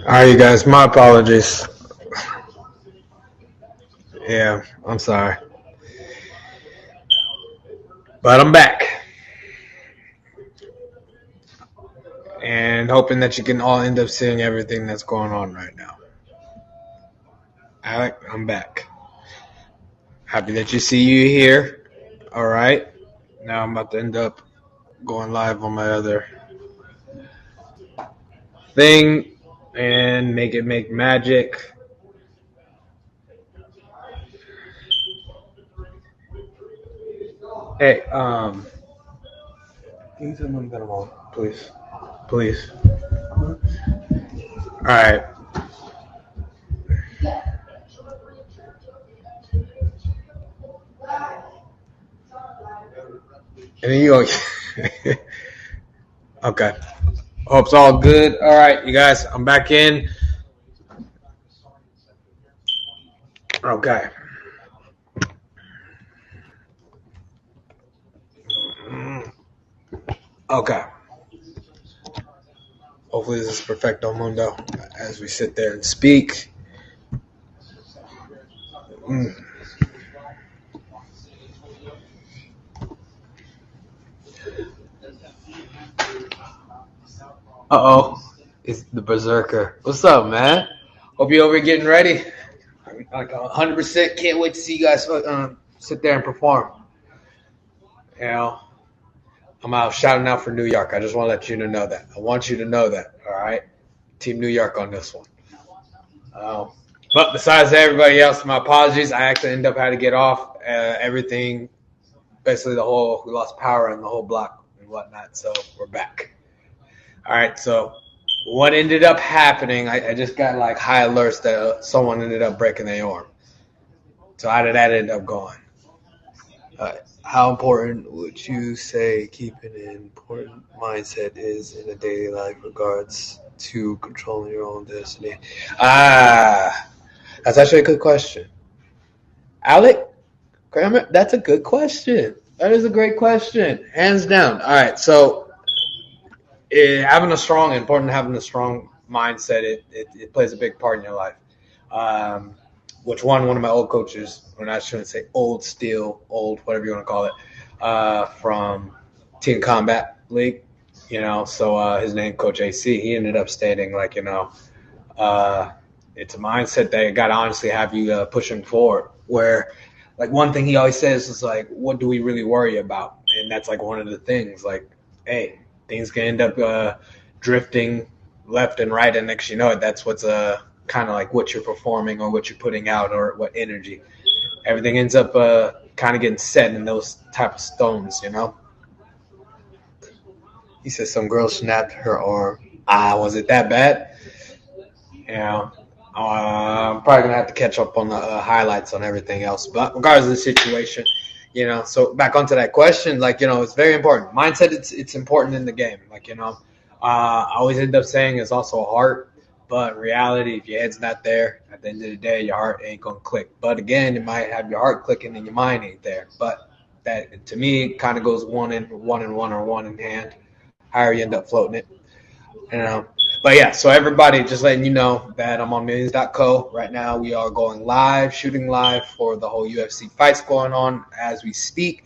All right, you guys, my apologies. Yeah, I'm sorry. But I'm back. And hoping that you can all end up seeing everything that's going on right now. Alec, I'm back. Happy that you see you here. All right. Now I'm about to end up going live on my other thing and make it make magic. Hey, can you tell me that I'm on, please? Please. All right. And then you go. Okay. Hope it's all good. All right, you guys, I'm back in. Okay. Okay. Hopefully this is perfecto mundo as we sit there and speak. Uh-oh. It's the Berserker. What's up, man? Hope you're over getting ready. Like 100% can't wait to see you guys sit there and perform. You know, I'm out shouting out for New York. I just want to let you know that. I want you to know that, all right? Team New York on this one. But besides everybody else, my apologies. I actually ended up having to get off everything. Basically, we lost power in the whole block and whatnot, so we're back. All right, so what ended up happening, I just got like high alerts that someone ended up breaking their arm. So how did that end up going? How important would you say keeping an important mindset is in a daily life regards to controlling your own destiny? That's actually a good question. Alec, Kramer, that's a good question. That is a great question. Hands down. All right, so having a strong mindset, it plays a big part in your life. Which one of my old coaches, or I shouldn't say old, whatever you want to call it, from Team Combat League, so his name, Coach AC, he ended up stating, like, it's a mindset that got to honestly have you pushing forward, where, like, one thing he always says is, like, what do we really worry about? And that's, like, one of the things, like, hey, things can end up drifting left and right, and next you know it, that's what's kind of like what you're performing or what you're putting out or what energy. Everything ends up kind of getting set in those type of stones, He said some girl snapped her arm. Was it that bad? I'm probably going to have to catch up on the highlights on everything else. But regardless of the situation, so back onto that question, like, it's very important. Mindset, it's important in the game. Like, I always end up saying it's also a heart. But in reality, if your head's not there, at the end of the day, your heart ain't going to click. But again, it might have your heart clicking and your mind ain't there. But that, to me, kind of goes one in hand. However you end up floating it. But yeah, so everybody, just letting you know that I'm on millions.co. Right now, we are shooting live for the whole UFC fights going on as we speak.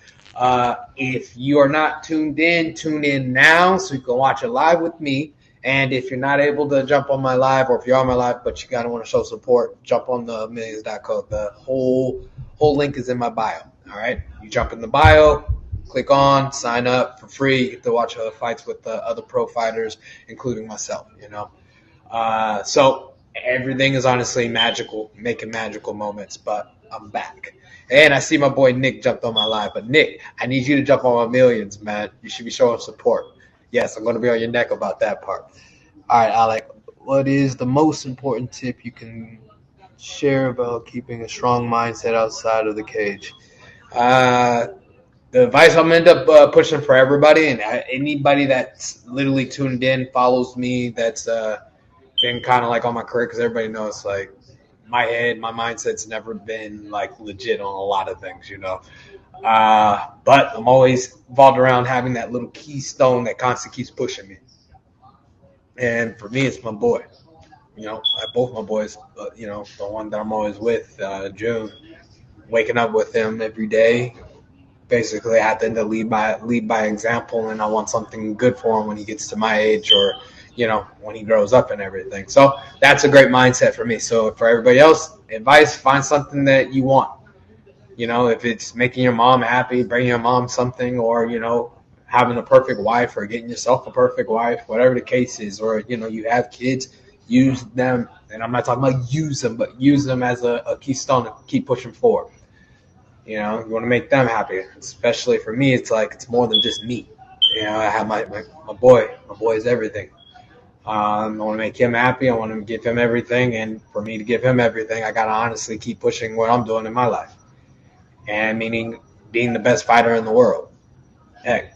If you are not tuned in, tune in now so you can watch it live with me. And if you're not able to jump on my live, or if you're on my live but you gotta want to show support, jump on the millions.co. The whole link is in my bio. All right, you jump in the bio, click on, sign up for free. You get to watch other fights with other pro fighters, including myself. So everything is honestly magical, making magical moments. But I'm back, and I see my boy Nick jumped on my live. But Nick, I need you to jump on my millions, man. You should be showing support. Yes, I'm going to be on your neck about that part. All right, Alec, what is the most important tip you can share about keeping a strong mindset outside of the cage? the advice I'm going to end up pushing for everybody, and anybody that's literally tuned in, follows me, that's been kind of like on my career, because everybody knows like my mindset's never been like legit on a lot of things, but I'm always involved around having that little keystone that constantly keeps pushing me. And for me, it's my boy. I have both my boys, but the one that I'm always with, June, waking up with him every day. Basically, I have to end up lead by example, and I want something good for him when he gets to my age, or when he grows up and everything. So that's a great mindset for me. So for everybody else, advice: find something that you want. If it's making your mom happy, bringing your mom something, or having a perfect wife, or getting yourself a perfect wife, whatever the case is, or you have kids, use them. And I'm not talking about use them, but use them as a keystone to keep pushing forward. You want to make them happy. Especially for me, it's like it's more than just me. I have my boy. My boy is everything. I want to make him happy. I want to give him everything. And for me to give him everything, I got to honestly keep pushing what I'm doing in my life. And meaning being the best fighter in the world. Heck,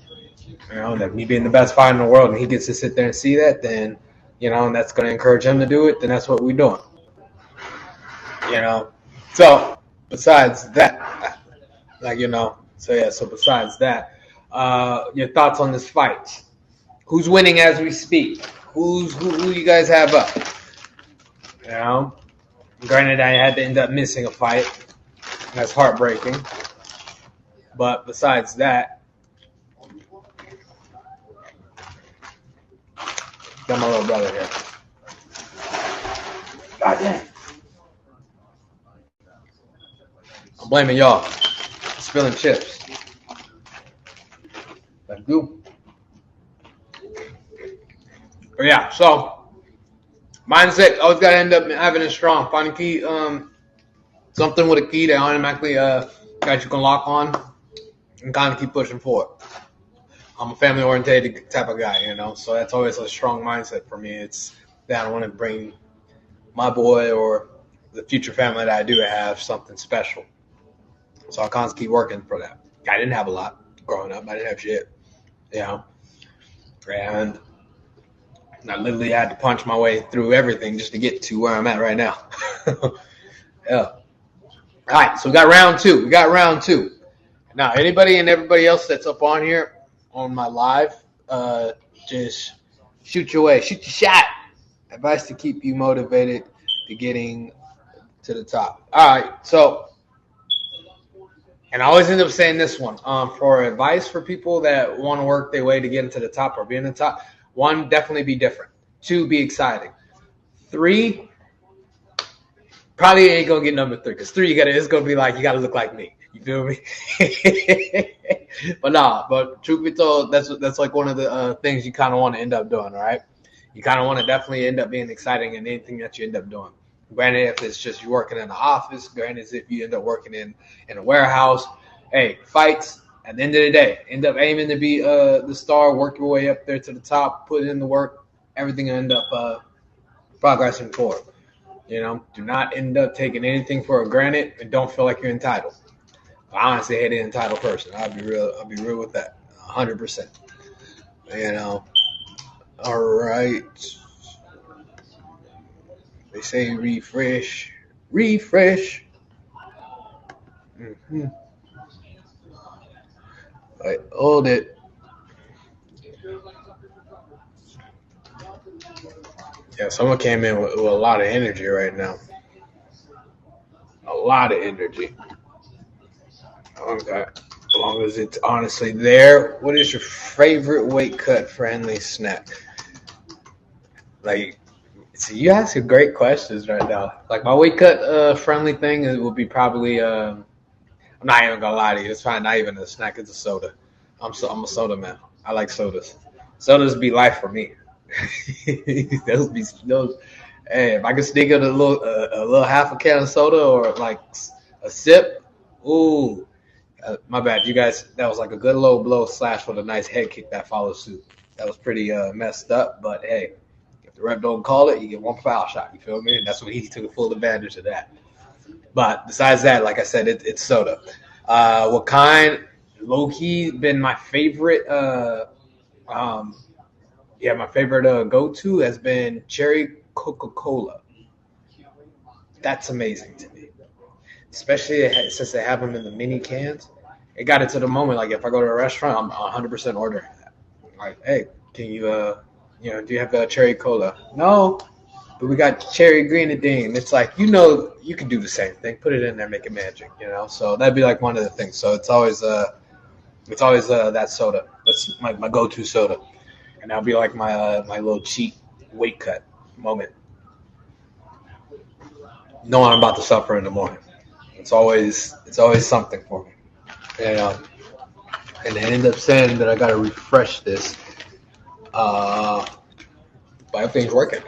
that me being the best fighter in the world, and he gets to sit there and see that, then, and that's going to encourage him to do it, then that's what we're doing. So besides that, so besides that, your thoughts on this fight? Who's winning as we speak? Who you guys have up? Granted, I had to end up missing a fight. That's heartbreaking. But besides that, got my little brother here. God damn. I'm blaming y'all. Spilling chips. Like you. But yeah, so mindset, always gotta end up having it strong. Find a key, something with a key that automatically got you can lock on and kind of keep pushing forward. I'm a family oriented type of guy, so that's always a strong mindset for me. It's that I want to bring my boy or the future family that I do have something special. So I constantly keep working for that. I didn't have a lot growing up. I didn't have shit, and I literally had to punch my way through everything just to get to where I'm at right now. Yeah. All right, so we got round two. Now, anybody and everybody else that's up on here on my live, just shoot your way. Shoot your shot. Advice to keep you motivated to getting to the top. All right, so, and I always end up saying this one. For advice for people that want to work their way to get into the top or be in the top, 1, definitely be different. 2, be exciting. 3, probably ain't gonna get number 3, because 3 it's gonna be like you gotta look like me. You feel me? But truth be told, that's like one of the things you kind of want to end up doing. All right, you kind of want to definitely end up being exciting in anything that you end up doing. Granted, if it's just you working in the office, granted, if you end up working in a warehouse, hey, fights. At the end of the day, end up aiming to be the star, work your way up there to the top, put in the work, everything will end up progressing forward. Do not end up taking anything for granted, and don't feel like you're entitled. I honestly hate an entitled person. I'll be real with that, 100%. All right. They say refresh. Mm-hmm. I hold it. Yeah, someone came in with a lot of energy right now. A lot of energy. Okay. As long as it's honestly there. What is your favorite weight cut friendly snack? Like, see, you ask great questions right now. Like, my weight cut friendly thing would be probably I'm not even gonna lie to you. It's probably not even a snack. It's a soda. I'm a soda man. I like sodas. Sodas be life for me. those. Hey, if I could sneak in a little half a can of soda or like a sip, ooh. My bad, you guys. That was like a good low blow / with a nice head kick that follows suit. That was pretty messed up, but hey, if the ref don't call it, you get 1 foul shot. You feel me? And that's what he took full advantage of that. But besides that, like I said, it's soda. What kind? low key been my favorite. My favorite go-to has been cherry Coca-Cola. That's amazing to me, especially since they have them in the mini cans. It got it to the moment. Like if I go to a restaurant, I'm 100% ordering that. Like, hey, can you, do you have the cherry cola? No, but we got cherry grenadine. It's like, you can do the same thing. Put it in there, make it magic. So that'd be like one of the things. So it's always that soda. That's my go-to soda, and that'll be like my little cheat weight cut moment. Know I'm about to suffer in the morning. It's always something for me. And they end up saying that I gotta refresh this. But everything's working.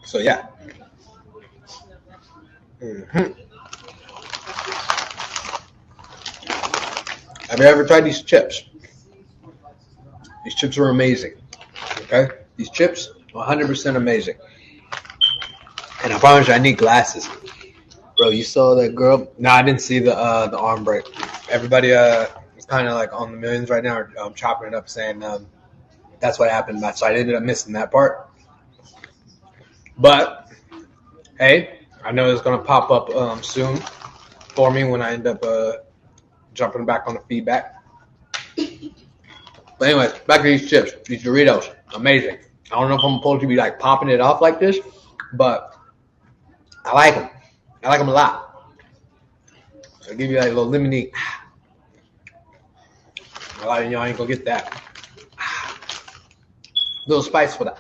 So yeah. Mm-hmm. Have you ever tried these chips? These chips are amazing. Okay? These chips, 100% amazing. And I promise you, I need glasses. Bro, you saw that girl? No, I didn't see the arm break. Everybody is kind of like on the millions right now, chopping it up, saying that's what happened. So I ended up missing that part. But hey, I know it's gonna pop up soon for me when I end up jumping back on the feedback. But anyways, back to these chips, these Doritos, amazing. I don't know if I'm supposed to be like popping it off like this, but I like them. I like them a lot. So I'll give you like a little lemonade. A lot of y'all ain't gonna get that. Little spice for the.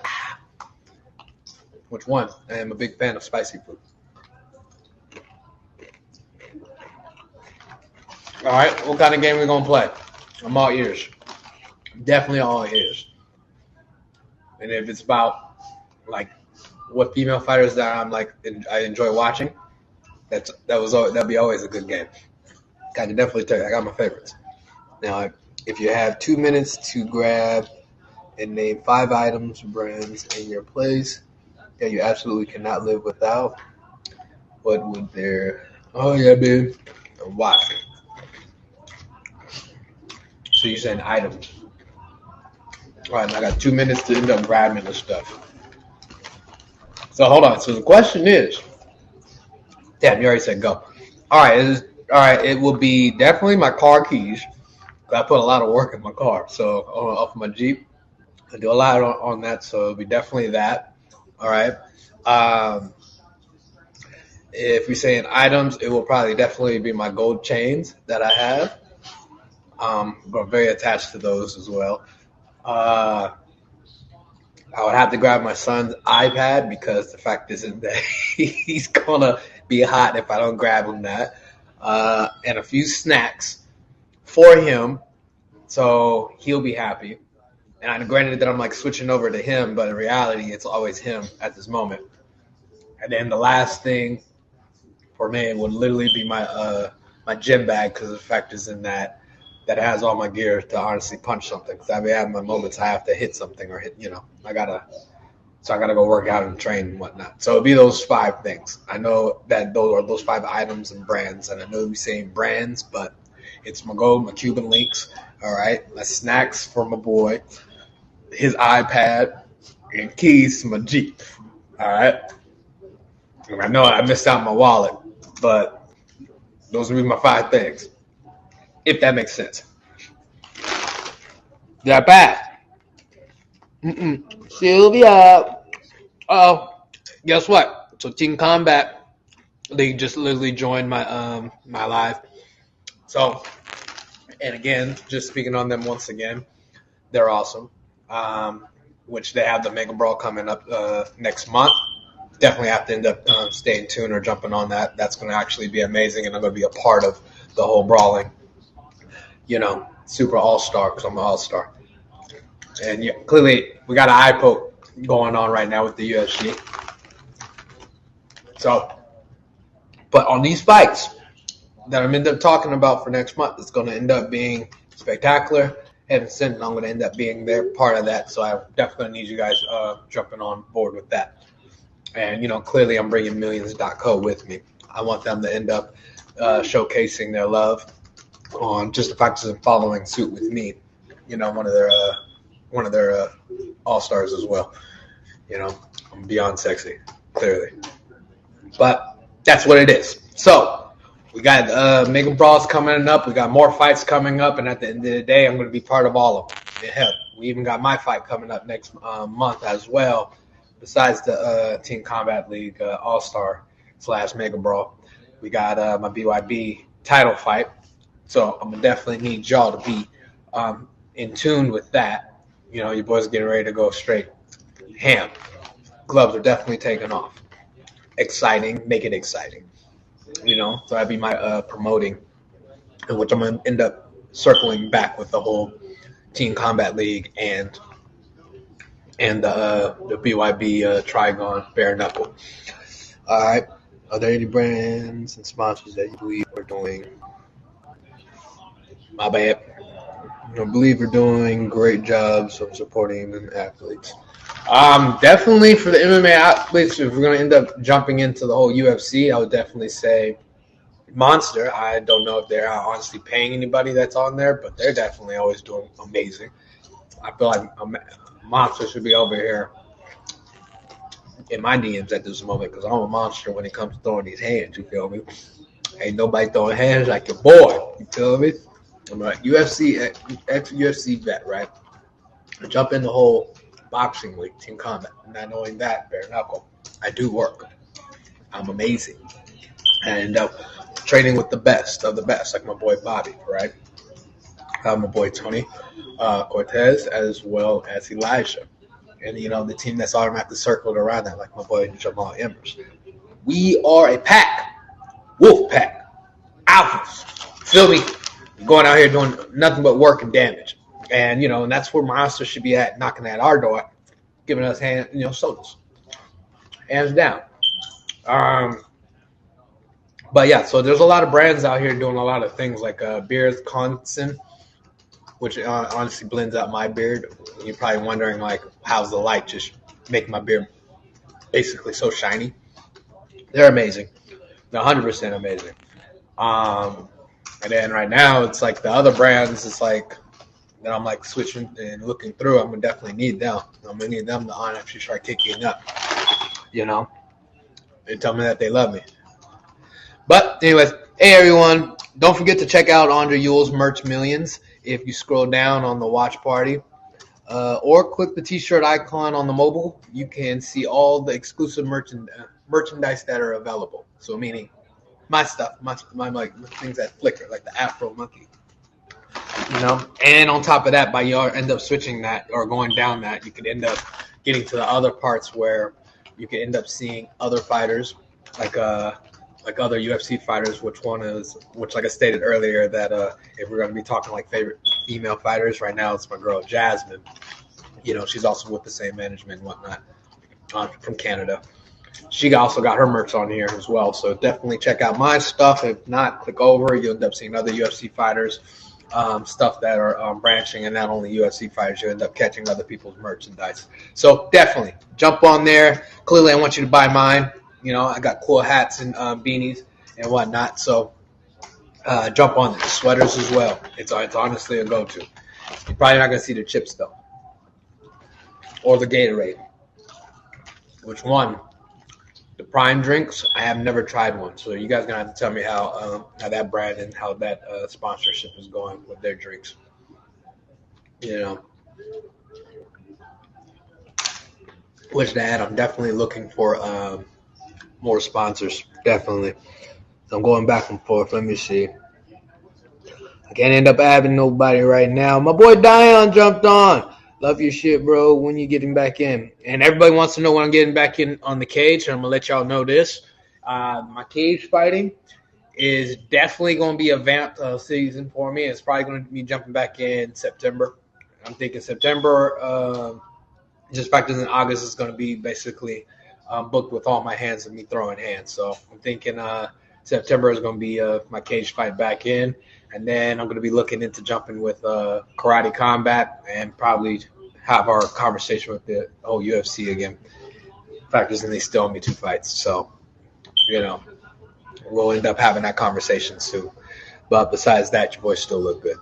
Which one? I am a big fan of spicy food. All right, what kind of game we gonna play? I'm all ears. Definitely all ears. And if it's about like what female fighters that I'm like I enjoy watching, that'd be always a good game. I can definitely tell you, I got my favorites. Now, if you have 2 minutes to grab and name 5 items, brands in your place that you absolutely cannot live without, what would there? Oh yeah, babe. And why? So you're saying items. All right, and I got 2 minutes to end up grabbing the stuff. So hold on. So the question is, damn, you already said go. All right. It will be definitely my car keys. I put a lot of work in my car. So off my Jeep, I do a lot on that. So it'll be definitely that. All right. If we're saying items, it will probably definitely be my gold chains that I have. I'm very attached to those as well. I would have to grab my son's iPad because the fact is that he's gonna be hot if I don't grab him that. And a few snacks for him, so he'll be happy. And granted that I'm like switching over to him, but in reality, it's always him at this moment. And then the last thing for me would literally be my gym bag because the fact is in that has all my gear to honestly punch something. Because I may have my moments I have to hit something or hit, I gotta go work out and train and whatnot. So it'll be those 5 things. I know that those 5 items and brands, and I know we're saying brands, but it's my gold, my Cuban links, all right, my snacks for my boy, his iPad, and keys to my Jeep, all right. And I know I missed out my wallet, but those will be my 5 things. If that makes sense. That bad. Sylvia. Oh, guess what? So Team Combat, they just literally joined my my live. So, and again, just speaking on them once again, they're awesome. Which they have the Mega Brawl coming up next month. Definitely have to end up staying tuned or jumping on that. That's going to actually be amazing, and I'm going to be a part of the whole brawling. Super all-star because I'm an all-star. And yeah, clearly we got an eye poke going on right now with the UFC. So, but on these fights that I'm end up talking about for next month, it's going to end up being spectacular. Heaven sent, I'm going to end up being there, part of that. So I definitely need you guys jumping on board with that. And, clearly I'm bringing Millions.co with me. I want them to end up showcasing their love on just the fact of following suit with me. You know, one of their all-stars as well. You know, I'm beyond sexy, clearly. But that's what it is. So we got Mega Brawls coming up. We got more fights coming up. And at the end of the day, I'm going to be part of all of them. And hell, we even got my fight coming up next month as well. Besides the Team Combat League All-Star / Mega Brawl. We got my BYB title fight. So I'm going to definitely need y'all to be in tune with that. You know, your boys getting ready to go straight ham. Gloves are definitely taking off. Exciting. Make it exciting. You know, so that'd be my promoting, in which I'm going to end up circling back with the whole Team Combat League and the BYB Trigon Bare Knuckle. All right. Are there any brands and sponsors that you believe are doing? My bad. I believe we're doing great jobs of supporting the athletes. Definitely for the MMA athletes, if we're going to end up jumping into the whole UFC, I would definitely say Monster. I don't know if they're honestly paying anybody that's on there, but they're definitely always doing amazing. I feel like Monster should be over here in my DMs at this moment because I'm a monster when it comes to throwing these hands, you feel me? Ain't nobody throwing hands like your boy, you feel me? I'm a ex-UFC vet, right? I jump in the whole boxing league, Team Combat, and not knowing that, bare knuckle, I do work. I'm amazing. I end up training with the best of the best, like my boy Bobby, right? My boy Tony Cortez, as well as Elijah. And, you know, the team that's automatically circled around that, like my boy Jamal Embers. We are a pack. Wolf pack. Alphas. Feel me? Going out here doing nothing but work and damage. And, you know, and that's where Monster should be at, knocking at our door, giving us sodas. Hands down. But, yeah, so there's a lot of brands out here doing a lot of things like Beers Conson, which honestly blends out my beard. You're probably wondering, like, how's the light just making my beard basically so shiny? They're amazing. They're 100% amazing. And then right now, it's like the other brands, it's like that I'm like switching and looking through. I'm going to definitely need them. I'm going to need them to actually start kicking up, you know. They tell me that they love me. But anyways, hey, everyone. Don't forget to check out Andre Ewell's Merch Millions. If you scroll down on the watch party or click the t-shirt icon on the mobile, you can see all the exclusive merchandise that are available. So meaning my stuff, my like things that flicker, like the Afro monkey. You know? And on top of that, by you end up switching that or going down that, you could end up getting to the other parts where you could end up seeing other fighters, like other UFC fighters, which like I stated earlier, that if we're going to be talking like favorite female fighters, right now it's my girl Jasmine. You know, she's also with the same management and whatnot from Canada. She also got her merch on here as well, so definitely check out my stuff. If not, click over. You'll end up seeing other UFC fighters, stuff that are branching, and not only UFC fighters, you'll end up catching other people's merchandise. So definitely jump on there. Clearly, I want you to buy mine. You know, I got cool hats and beanies and whatnot. So jump on it. Sweaters as well. It's honestly a go-to. You're probably not going to see the chips, though. Or the Gatorade. Which one? The Prime drinks, I have never tried one. So you guys are going to have to tell me how that brand and how that sponsorship is going with their drinks. You know. Which to add, I'm definitely looking for more sponsors, definitely. So I'm going back and forth. Let me see. I can't end up having nobody right now. My boy Dion jumped on. Love your shit, bro. When you getting back in? And everybody wants to know when I'm getting back in on the cage. And I'm going to let y'all know this. My cage fighting is definitely going to be a vamp season for me. It's probably going to be jumping back in September. I'm thinking September. Just practicing in August is going to be basically booked with all my hands and me throwing hands. So I'm thinking September is going to be my cage fight back in. And then I'm going to be looking into jumping with Karate Combat and probably have our conversation with the whole UFC again. Factors in they still owe me 2 fights. So, you know, we'll end up having that conversation soon. But besides that, your boys still look good.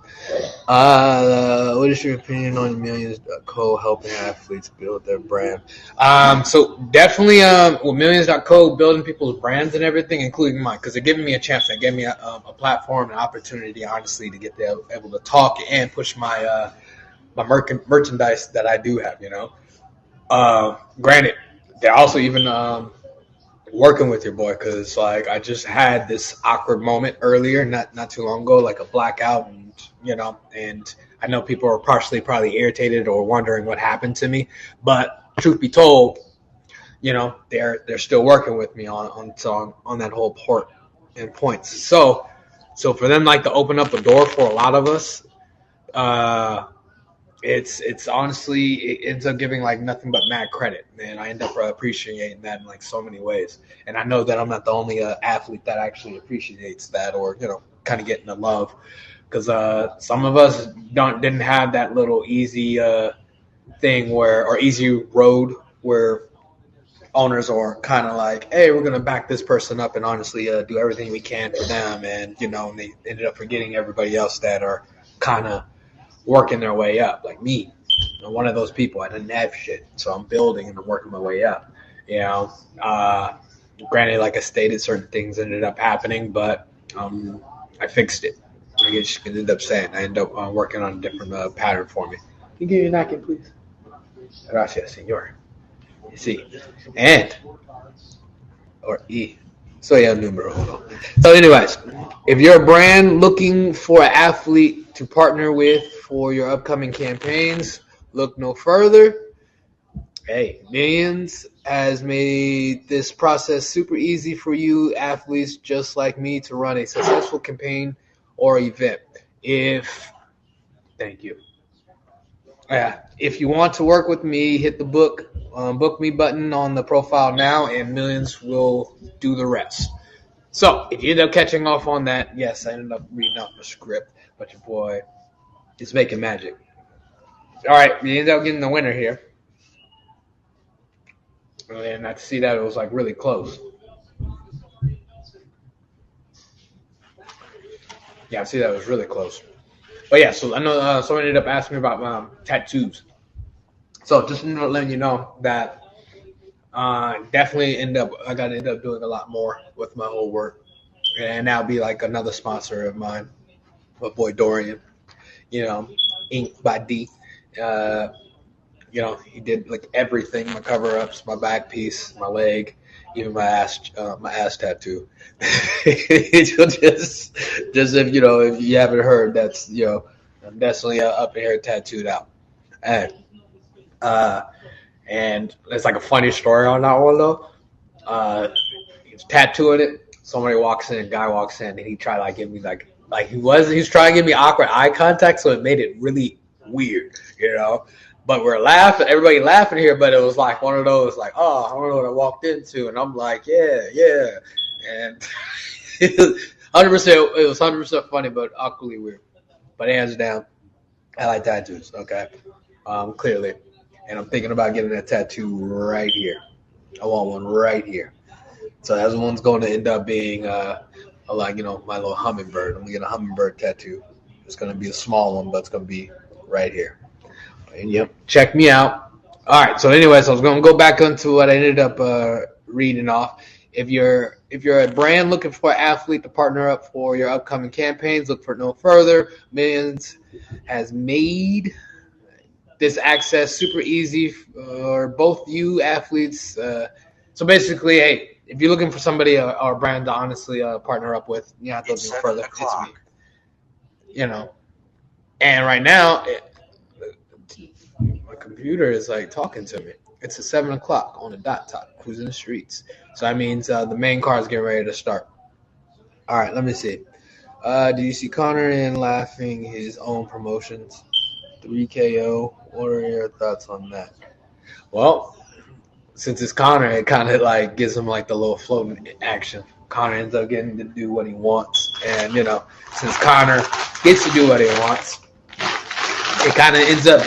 What is your opinion on Millions.co helping athletes build their brand? So definitely with Millions.co building people's brands and everything, including mine, because they're giving me a chance. They gave me a platform, an opportunity, honestly, to get able to talk and push my merchandise that I do have. Granted, they're also even working with your boy, because like I just had this awkward moment earlier, not too long ago, like a blackout, and I know people are partially probably irritated or wondering what happened to me, but truth be told, they're still working with me on that whole port and points. So for them like to open up a door for a lot of us, it's honestly, it ends up giving like nothing but mad credit, and I end up appreciating that in like so many ways. And I know that I'm not the only athlete that actually appreciates that, or kind of getting the love, because some of us didn't have that little easy thing or easy road where owners are kind of like, hey, we're gonna back this person up and honestly do everything we can for them, and and they ended up forgetting everybody else that are kind of working their way up, like me. I'm one of those people. I didn't have shit, so I'm building and I'm working my way up. Granted, like I stated, certain things ended up happening, but I fixed it. I guess you can end up saying I ended up working on a different pattern for me. Can you give me a napkin, please? Gracias, señor. You see, and or E. So yeah, numero uno. So anyways, if you're a brand looking for an athlete to partner with for your upcoming campaigns, look no further. Hey, Millions has made this process super easy for you athletes just like me to run a successful campaign or event. Thank you. If you want to work with me, hit the book me button on the profile now, and Millions will do the rest. So if you end up catching off on that, yes, I ended up reading out the script, but your boy is making magic. All right, we ended up getting the winner here, and I see that it was like really close. Yeah, I see that it was really close. But yeah, so I know someone ended up asking me about tattoos. So just letting you know that definitely I got to end up doing a lot more with my whole work, and that'll be like another sponsor of mine, my boy Dorian. Ink by D. He did like everything: my cover ups, my back piece, my leg, even my ass tattoo. just if you haven't heard, that's I'm definitely up here tattooed out. And it's like a funny story on that one though. He's tattooing it. Somebody walks in, a guy walks in, and he tried to like give me like he's trying to give me awkward eye contact, so it made it really weird, But we're laughing, everybody laughing here, but it was like one of those like, oh, I don't know what I walked into, and I'm like, yeah, and it was 100% funny, but awkwardly weird. But hands down, I like tattoos. Okay, clearly, and I'm thinking about getting a tattoo right here. I want one right here. So that one's going to end up being my little hummingbird. I'm gonna get a hummingbird tattoo. It's gonna be a small one, but it's gonna be right here. And yep, check me out. All right. So anyways, I was gonna go back into what I ended up reading off. If you're a brand looking for an athlete to partner up for your upcoming campaigns, look for no further. Millions has made this access super easy for both you athletes. So basically, hey, if you're looking for somebody or a brand to honestly partner up with, you have to look no further. It's me. And right now, my computer is like talking to me. It's at 7 o'clock on the dot top, cruising the streets. So that means the main car is getting ready to start. All right, let me see. Do you see Connor in laughing his own promotions? 3 KO. What are your thoughts on that? Well, since it's Connor, it kind of like gives him like the little floating action. Connor ends up getting to do what he wants. And, since Connor gets to do what he wants, it kind of ends up,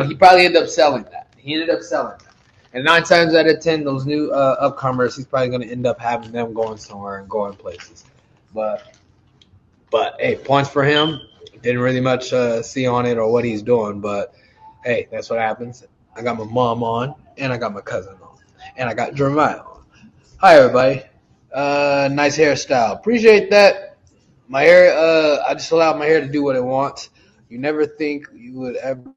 he probably ended up selling that. He ended up selling that. And 9 times out of 10, those new upcomers, he's probably going to end up having them going somewhere and going places. But But hey, points for him. Didn't really much see on it or what he's doing, but hey, that's what happens. I got my mom on, and I got my cousin on, and I got Jeremiah on. Hi, everybody. Nice hairstyle. Appreciate that. My hair, I just allowed my hair to do what it wants. You never think you would ever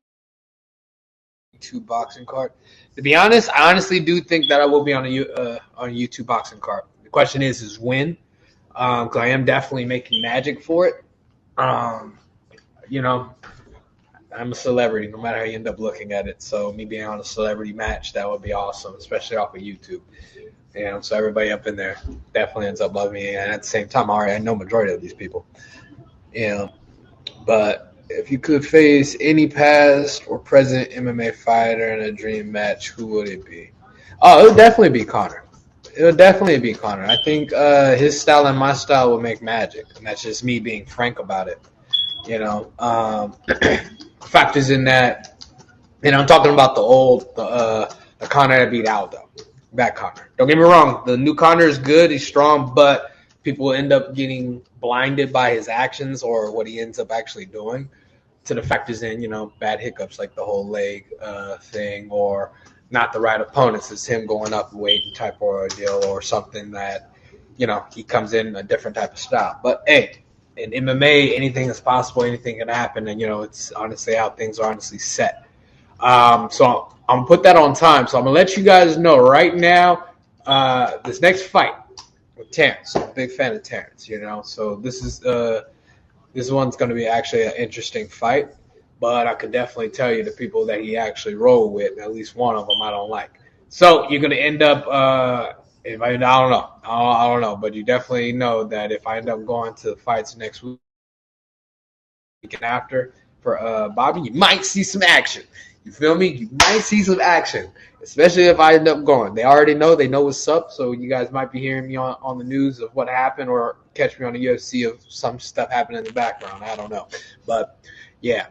YouTube boxing card. To be honest, I honestly do think that I will be on a YouTube boxing card. The question is when? Because I am definitely making magic for it. You know, I'm a celebrity, no matter how you end up looking at it. So me being on a celebrity match, that would be awesome, especially off of YouTube. So everybody up in there definitely ends up loving me, and at the same time, I know majority of these people. But if you could face any past or present MMA fighter in a dream match, who would it be? Oh, it would definitely be Conor. I think his style and my style will make magic, and that's just me being frank about it. Factors in that, I'm talking about the Conor that beat Aldo, that Conor. Don't get me wrong, the new Conor is good, he's strong, but people end up getting blinded by his actions or what he ends up actually doing. To the factors in, bad hiccups like the whole leg thing, or not the right opponents. It's him going up weight and type of deal, or something that, he comes in a different type of style. But hey, in MMA, anything is possible, anything can happen, and it's honestly how things are honestly set. So I'm gonna put that on time. So I'm gonna let you guys know right now. This next fight with Terrence, I'm a big fan of Terrence. So this one's gonna be actually an interesting fight. But I could definitely tell you the people that he actually rolled with, at least one of them I don't like. So you're gonna end up. I don't know, but you definitely know that if I end up going to the fights next week and after for Bobby, you might see some action. You feel me? You might see some action, especially if I end up going. They already know. They know what's up, so you guys might be hearing me on the news of what happened, or catch me on the UFC of some stuff happening in the background. I don't know, but yeah.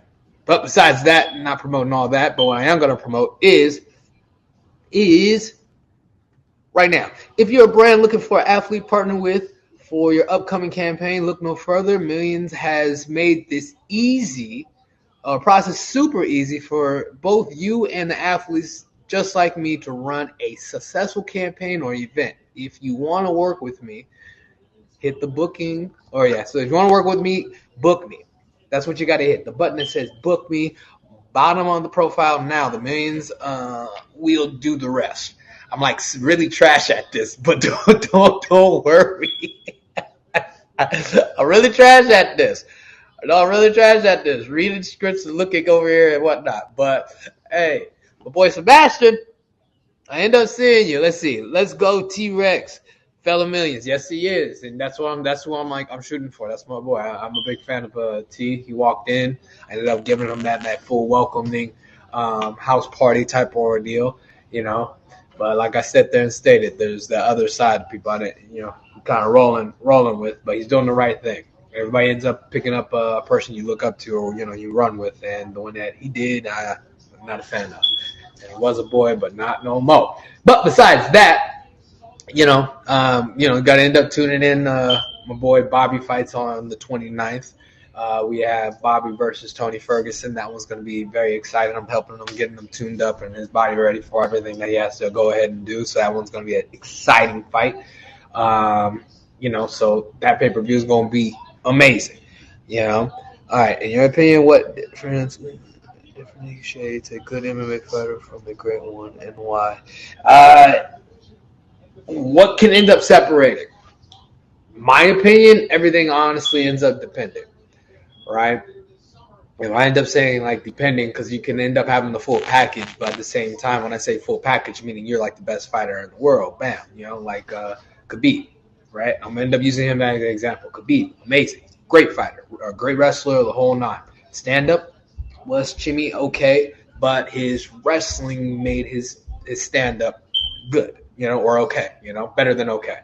But besides that, not promoting all that, but what I am going to promote is right now. If you're a brand looking for an athlete partner with for your upcoming campaign, look no further. Millions has made this easy, process super easy for both you and the athletes just like me to run a successful campaign or event. If you want to work with me, hit the booking. So if you want to work with me, book me. That's what you got to hit. The button that says book me, bottom on the profile now. The Millions will do the rest. I'm like really trash at this, but don't worry. I'm really trash at this. I'm really trash at this. Reading scripts and looking over here and whatnot. But hey, my boy Sebastian, I end up seeing you. Let's see. Let's go T-Rex. Fellow Millions, yes he is, and that's who I'm shooting for. That's my boy. I'm a big fan of T. He walked in, I ended up giving him that full welcoming house party type of ordeal, But like I said there and stated, there's the other side of people that kind of rolling with, but he's doing the right thing. Everybody ends up picking up a person you look up to or you run with, and the one that he did, I'm not a fan of. And he was a boy, but not no more. But besides that. Got to end up tuning in. My boy Bobby fights on the 29th. We have Bobby versus Tony Ferguson. That one's going to be very exciting. I'm helping him, getting him tuned up and his body ready for everything that he has to go ahead and do. So that one's going to be an exciting fight. So that pay-per-view is going to be amazing. All right. In your opinion, what different shades a good MMA fighter from a great one, and why? What can end up separating? My opinion, everything honestly ends up depending, right? If I end up saying depending, because you can end up having the full package, but at the same time, when I say full package, meaning you're the best fighter in the world, bam, Khabib, right? I'm gonna end up using him as an example. Khabib, amazing, great fighter, a great wrestler, the whole nine. Stand up was chimmy, okay, but his wrestling made his stand up good. Or okay, better than okay.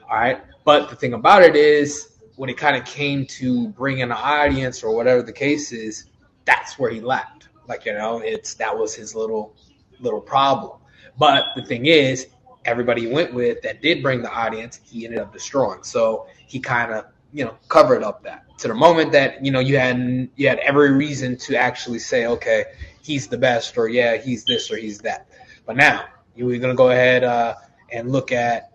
All right. But the thing about it is when it kind of came to bringing an audience or whatever the case is, that's where he lacked. That was his little problem. But the thing is, everybody he went with that did bring the audience, he ended up destroying. So he kind of covered up that to the moment that, you had every reason to actually say, okay, he's the best, or yeah, he's this or he's that. But now you're going to go ahead and look at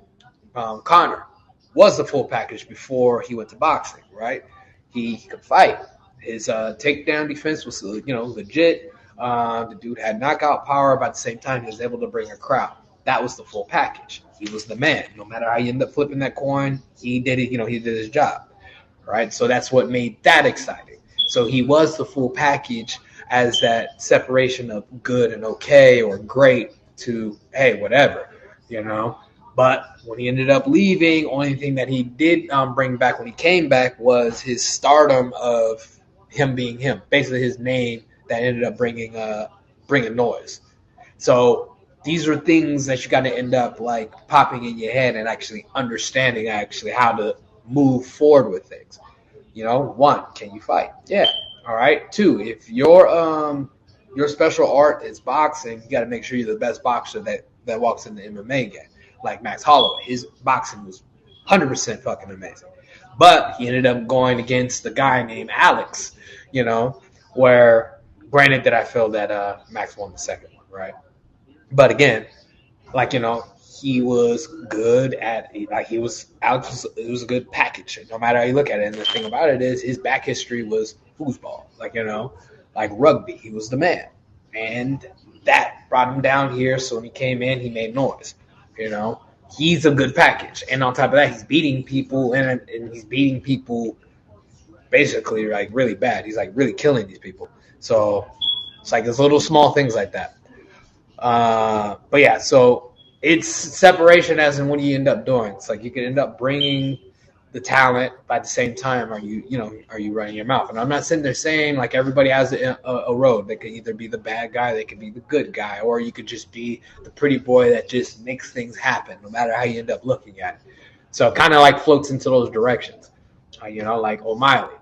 Conor. Was the full package before he went to boxing, right? He could fight. His takedown defense was, legit. The dude had knockout power, but at the same time, he was able to bring a crowd. That was the full package. He was the man. No matter how you end up flipping that coin, he did it. He did his job, right? So that's what made that exciting. So he was the full package, as that separation of good and okay or great to, hey, whatever, But when he ended up leaving, only thing that he did bring back when he came back was his stardom of him being him, basically his name that ended up bringing noise. So these are things that you got to end up like popping in your head and actually understanding how to move forward with things. One, can you fight? Yeah. All right. Two, if your special art is boxing, you got to make sure you're the best boxer that walks in the MMA game. Like Max Holloway, his boxing was 100% fucking amazing. But he ended up going against the guy named Alex, where granted that I feel that Max won the second one, right? But again, he was good at, it was a good package, no matter how you look at it. And the thing about it is his back history was foosball, like rugby. He was the man. And that brought him down here. So when he came in, he made noise. He's a good package. And on top of that, he's beating people and he's beating people basically like really bad. He's like really killing these people. So it's like there's little small things like that. But yeah, so it's separation as in what do you end up doing? It's like you can end up bringing the talent, but at the same time, are you running your mouth? And I'm not sitting there saying like everybody has a road. They could either be the bad guy, they could be the good guy, or you could just be the pretty boy that just makes things happen, no matter how you end up looking at it. So it kind of like floats into those directions, like O'Malley.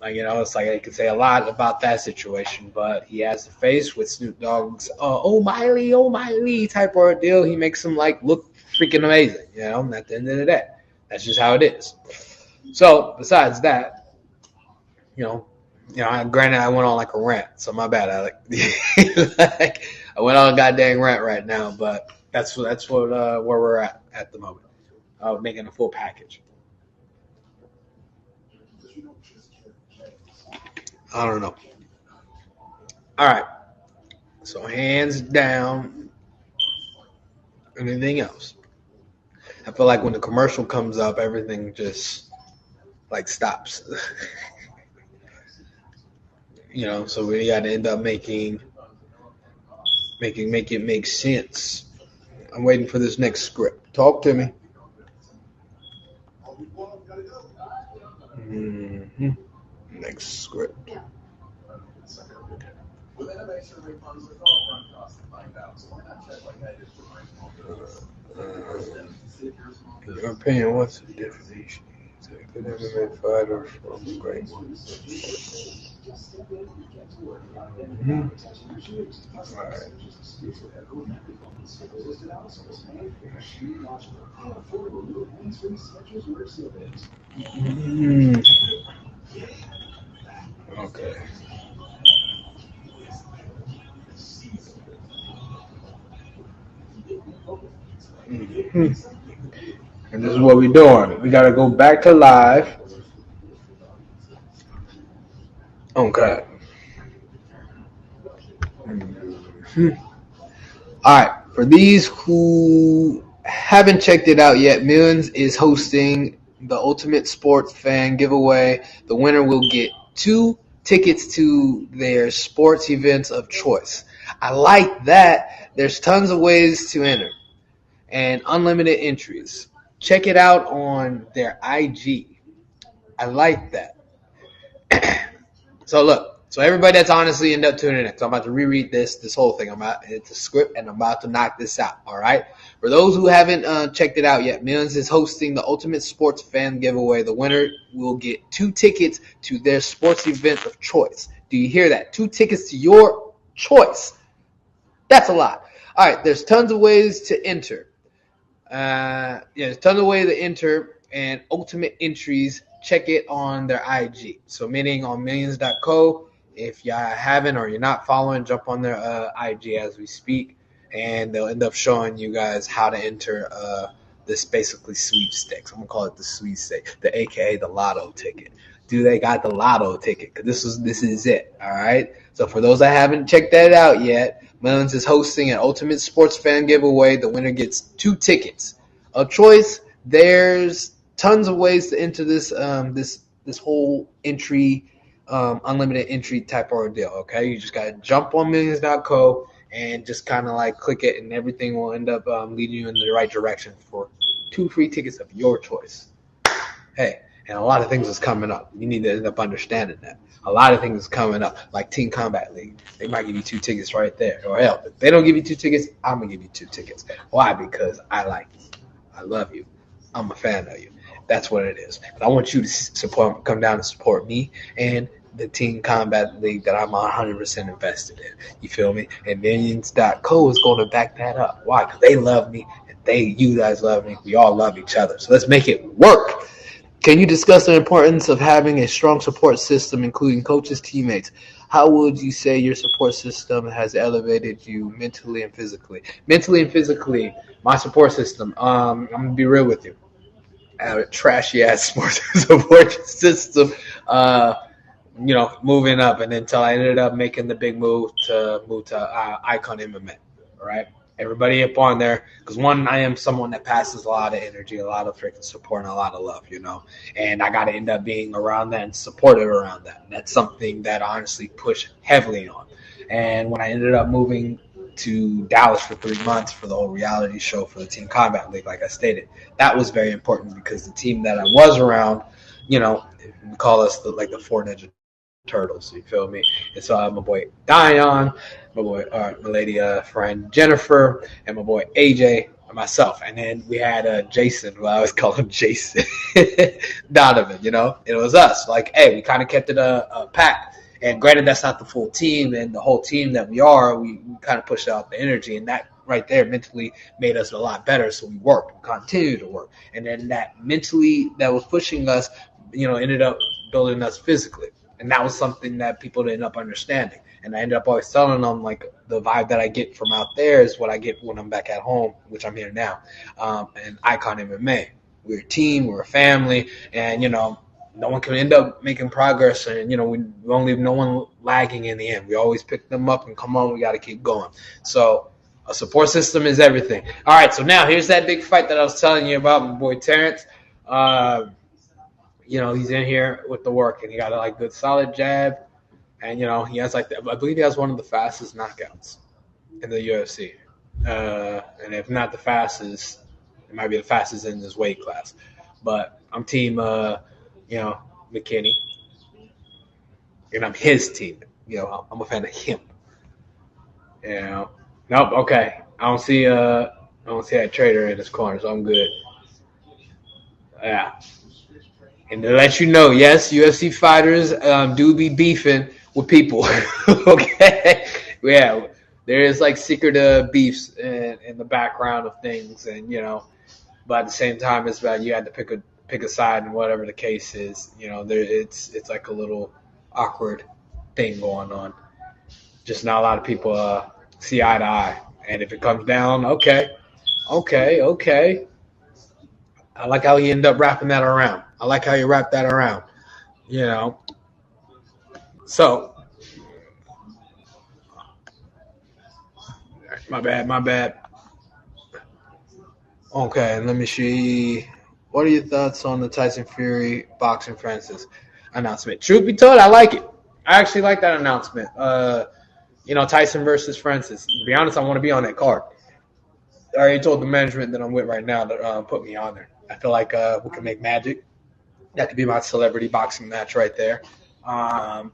It's like I could say a lot about that situation, but he has the face with Snoop Dogg's O'Malley type ordeal. He makes him like look freaking amazing, and at the end of the day. That's just how it is. So besides that, granted I went on like a rant, so my bad, Alec. Like I went on a goddamn rant right now, but that's what where we're at the moment. Making a full package. I don't know. All right. So hands down. Anything else? I feel like when the commercial comes up, everything just like stops. So we got to end up making it make sense. I'm waiting for this next script. Talk to me. Mm-hmm. Next script. In your opinion, what's the definition? A good MMA fighter from great one. Mm-hmm. All right. Mm-hmm. Okay. Mm-hmm. And this is what we're doing. We got to go back to live. Okay. Mm-hmm. All right. For these who haven't checked it out yet, Millions is hosting the Ultimate Sports Fan Giveaway. The winner will get 2 tickets to their sports events of choice. I like that. There's tons of ways to enter and unlimited entries. Check it out on their IG. I like that. So look, everybody that's honestly ended up tuning in. So I'm about to reread this whole thing. It's a script, and I'm about to knock this out. All right. For those who haven't checked it out yet, Millions is hosting the Ultimate Sports Fan Giveaway. The winner will get 2 tickets to their sports event of choice. Do you hear that? 2 tickets to your choice. That's a lot. All right. There's tons of ways to enter. There's tons of ways to enter, and ultimate entries check it on their IG. So meaning on millions.co. If y'all haven't or you're not following, jump on their IG as we speak, and they'll end up showing you guys how to enter this basically sweepstakes. I'm gonna call it the sweepstakes, the AKA the lotto ticket. Do they got the lotto ticket? Because this is it. All right. So for those that haven't checked that out yet, Millions is hosting an ultimate sports fan giveaway. The winner gets 2 tickets of choice. There's tons of ways to enter this this whole entry, unlimited entry type of ordeal. Okay, you just gotta jump on millions.co and just kind of like click it, and everything will end up leading you in the right direction for 2 free tickets of your choice. Hey, and a lot of things is coming up. You need to end up understanding that. A lot of things is coming up, like Team Combat League. They might give you 2 tickets right there. Or hell, if they don't give you 2 tickets, I'm going to give you 2 tickets. Why? Because I like you. I love you. I'm a fan of you. That's what it is. But I want you to come down and support me and the Team Combat League that I'm 100% invested in. You feel me? And Millions.co is going to back that up. Why? Because they love me, and you guys love me. We all love each other. So let's make it work. Can you discuss the importance of having a strong support system, including coaches, teammates? How would you say your support system has elevated you mentally and physically? Mentally and physically, my support system, I'm going to be real with you. I have a trashy-ass support system, moving up, and until I ended up making the big move to Icon MMA, right? Everybody up on there, because one, I am someone that passes a lot of energy, a lot of freaking support, and a lot of love, and I got to end up being around that and supported around that. And that's something that I honestly push heavily on. And when I ended up moving to Dallas for 3 months for the whole reality show for the Team Combat League, like I stated, that was very important because the team that I was around, we call us the 4 Ninja Turtles, you feel me? And so my boy Dion, my lady friend Jennifer, and my boy AJ, and myself. And then we had Jason, who I always call him Jason Donovan, it was us. Like, hey, we kind of kept it a pack. And granted, that's not the full team and the whole team that we are. We kind of pushed out the energy, and that right there mentally made us a lot better. So we worked, we continued to work. And then that mentally that was pushing us, ended up building us physically. And that was something that people ended up understanding. And I ended up always telling them, like, the vibe that I get from out there is what I get when I'm back at home, which I'm here now. And Icon MMA. We're a team, we're a family, and, no one can end up making progress, and, we don't leave no one lagging in the end. We always pick them up and come on, we got to keep going. So a support system is everything. All right, so now here's that big fight that I was telling you about, my boy Terrence. He's in here with the work, and he got a good solid jab, and he has I believe he has one of the fastest knockouts in the UFC, and if not the fastest, it might be the fastest in this weight class. But I'm team, McKinney, and I'm his team. I'm a fan of him. Nope. Okay, I don't see that traitor in his corner, so I'm good. Yeah. And to let you know, yes, UFC fighters do be beefing with people. Okay? Yeah, there is secret beefs in the background of things, and but at the same time, it's about you had to pick a side, and whatever the case is, it's like a little awkward thing going on. Just not a lot of people see eye to eye, and if it comes down, okay. I like how he ended up wrapping that around. I like how you wrap that around, So, my bad. Okay, let me see. What are your thoughts on the Tyson Fury boxing Francis announcement? Truth be told, I like it. I actually like that announcement. Tyson versus Francis. To be honest, I want to be on that card. I already told the management that I'm with right now to put me on there. I feel like we can make magic. That could be my celebrity boxing match right there. It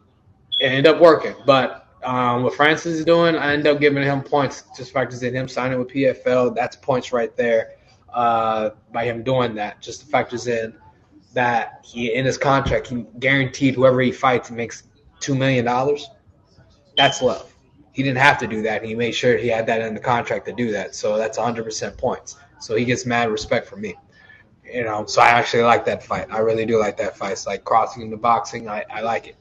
ended up working. But what Francis is doing, I ended up giving him points. Just factors in him signing with PFL. That's points right there by him doing that. Just factors in that he, in his contract, he guaranteed whoever he fights makes $2 million. That's love. He didn't have to do that. He made sure he had that in the contract to do that. So that's 100% points. So he gets mad respect from me. So I actually like that fight. I really do like that fight. It's like crossing into boxing. I like it,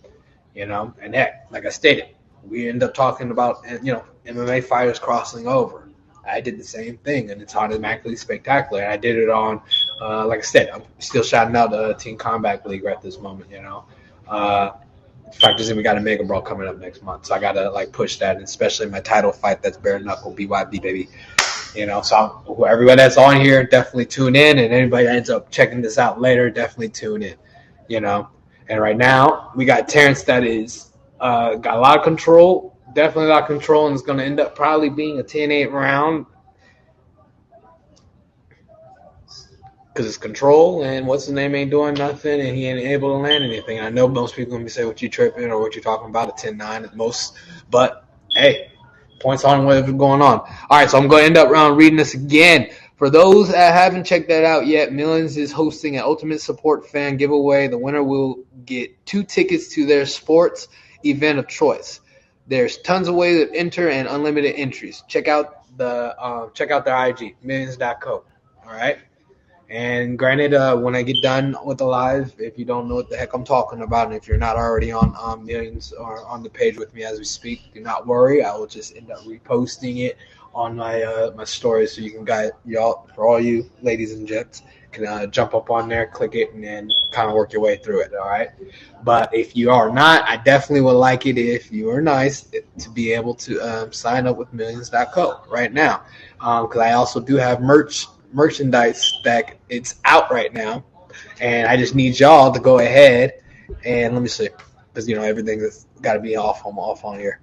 And heck, like I stated, we end up talking about, MMA fighters crossing over. I did the same thing, and it's automatically spectacular. And I did it on, like I said, I'm still shouting out the Team Combat League right this moment, in fact, we got a Mega Brawl coming up next month, so I gotta push that, and especially my title fight. That's bare knuckle BYB, baby. So everybody that's on here, definitely tune in, and anybody that ends up checking this out later, definitely tune in. And right now we got Terrence that is got a lot of control, definitely a lot of control, and is going to end up probably being a 10-8 round because it's control, and what's his name ain't doing nothing, and he ain't able to land anything. I know most people gonna be saying what you tripping or what you're talking about, a 10-9 at most, but hey, points on whatever's going on. All right, so I'm going to end up reading this again. For those that haven't checked that out yet, Millions is hosting an Ultimate Support Fan giveaway. The winner will get 2 tickets to their sports event of choice. There's tons of ways to enter and unlimited entries. Check out their IG, millions.co. All right. And granted, when I get done with the live, if you don't know what the heck I'm talking about, and if you're not already on Millions or on the page with me as we speak, do not worry. I will just end up reposting it on my my stories, so you can y'all, for all you ladies and gents, can jump up on there, click it, and then kind of work your way through it. All right. But if you are not, I definitely would like it if you are nice to be able to sign up with millions.co right now, because I also do have merchandise that it's out right now, and I just need y'all to go ahead and let me see, because everything's got to be off on here.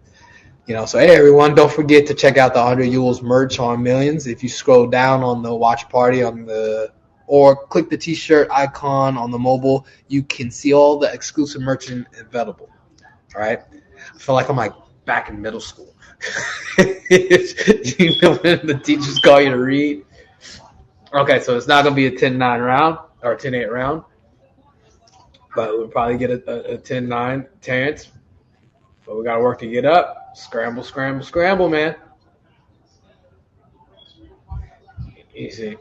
So hey everyone, don't forget to check out the Andre Ewell's merch on Millions. If you scroll down on the watch party or click the t-shirt icon on the mobile, you can see all the exclusive merch available. All right, I feel like I'm back in middle school. When the teachers call you to read. Okay, so it's not going to be a 10-9 round or 10-8 round, but we'll probably get a 10-9 Terrence. But we got to work to get up. Scramble, scramble, scramble, man. Easy.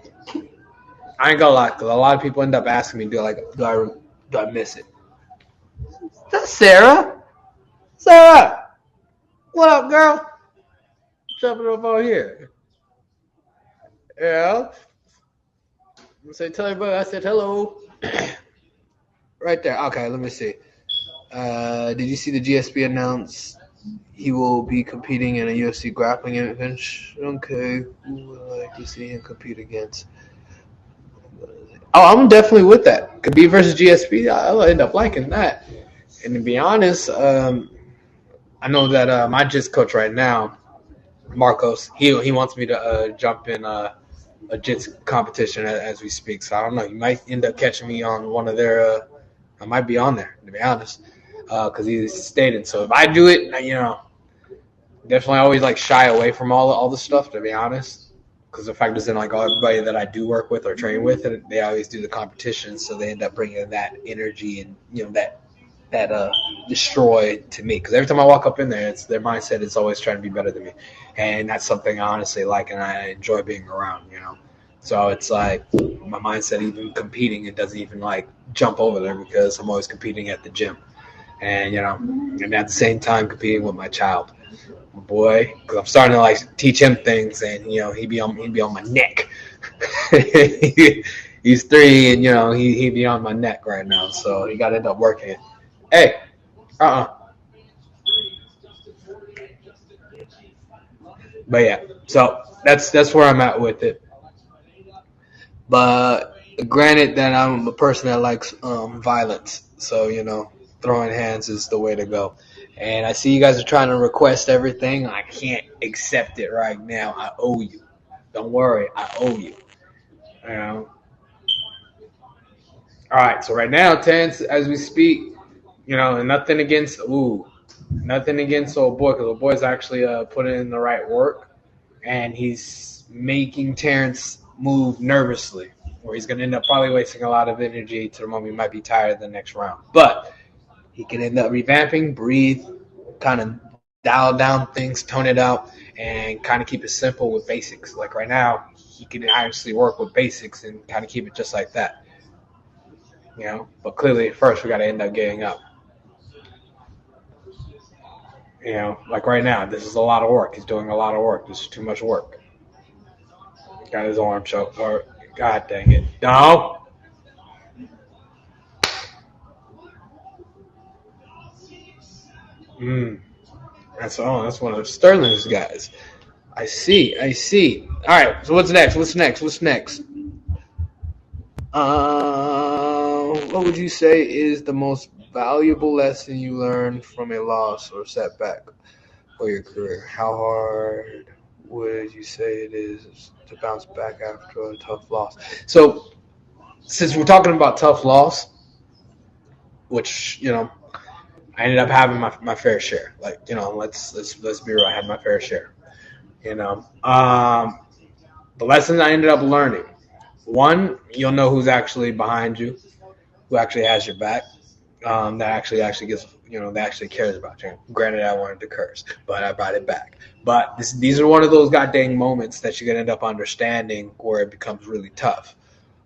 I ain't gonna lie, because a lot of people end up asking me, do I miss it? Is that Sarah? Sarah! What up, girl? Jumping up on here. Yeah. Tell everybody I said hello. Right there. Okay, let me see. Did you see the GSP announce he will be competing in a UFC grappling event? Okay. Who would I like to see him compete against? Oh, I'm definitely with that. Khabib versus GSP, I'll end up liking that. And to be honest, I know that my JITS coach right now, Marcos, he wants me to jump in a JITS competition as we speak. So I don't know. You might end up catching me on one of their. I might be on there, to be honest, because he stated. So if I do it, definitely always shy away from all the stuff, to be honest. Because the fact is, everybody that I do work with or train with, and they always do the competition, so they end up bringing that energy and that destroy to me. Because every time I walk up in there, it's their mindset is always trying to be better than me, and that's something I honestly like, and I enjoy being around. So it's my mindset, even competing, it doesn't even jump over there because I'm always competing at the gym, and and at the same time competing with my child. Boy, because I'm starting to teach him things, and he be on my neck. He's 3, and he be on my neck right now, so he got to end up working it. Hey, but yeah, so that's where I'm at with it. But granted that I'm a person that likes violence, so throwing hands is the way to go. And I see you guys are trying to request everything. I can't accept it right now. I owe you. Don't worry, I owe you. All right, so right now, Terrence, as we speak, and nothing against old boy, because old boy's actually putting in the right work, and he's making Terrence move nervously, where he's going to end up probably wasting a lot of energy to the moment he might be tired the next round. But he can end up revamping, breathe, kind of dial down things, tone it out, and kind of keep it simple with basics. Like right now, he can actually work with basics and kind of keep it just like that. But clearly first we got to end up getting up. Like right now, this is a lot of work. He's doing a lot of work. This is too much work. Got his arm choked. Or God dang it. No. That's one of Sterling's guys. I see. All right. So what's next? What would you say is the most valuable lesson you learned from a loss or setback for your career? How hard would you say it is to bounce back after a tough loss? So, since we're talking about tough loss, which I ended up having my fair share. Like let's be real. I had my fair share. The lessons I ended up learning. One, you'll know who's actually behind you, who actually has your back. That actually gets that actually cares about you. Granted, I wanted to curse, but I brought it back. But these are one of those goddamn moments that you're gonna end up understanding where it becomes really tough,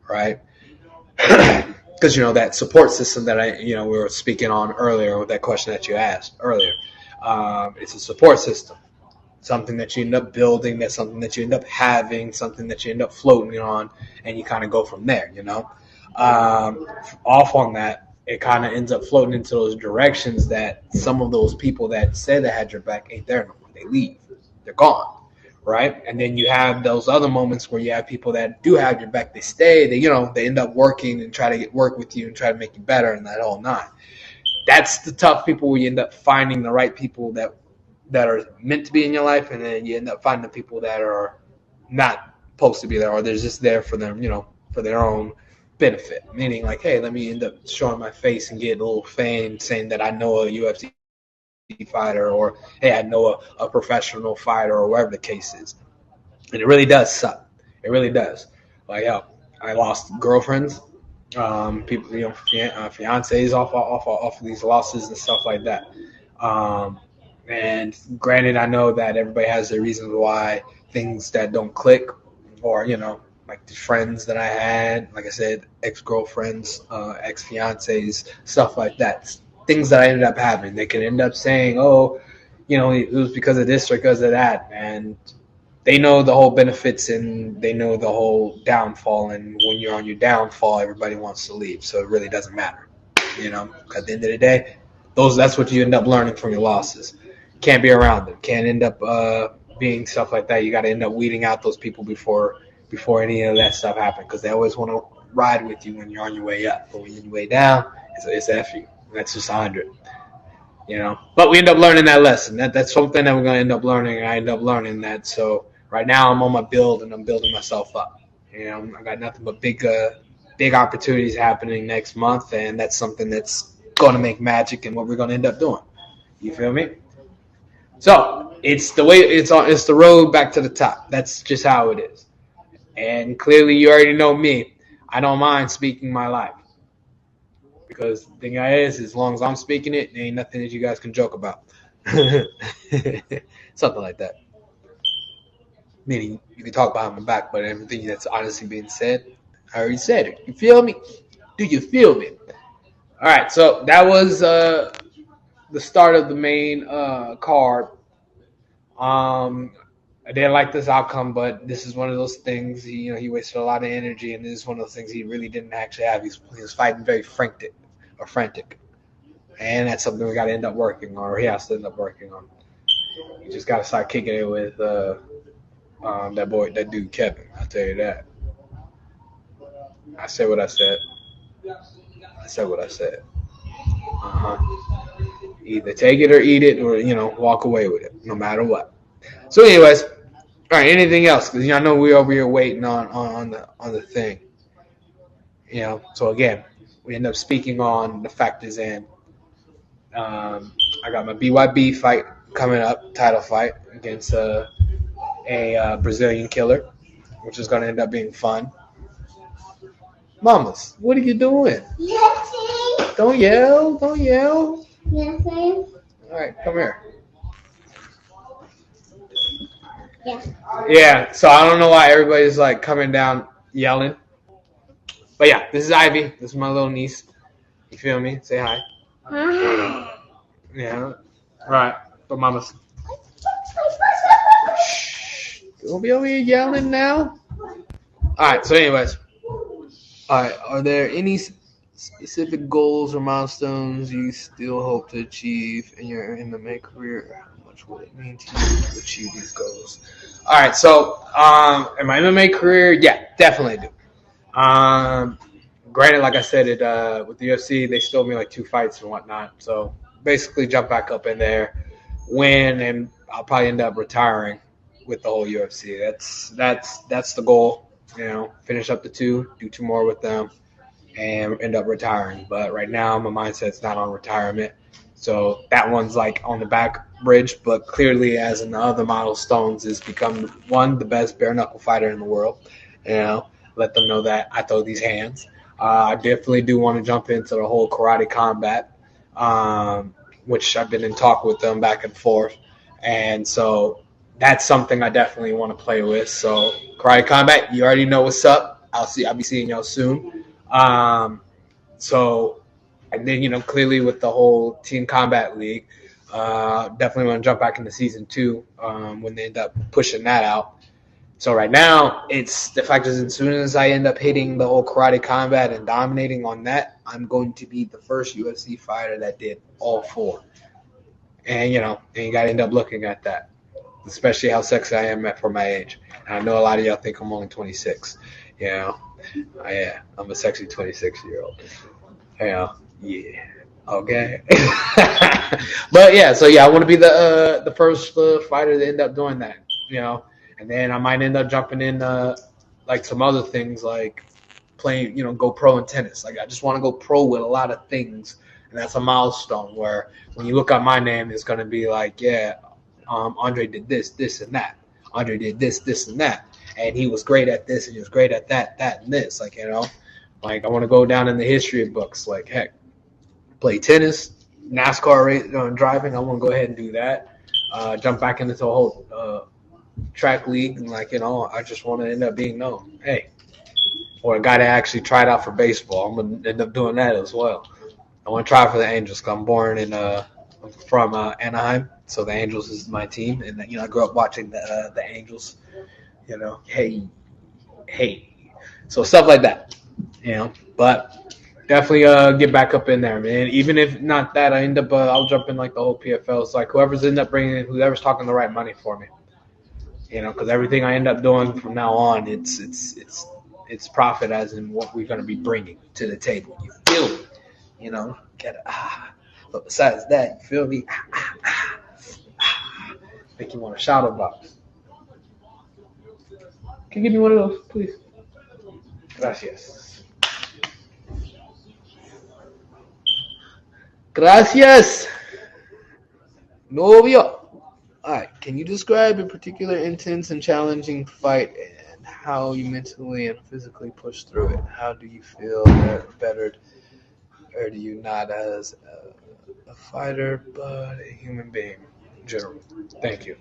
right? Because that support system that we were speaking on earlier with that question that you asked earlier, it's a support system, something that you end up building, that's something that you end up having, something that you end up floating on, and you kind of go from there. Off on that, it kind of ends up floating into those directions that some of those people that said they had your back ain't there no more. They leave, they're gone. Right, and then you have those other moments where you have people that do have your back. They stay. They end up working and try to work with you and try to make you better and that whole nine. That's the tough people where you end up finding the right people that are meant to be in your life, and then you end up finding the people that are not supposed to be there, or they're just there for them, for their own benefit. Meaning, like, hey, let me end up showing my face and get a little fame, saying that I know a UFC fighter, or hey, I know a professional fighter, or whatever the case is. And it really does suck. It really does. Like, I lost girlfriends, people, fiancés off of these losses and stuff like that. And granted, I know that everybody has their reasons why things that don't click, or like the friends that I had, like I said, ex-girlfriends, ex-fiancés, stuff like that. Things that I ended up having. They can end up saying, oh, it was because of this or because of that. And they know the whole benefits and they know the whole downfall. And when you're on your downfall, everybody wants to leave. So it really doesn't matter. At the end of the day, that's what you end up learning from your losses. Can't be around them. Can't end up being stuff like that. You got to end up weeding out those people before any of that stuff happens, because they always want to ride with you when you're on your way up. But when you're on your way down, it's F you. That's just 100, But we end up learning that lesson. That's something that we're going to end up learning, and I end up learning that. So right now I'm on my build, and I'm building myself up. I got nothing but big opportunities happening next month, and that's something that's going to make magic and what we're going to end up doing. You feel me? So it's the road back to the top. That's just how it is. And clearly you already know me. I don't mind speaking my life. Because the thing is, as long as I'm speaking it, there ain't nothing that you guys can joke about. Something like that. Meaning, you can talk behind my back, but everything that's honestly being said, I already said it. You feel me? Do you feel me? All right, so that was the start of the main card. I didn't like this outcome, but this is one of those things. He wasted a lot of energy, and this is one of those things he really didn't actually have. He was fighting very frantic, and that's something we got to end up working on, or he has to end up working on. You just got to start kicking it with that dude Kevin. I'll tell you that. I said what I said. Either take it or eat it, or walk away with it, no matter what. So, anyways, all right. Anything else? Because I know we're over here waiting on the thing. So again, we end up speaking on the factors in. I got my BYB fight coming up, title fight against a Brazilian killer, which is going to end up being fun. Mamas, what are you doing? Yes. Don't yell. Yes, all right, come here. Yeah, so I don't know why everybody's like coming down yelling. But yeah, this is Ivy. This is my little niece. You feel me? Say hi. Yeah. Right. But mama's. Shh. Don't be over here yelling now. Alright, so anyways. Alright, are there any specific goals or milestones you still hope to achieve in your MMA career? How much would it mean to you to achieve these goals? Alright, so in my MMA career, yeah, definitely do. Granted, like I said, with the UFC, they stole me like 2 fights and whatnot. So basically, jump back up in there, win, and I'll probably end up retiring with the whole UFC. That's the goal. Finish up the 2, do 2 more with them, and end up retiring. But right now, my mindset's not on retirement. So that one's like on the back bridge. But clearly, as in the other milestones, is become the best bare knuckle fighter in the world. Let them know that I throw these hands. I definitely do want to jump into the whole karate combat, which I've been in talk with them back and forth. And so that's something I definitely want to play with. So karate combat, you already know what's up. I'll be seeing y'all soon. And then, clearly with the whole Team Combat League, definitely want to jump back into season 2 when they end up pushing that out. So right now, it's the fact is, as soon as I end up hitting the whole karate combat and dominating on that, I'm going to be the first UFC fighter that did all 4. And, you got to end up looking at that, especially how sexy I am for my age. And I know a lot of y'all think I'm only 26. I'm a sexy 26-year-old. Yeah. Okay. But yeah, so yeah, I want to be the first fighter to end up doing that. And then I might end up jumping in like some other things, like playing, go pro in tennis. Like I just want to go pro with a lot of things, and that's a milestone where when you look at my name, it's going to be like, Andre did this, and that. Andre did this, and that, and he was great at this, and he was great at that, and this. Like like I want to go down in the history books. Like heck, play tennis, NASCAR race, driving. I want to go ahead and do that. Jump back into a whole track league, and I just want to end up being known. Hey, or a guy that actually tried out for baseball. I'm gonna end up doing that as well. I want to try for the Angels because I'm born I'm from Anaheim, so the Angels is my team, and I grew up watching the Angels. Hey, so stuff like that. But definitely get back up in there, man. Even if not that, I end up I'll jump in like the whole PFL. It's like whoever's talking the right money for me. Because everything I end up doing from now on, it's profit, as in what we're going to be bringing to the table. You feel me? But besides that, you feel me? Make you want to shout about. Can you give me one of those, please? Gracias. Novio. All right. Can you describe a particular intense and challenging fight and how you mentally and physically pushed through it? How do you feel bettered, or do you not as a fighter but a human being in general? Thank you.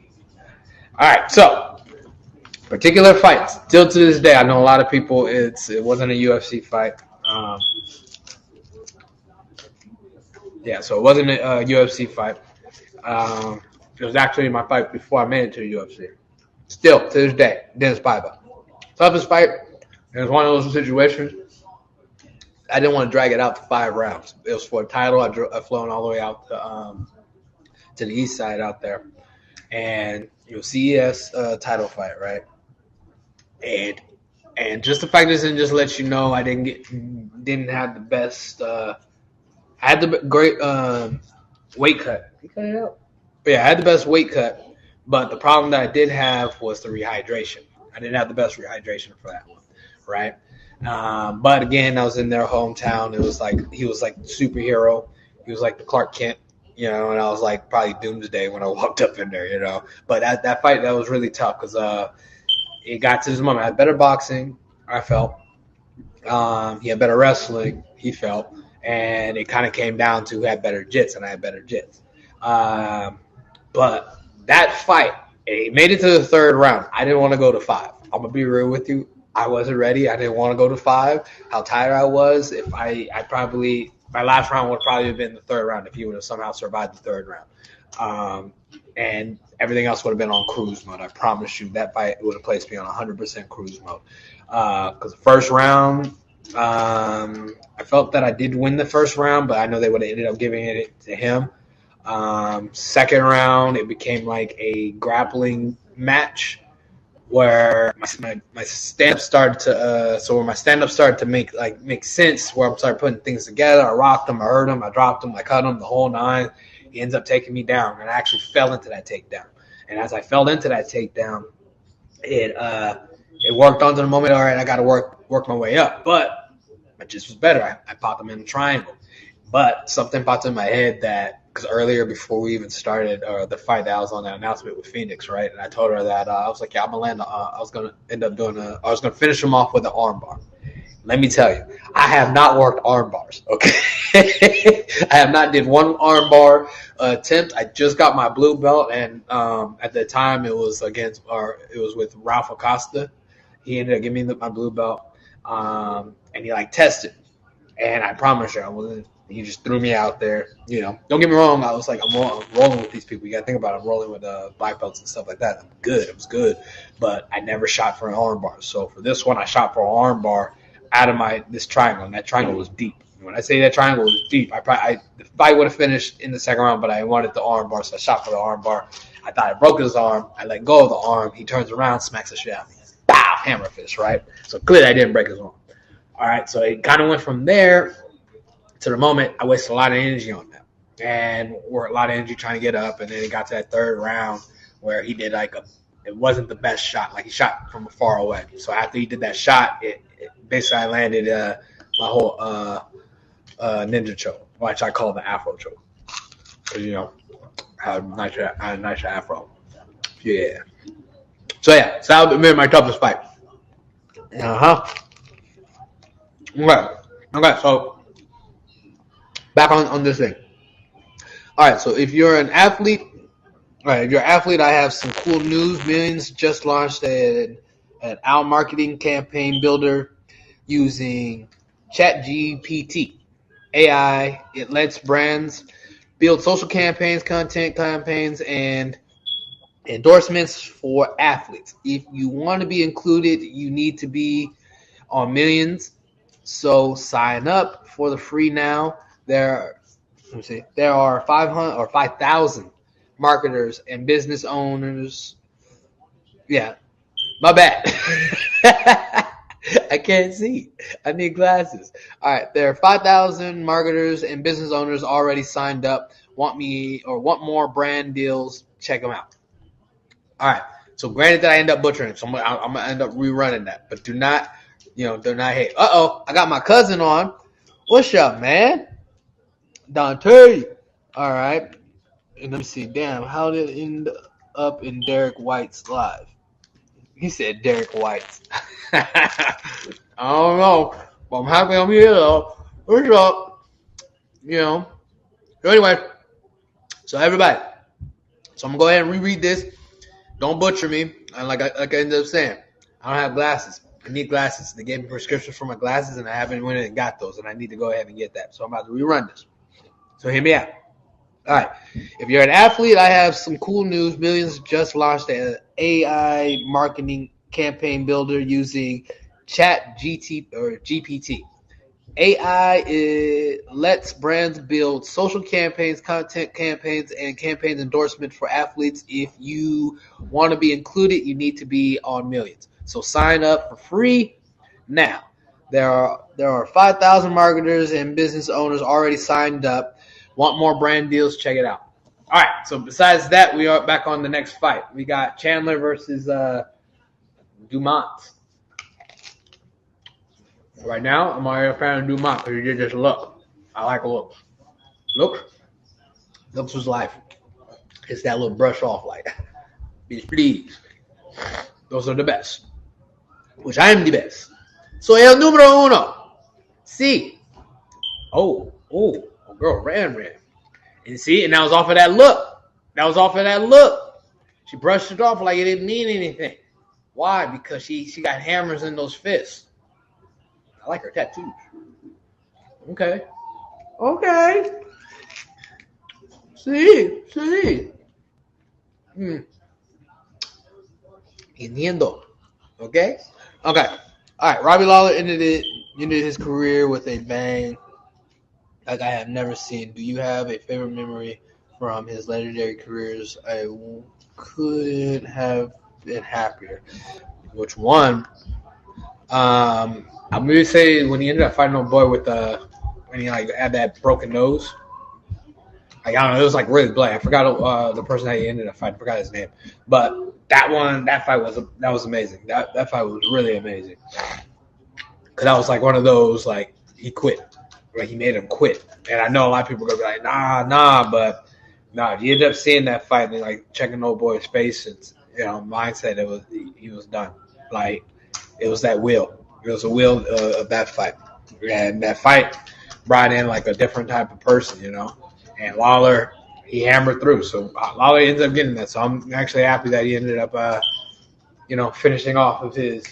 All right. So, particular fights. Still to this day, I know a lot of people. It wasn't a UFC fight. So it wasn't a UFC fight. It was actually my fight before I made it to the UFC. Still, to this day, Dennis Paiva. Toughest fight. It was one of those situations. I didn't want to drag it out to 5 rounds. It was for a title. I've flown all the way out to the east side out there. And CES title fight, right? And just the fact is, and just let you know, I didn't have the best. I had the great weight cut. You cut it out. But yeah, I had the best weight cut, but the problem that I did have was the rehydration. I didn't have the best rehydration for that one, right? But again, I was in their hometown. It was like he was like superhero. He was like the Clark Kent, and I was like probably doomsday when I walked up in there, But that fight, that was really tough because it got to this moment. I had better boxing, I felt. He had better wrestling, he felt. And it kind of came down to who had better jits, and I had better jits. But that fight, And he made it to the third round. I didn't want to go to 5. I'm gonna be real with you. I wasn't ready. I didn't want to go to 5. How tired I was. If I probably my last round would probably have been the third round if he would have somehow survived the third round. And everything else would have been on cruise mode. I promise you that fight would have placed me on 100% cruise mode. Because the first round, I felt that I did win the first round, but I know they would have ended up giving it to him. Second round, it became like a grappling match where my stand up started to make sense, where I'm started putting things together. I rocked him, I hurt him, I dropped him, I cut him, the whole 9. He ends up taking me down, and I actually fell into that takedown. And as I fell into that takedown, it worked onto the moment. All right, I got to work my way up, but it just was better. I popped him in a triangle, but something popped in my head that. Because earlier, before we even started the fight, that I was on that announcement with Phoenix, right? And I told her that I was like, "Yeah, I'm gonna land. I was gonna end up doing I was gonna finish him off with an armbar." Let me tell you, I have not worked arm bars. Okay, I have not did one armbar attempt. I just got my blue belt, and at the time it was with Ralph Acosta. He ended up giving me my blue belt, and he tested. And I promise you, I wasn't. He just threw me out there. Don't get me wrong. I was like, I'm rolling with these people. You got to think about it. I'm rolling with black belts and stuff like that. I'm good. It was good. But I never shot for an arm bar. So for this one, I shot for an arm bar out of this triangle. And that triangle was deep. When I say that triangle was deep, the fight would have finished in the second round, but I wanted the arm bar. So I shot for the arm bar. I thought I broke his arm. I let go of the arm. He turns around, smacks the shit out of me. Bow! Hammer fist, right? So clearly I didn't break his arm. All right. So it kind of went from there. To the moment, I wasted a lot of energy on that, and worked a lot of energy trying to get up. And then it got to that third round where he did it wasn't the best shot. Like he shot from far away. So after he did that shot, basically I landed my whole ninja choke, which I call the Afro choke. Because I had a nice Afro. Yeah. So that would be my toughest fight. Okay. So. Back on this thing. All right, so if you're an athlete, I have some cool news. Millions just launched an Owl marketing campaign builder using ChatGPT AI. It lets brands build social campaigns, content campaigns, and endorsements for athletes. If you want to be included, you need to be on Millions. So sign up for the free now. There are 500 or 5,000 marketers and business owners. Yeah, my bad. I can't see. I need glasses. All right, there are 5,000 marketers and business owners already signed up. Want more brand deals? Check them out. All right. So granted that I end up butchering, so I'm gonna end up rerunning that. But do not hate. I got my cousin on. What's up, man? Dante. All right. And let me see. Damn, how did it end up in Derek White's live? He said Derek White's. I don't know. But I'm happy I'm here, though. What's up? So anyway. So everybody. So I'm going to go ahead and reread this. Don't butcher me. And like I ended up saying, I don't have glasses. I need glasses. They gave me prescriptions for my glasses, and I haven't went and got those, and I need to go ahead and get that. So I'm about to rerun this. So hear me out. All right. If you're an athlete, I have some cool news. Millions just launched an AI marketing campaign builder using GPT. AI lets brands build social campaigns, content campaigns, and campaign endorsement for athletes. If you want to be included, you need to be on Millions. So sign up for free now. There are 5,000 marketers and business owners already signed up. Want more brand deals? Check it out. All right. So besides that, we are back on the next fight. We got Chandler versus Dumont. Right now, I'm already a fan of Dumont because he did just look. I like looks. Looks was life. It's that little brush off like, bitch, please. Those are the best. Which I am the best. So el número uno. Sí. Oh, girl ran. And see, and that was off of that look. She brushed it off like it didn't mean anything. Why? Because she got hammers in those fists. I like her tattoos. Okay. Sí. Entiendo. Okay. All right. Robbie Lawler ended his career with a bang like I have never seen. Do you have a favorite memory from his legendary careers? I couldn't have been happier. Which one? I'm gonna say when he ended up fighting old boy with when he like had that broken nose. Like, I don't know, it was like really black. I forgot the person that he ended up fighting. I forgot his name, but that fight was amazing. That fight was really amazing because that was like one of those like he quit, like he made him quit. And I know a lot of people are gonna be like nah, but nah. You end up seeing that fight and like checking old boy's face and mindset. He was done. Like it was that will. It was a will of that fight, and that fight brought in like a different type of person, And Lawler, he hammered through. So Lawler ends up getting that. So I'm actually happy that he ended up, finishing off his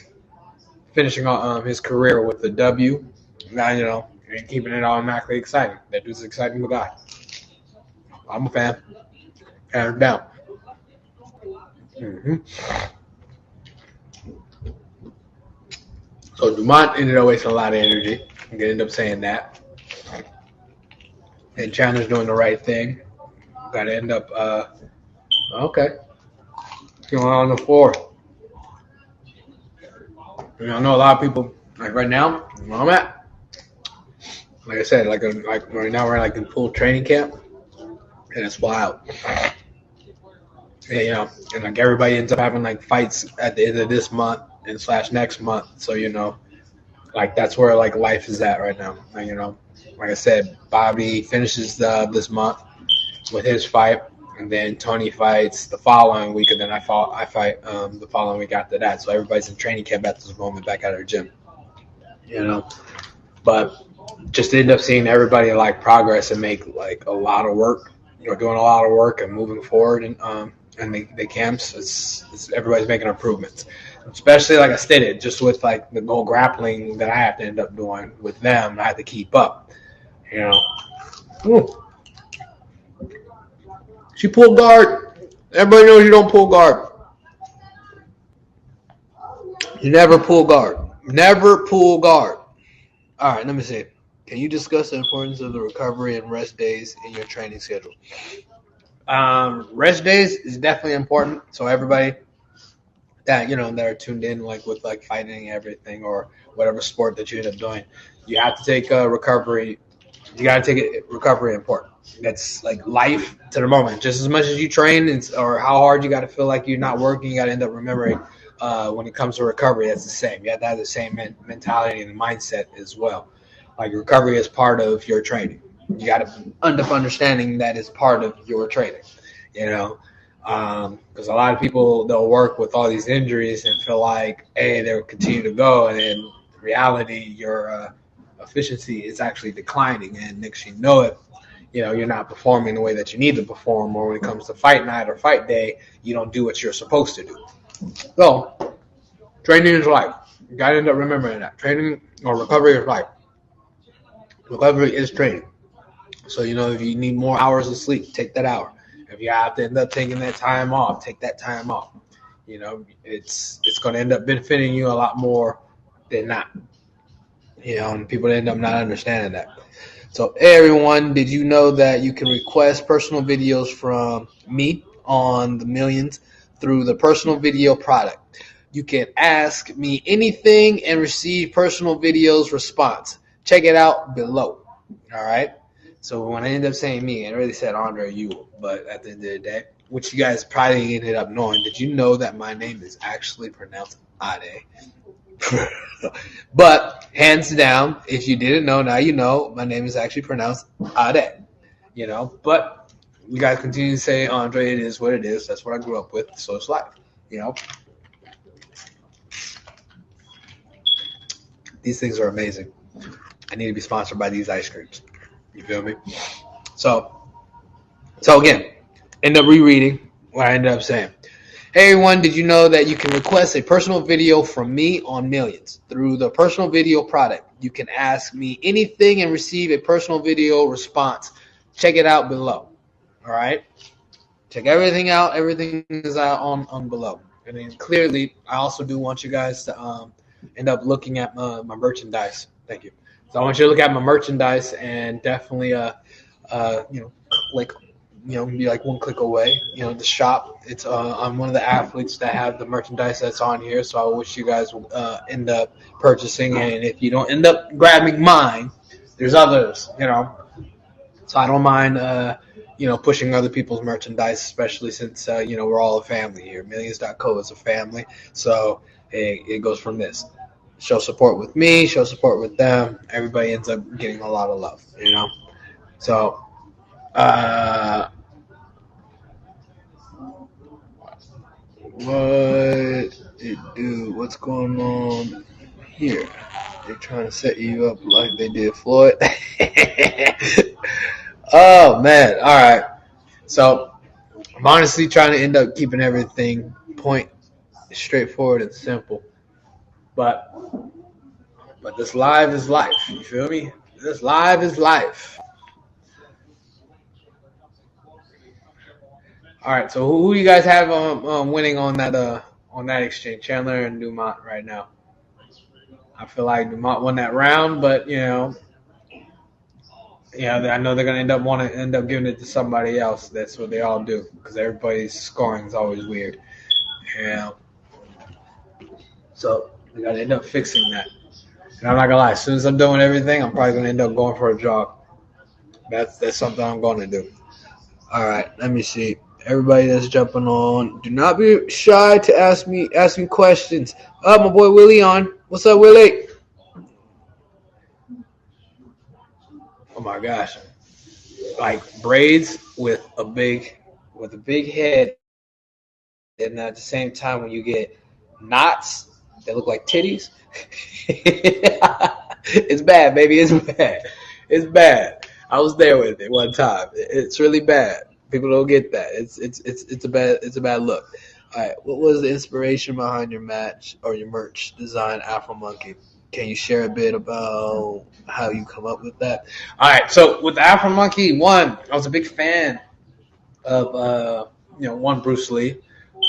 career with the W. Now, and keeping it automatically exciting. That dude's an exciting guy. I'm a fan. Hands down. So Dumont ended up wasting a lot of energy. I'm going to end up saying that. And Chandler's doing the right thing. Got to end up, okay. Going on the floor. I know a lot of people, like right now, where I'm at. Like I said, like right now we're like in full training camp. And it's wild. Yeah, and like everybody ends up having like fights at the end of this month and / next month. So, like that's where like life is at right now. Like I said, Bobby finishes this month with his fight, and then Tony fights the following week, and then I fight the following week after that. So everybody's in training camp at this moment, back at our gym. But just end up seeing everybody like progress and make like a lot of work. Doing a lot of work and moving forward, and the camps. It's everybody's making improvements. Especially like I stated, just with like the goal grappling that I have to end up doing with them, I have to keep up. Ooh. She pulled guard. Everybody knows you don't pull guard. You never pull guard. Never pull guard. All right, let me see. Can you discuss the importance of the recovery and rest days in your training schedule? Rest days is definitely important. So everybody that that are tuned in, like with like fighting and everything or whatever sport that you end up doing, you have to take recovery. You got to take it recovery important. That's like life to the moment. Just as much as you train or how hard you got to feel like you're not working, you got to end up remembering when it comes to recovery, that's the same. You have to have the same mentality and mindset as well. Like recovery is part of your training. You got to end up understanding that it's part of your training, because a lot of people, they'll work with all these injuries and feel like, hey, they'll continue to go. And in reality, your efficiency is actually declining. And next you know it, you're not performing the way that you need to perform. Or when it comes to fight night or fight day, you don't do what you're supposed to do. So training is life. You got to end up remembering that. Training or recovery is life. Recovery is training. So, if you need more hours of sleep, take that hour. If you have to end up taking that time off, take that time off. It's going to end up benefiting you a lot more than not. And people end up not understanding that. So, hey, everyone, did you know that you can request personal videos from me on the Millions through the personal video product? You can ask me anything and receive personal videos response. Check it out below. All right. So when I ended up saying me, I really said Andre Ewell, but at the end of the day, which you guys probably ended up knowing, did you know that my name is actually pronounced Ade? But hands down, if you didn't know, now you know, my name is actually pronounced Ade. But you guys continue to say Andre, it is what it is. That's what I grew up with, so it's life. These things are amazing. I need to be sponsored by these ice creams. You feel me? So again, end up rereading what I ended up saying. Hey everyone, did you know that you can request a personal video from me on Millions? Through the personal video product, you can ask me anything and receive a personal video response. Check it out below. All right? Check everything out. Everything is out on below. And then clearly, I also do want you guys to end up looking at my merchandise. Thank you. So I want you to look at my merchandise and definitely click, be like one click away. The shop. It's I'm one of the athletes that have the merchandise that's on here. So I wish you guys will end up purchasing. And if you don't end up grabbing mine, there's others. So I don't mind pushing other people's merchandise, especially since we're all a family here. Millions.co is a family, so it goes from this. Show support with me, show support with them. Everybody ends up getting a lot of love. So. What it do? What's going on here? They're trying to set you up like they did Floyd. Oh man! All right. So I'm honestly trying to end up keeping everything straightforward and simple. But this live is life. You feel me? This live is life. All right, so who do you guys have winning on that exchange? Chandler and Dumont right now. I feel like Dumont won that round, but I know they're gonna end up giving it to somebody else. That's what they all do because everybody's scoring is always weird. So they gotta end up fixing that. And I'm not gonna lie, as soon as I'm doing everything, I'm probably gonna end up going for a jog. That's something I'm gonna do. All right, let me see. Everybody that's jumping on, do not be shy to ask me questions. My boy Willie on. What's up, Willie? Oh my gosh, like braids with a big head, and at the same time when you get knots that look like titties, it's bad, baby. It's bad. I was there with it one time. It's really bad. People don't get that. It's a bad look. All right. What was the inspiration behind your match or your merch design, Afro Monkey? Can you share a bit about how you come up with that? All right. So with the Afro Monkey, I was a big fan of Bruce Lee,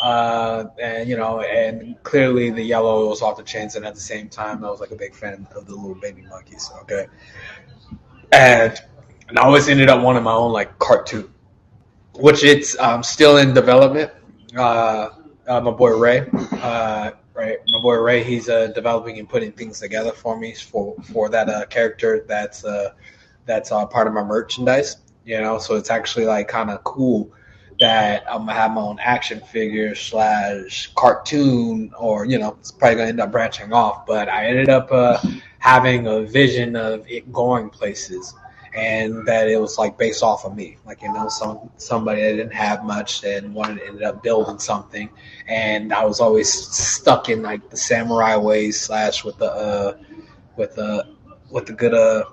and clearly the yellow was off the chains, and at the same time, I was like a big fan of the little baby monkeys. Okay, and I always ended up wanting my own like cartoon, which it's still in development. My boy Ray, right? My boy Ray, he's developing and putting things together for me for that character that's part of my merchandise. So it's actually like kind of cool that I'm gonna have my own action figure / cartoon, or it's probably gonna end up branching off. But I ended up having a vision of it going places. And that it was like based off of me, like somebody that didn't have much and ended up building something, and I was always stuck in like the samurai ways / with the good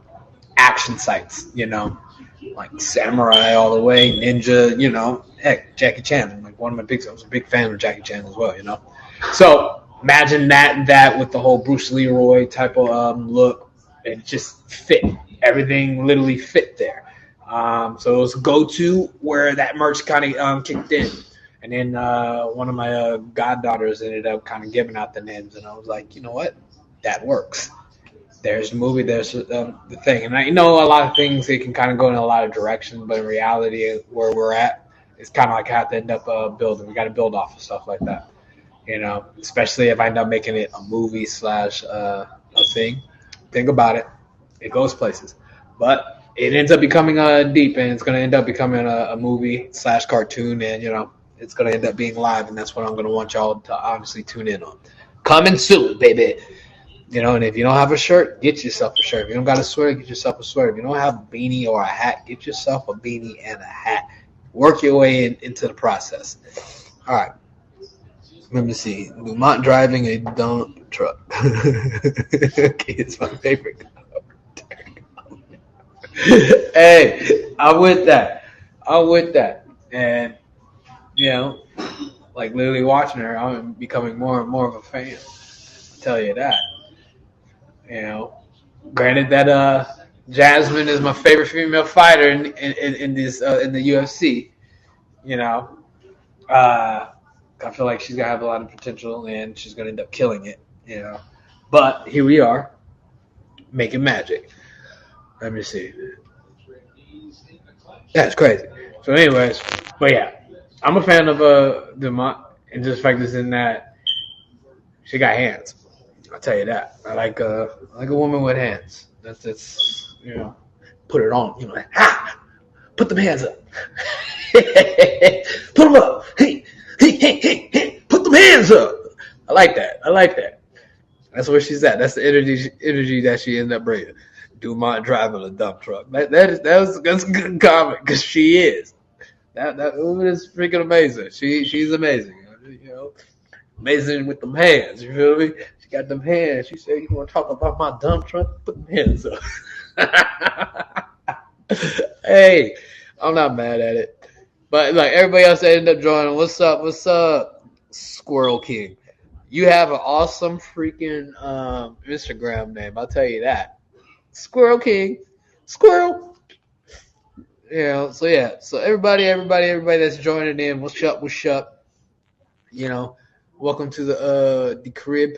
action sights, like samurai all the way, ninja, heck, Jackie Chan, like I was a big fan of Jackie Chan as well, So imagine that with the whole Bruce Leroy type of look, it just fit. Everything literally fit there. So it was a go-to where that merch kind of kicked in. And then one of my goddaughters ended up kind of giving out the names. And I was like, you know what? That works. There's the movie, there's the thing. And I know a lot of things, it can kind of go in a lot of directions. But in reality, where we're at, it's kind of like I have to end up building. We got to build off of stuff like that. Especially if I end up making it a movie / a thing. Think about it. It goes places, but it ends up becoming deep, and it's going to end up becoming a movie / cartoon, and it's going to end up being live, and that's what I'm going to want y'all to obviously tune in on. Coming soon, baby. And if you don't have a shirt, get yourself a shirt. If you don't got a sweater, get yourself a sweater. If you don't have a beanie or a hat, get yourself a beanie and a hat. Work your way into the process. All right. Let me see. Dumont driving a dump truck. Okay, it's my favorite. Hey, I'm with that. And like literally watching her, I'm becoming more and more of a fan. I'll tell you that. You know, granted that Jasmine is my favorite female fighter in this in the UFC. You know, I feel like she's gonna have a lot of potential and she's gonna end up killing it. You know, but here we are making magic. Let me see. Yeah, it's crazy. So, anyways, but yeah, I'm a fan of Dumont, and just the fact is in that she got hands. I'll tell you that. I like a woman with hands. That's you know, put it on. You know, like, put them hands up. Put them up. Hey, put them hands up. I like that. That's where she's at. That's the energy that she ended up bringing. Dumont driving a dump truck. That's a good comment because she is. That woman is freaking amazing. She's amazing. You know, amazing with them hands. You feel me? She got them hands. She said, "You want to talk about my dump truck? Put them hands up." Hey, I'm not mad at it. But like everybody else that ended up joining, what's up, Squirrel King? You have an awesome freaking Instagram name. I'll tell you that. Squirrel King. Squirrel. You know, so yeah. So everybody that's joining in, what's up? You know, welcome to the crib.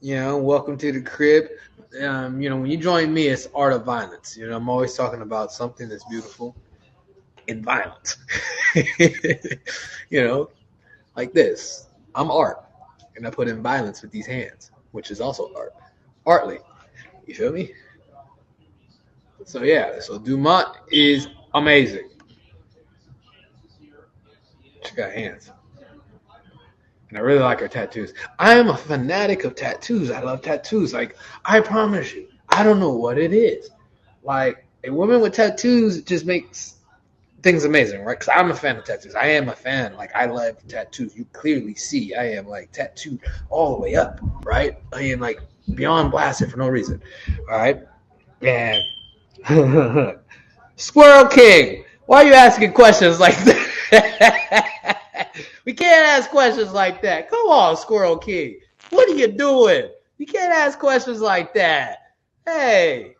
You know, welcome to the crib. You know, when you join me, it's art of violence. You know, I'm always talking about something that's beautiful in violence. You know, like this. I'm art. And I put in violence with these hands, which is also art. Artly. You feel me? So yeah, so Dumont is amazing. She got hands. And I really like her tattoos. I am a fanatic of tattoos. I love tattoos. Like, I promise you, I don't know what it is. Like, a woman with tattoos just makes things amazing, right? Because I'm a fan of tattoos. I am a fan. Like, I love tattoos. You clearly see I am, like, tattooed all the way up, right? I am, like, beyond blasted for no reason, all right? And Squirrel King, why are you asking questions like that? We can't ask questions like that. Come on, Squirrel King. What are you doing? You can't ask questions like that. Hey.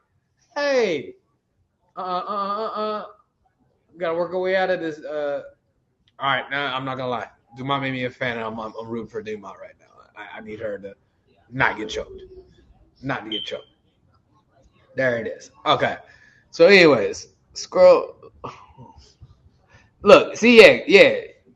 Gotta work our way out of this. All right, now I'm not gonna lie. Dumont made me a fan, and I'm rooting for Dumont right now. I need her to not get choked. Not to get choked. There it is. Okay. So, anyways, Squirrel. Look, see,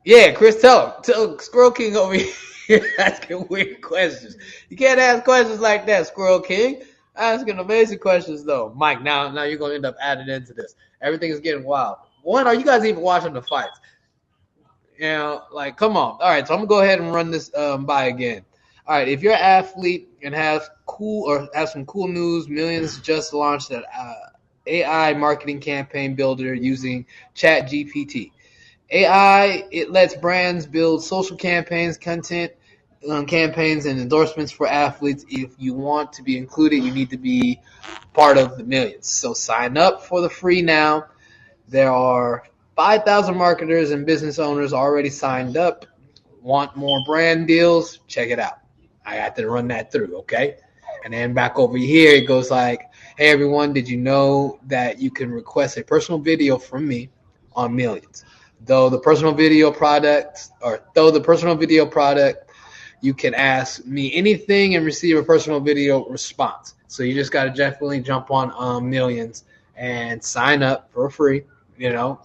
yeah. Chris, tell Squirrel King over here asking weird questions. You can't ask questions like that, Squirrel King. Asking amazing questions though, Mike. Now you're gonna end up adding into this. Everything is getting wild. One, are you guys even watching the fights? You know, like, come on. All right, so I'm gonna go ahead and run this by again. All right, if you're an athlete and have some cool news, Millions just launched an AI marketing campaign builder using ChatGPT. AI, it lets brands build social campaigns, content campaigns, and endorsements for athletes. If you want to be included, you need to be part of the Millions. So sign up for the free now. There are 5,000 marketers and business owners already signed up. Want more brand deals? Check it out. I had to run that through, okay? And then back over here, it goes like, hey, everyone, did you know that you can request a personal video from me on Millions? Though the personal video product, you can ask me anything and receive a personal video response. So you just got to definitely jump on Millions and sign up for free. You know,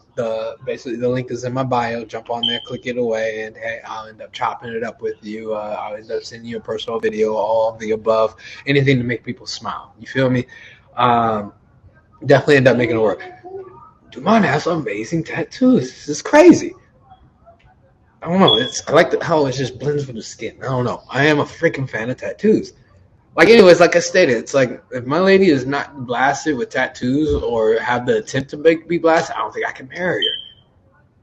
basically the link is in my bio. Jump on there, click it away, and hey, I'll end up chopping it up with you. I'll end up sending you a personal video, all of the above, anything to make people smile. You feel me? Definitely end up making it work. Dumont has amazing tattoos. This is crazy. I don't know. I like how it just blends with the skin. I don't know. I am a freaking fan of tattoos. Like, anyways, like I stated, it's like if my lady is not blasted with tattoos or have the attempt to be blasted, I don't think I can marry her.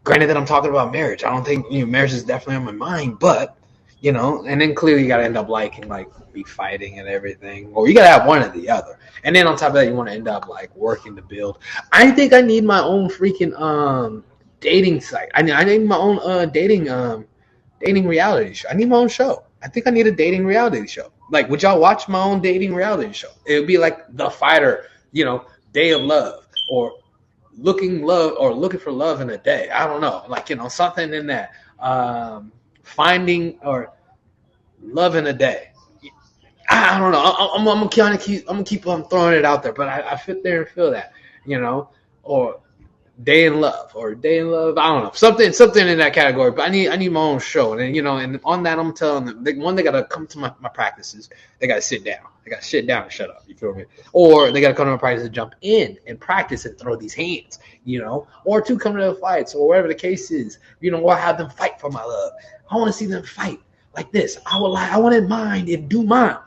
Granted that I'm talking about marriage. I don't think, marriage is definitely on my mind, but, and then clearly you got to end up liking, like, be fighting and everything. Or you got to have one or the other. And then on top of that, you want to end up, like, working to build. I think I need my own freaking dating site. I need my own dating Dating reality show. I need my own show. I think I need a dating reality show. Like, would y'all watch my own dating reality show? It would be like The Fighter, Day of Love, or looking for love in a day. I don't know, like something in that. Finding or love in a day. I don't know. I'm gonna keep on throwing it out there, but I fit there and feel that, or Day in Love or Day in Love. I don't know, something in that category. But I need my own show, and then, and on that I'm telling them, they gotta come to my practices. They gotta sit down. They gotta sit down and shut up. You feel me? Or they gotta come to my practice and jump in and practice and throw these hands. Or two, come to the fights or whatever the case is. Or have them fight for my love. I want to see them fight like this. I wouldn't mind if Dumont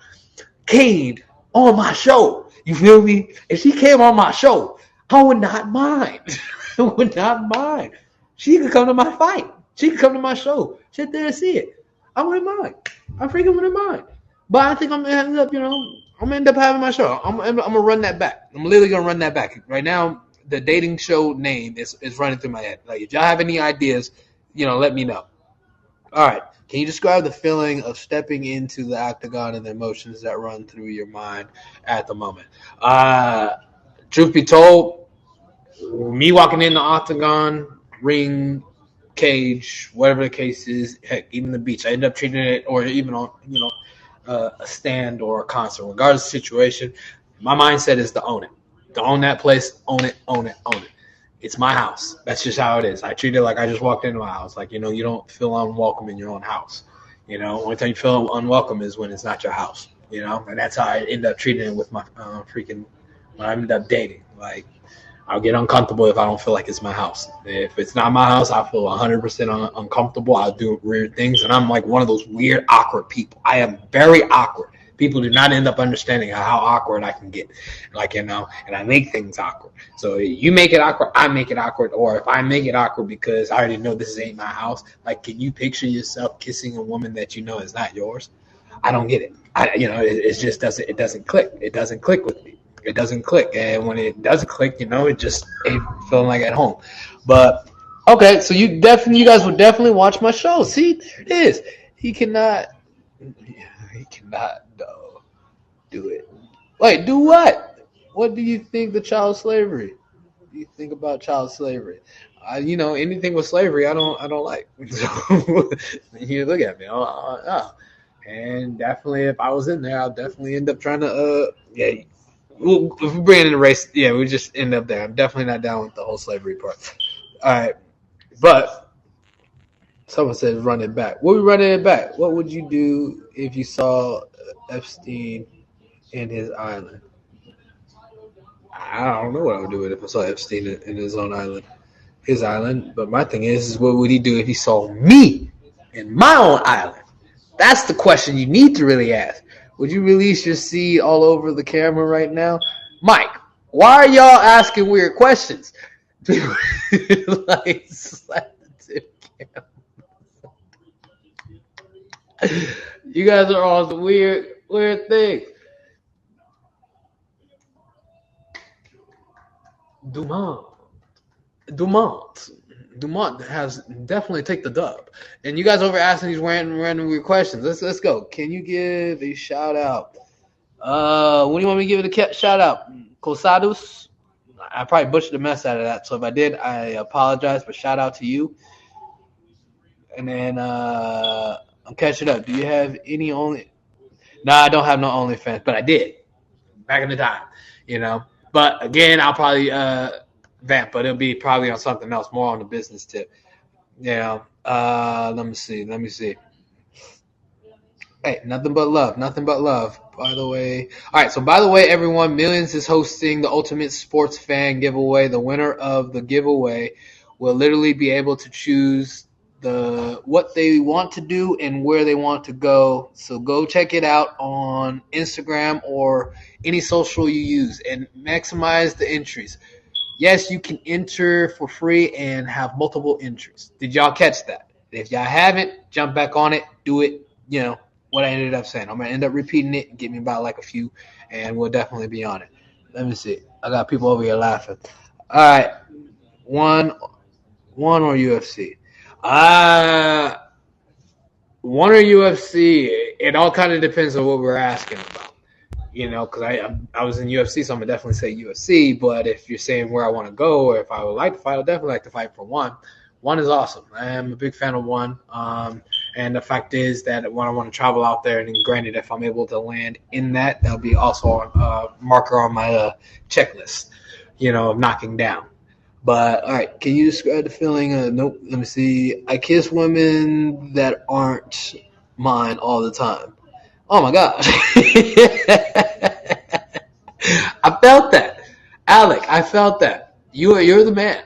came on my show. You feel me? If she came on my show, I would not mind. I would not mind. She could come to my fight. She could come to my show. Sit there and see it. I wouldn't mind. I freaking wouldn't mind. But I think I'm gonna end up having my show. I'm gonna run that back. I'm literally gonna run that back. Right now, the dating show name is running through my head. Like, if y'all have any ideas, let me know. All right. Can you describe the feeling of stepping into the octagon and the emotions that run through your mind at the moment? Truth be told, me walking in the octagon, ring, cage, whatever the case is, heck, even the beach, I end up treating it, or even on, a stand or a concert, regardless of the situation, my mindset is to own it. To own that place, own it, own it, own it. It's my house. That's just how it is. I treat it like I just walked into my house. Like, you don't feel unwelcome in your own house. Only time you feel unwelcome is when it's not your house, and that's how I end up treating it with my when I end up dating. Like, I'll get uncomfortable if I don't feel like it's my house. If it's not my house, I feel 100% uncomfortable. I'll do weird things, and I'm like one of those weird, awkward people. I am very awkward. People do not end up understanding how awkward I can get, and I make things awkward. So you make it awkward, I make it awkward, or if I make it awkward because I already know this ain't my house, like, can you picture yourself kissing a woman that is not yours? I don't get it. It just doesn't click. It doesn't click with me. It doesn't click, and when it doesn't click, it just ain't feeling like at home. But okay, so you guys will definitely watch my show. See, there it is. He cannot do it. Wait, do what? What do you think the child slavery? What do you think about child slavery? Anything with slavery, I don't like. So, you look at me. And definitely, if I was in there, I'll definitely end up trying to. If we bring in the race, we just end up there. I'm definitely not down with the whole slavery part. All right, but someone said run it back. What we running it back? What would you do if you saw Epstein in his island? I don't know what I would do if I saw Epstein in his own island, his island. But my thing is what would he do if he saw me in my own island? That's the question you need to really ask. Would you release your seed all over the camera right now? Mike, why are y'all asking weird questions? Like, slap the tip camera. You guys are all some weird things. Dumont has definitely take the dub. And you guys over asking these random weird questions. Let's go. Can you give a shout out? What do you want me to give it a shout out? Cosados? I probably butchered the mess out of that. So if I did, I apologize. But shout out to you. And then I'm catching up. Do you have any only? No, I don't have no OnlyFans, but I did back in the time. But again, I'll probably vamp, but it'll be probably on something else, more on the business tip. Let me see. Hey, nothing but love. By the way, all right. So by the way, everyone, Millions is hosting the Ultimate Sports Fan Giveaway. The winner of the giveaway will literally be able to choose what they want to do and where they want to go. So go check it out on Instagram or any social you use and maximize the entries. Yes, you can enter for free and have multiple entries. Did y'all catch that? If y'all haven't, jump back on it. Do it. What I ended up saying. I'm going to end up repeating it and give me about like a few, and we'll definitely be on it. Let me see. I got people over here laughing. All right. One or UFC? One or UFC, it all kind of depends on what we're asking about. Because I was in UFC, so I'm gonna definitely say UFC. But if you're saying where I want to go or if I would like to fight, I'd definitely like to fight for one. One is awesome. I am a big fan of one. And the fact is that when I want to travel out there, and granted, if I'm able to land in that, that'll be also a marker on my checklist, of knocking down. But all right, can you describe the feeling? Nope. Let me see. I kiss women that aren't mine all the time. Oh my gosh. I felt that. Alec, I felt that. You're the man.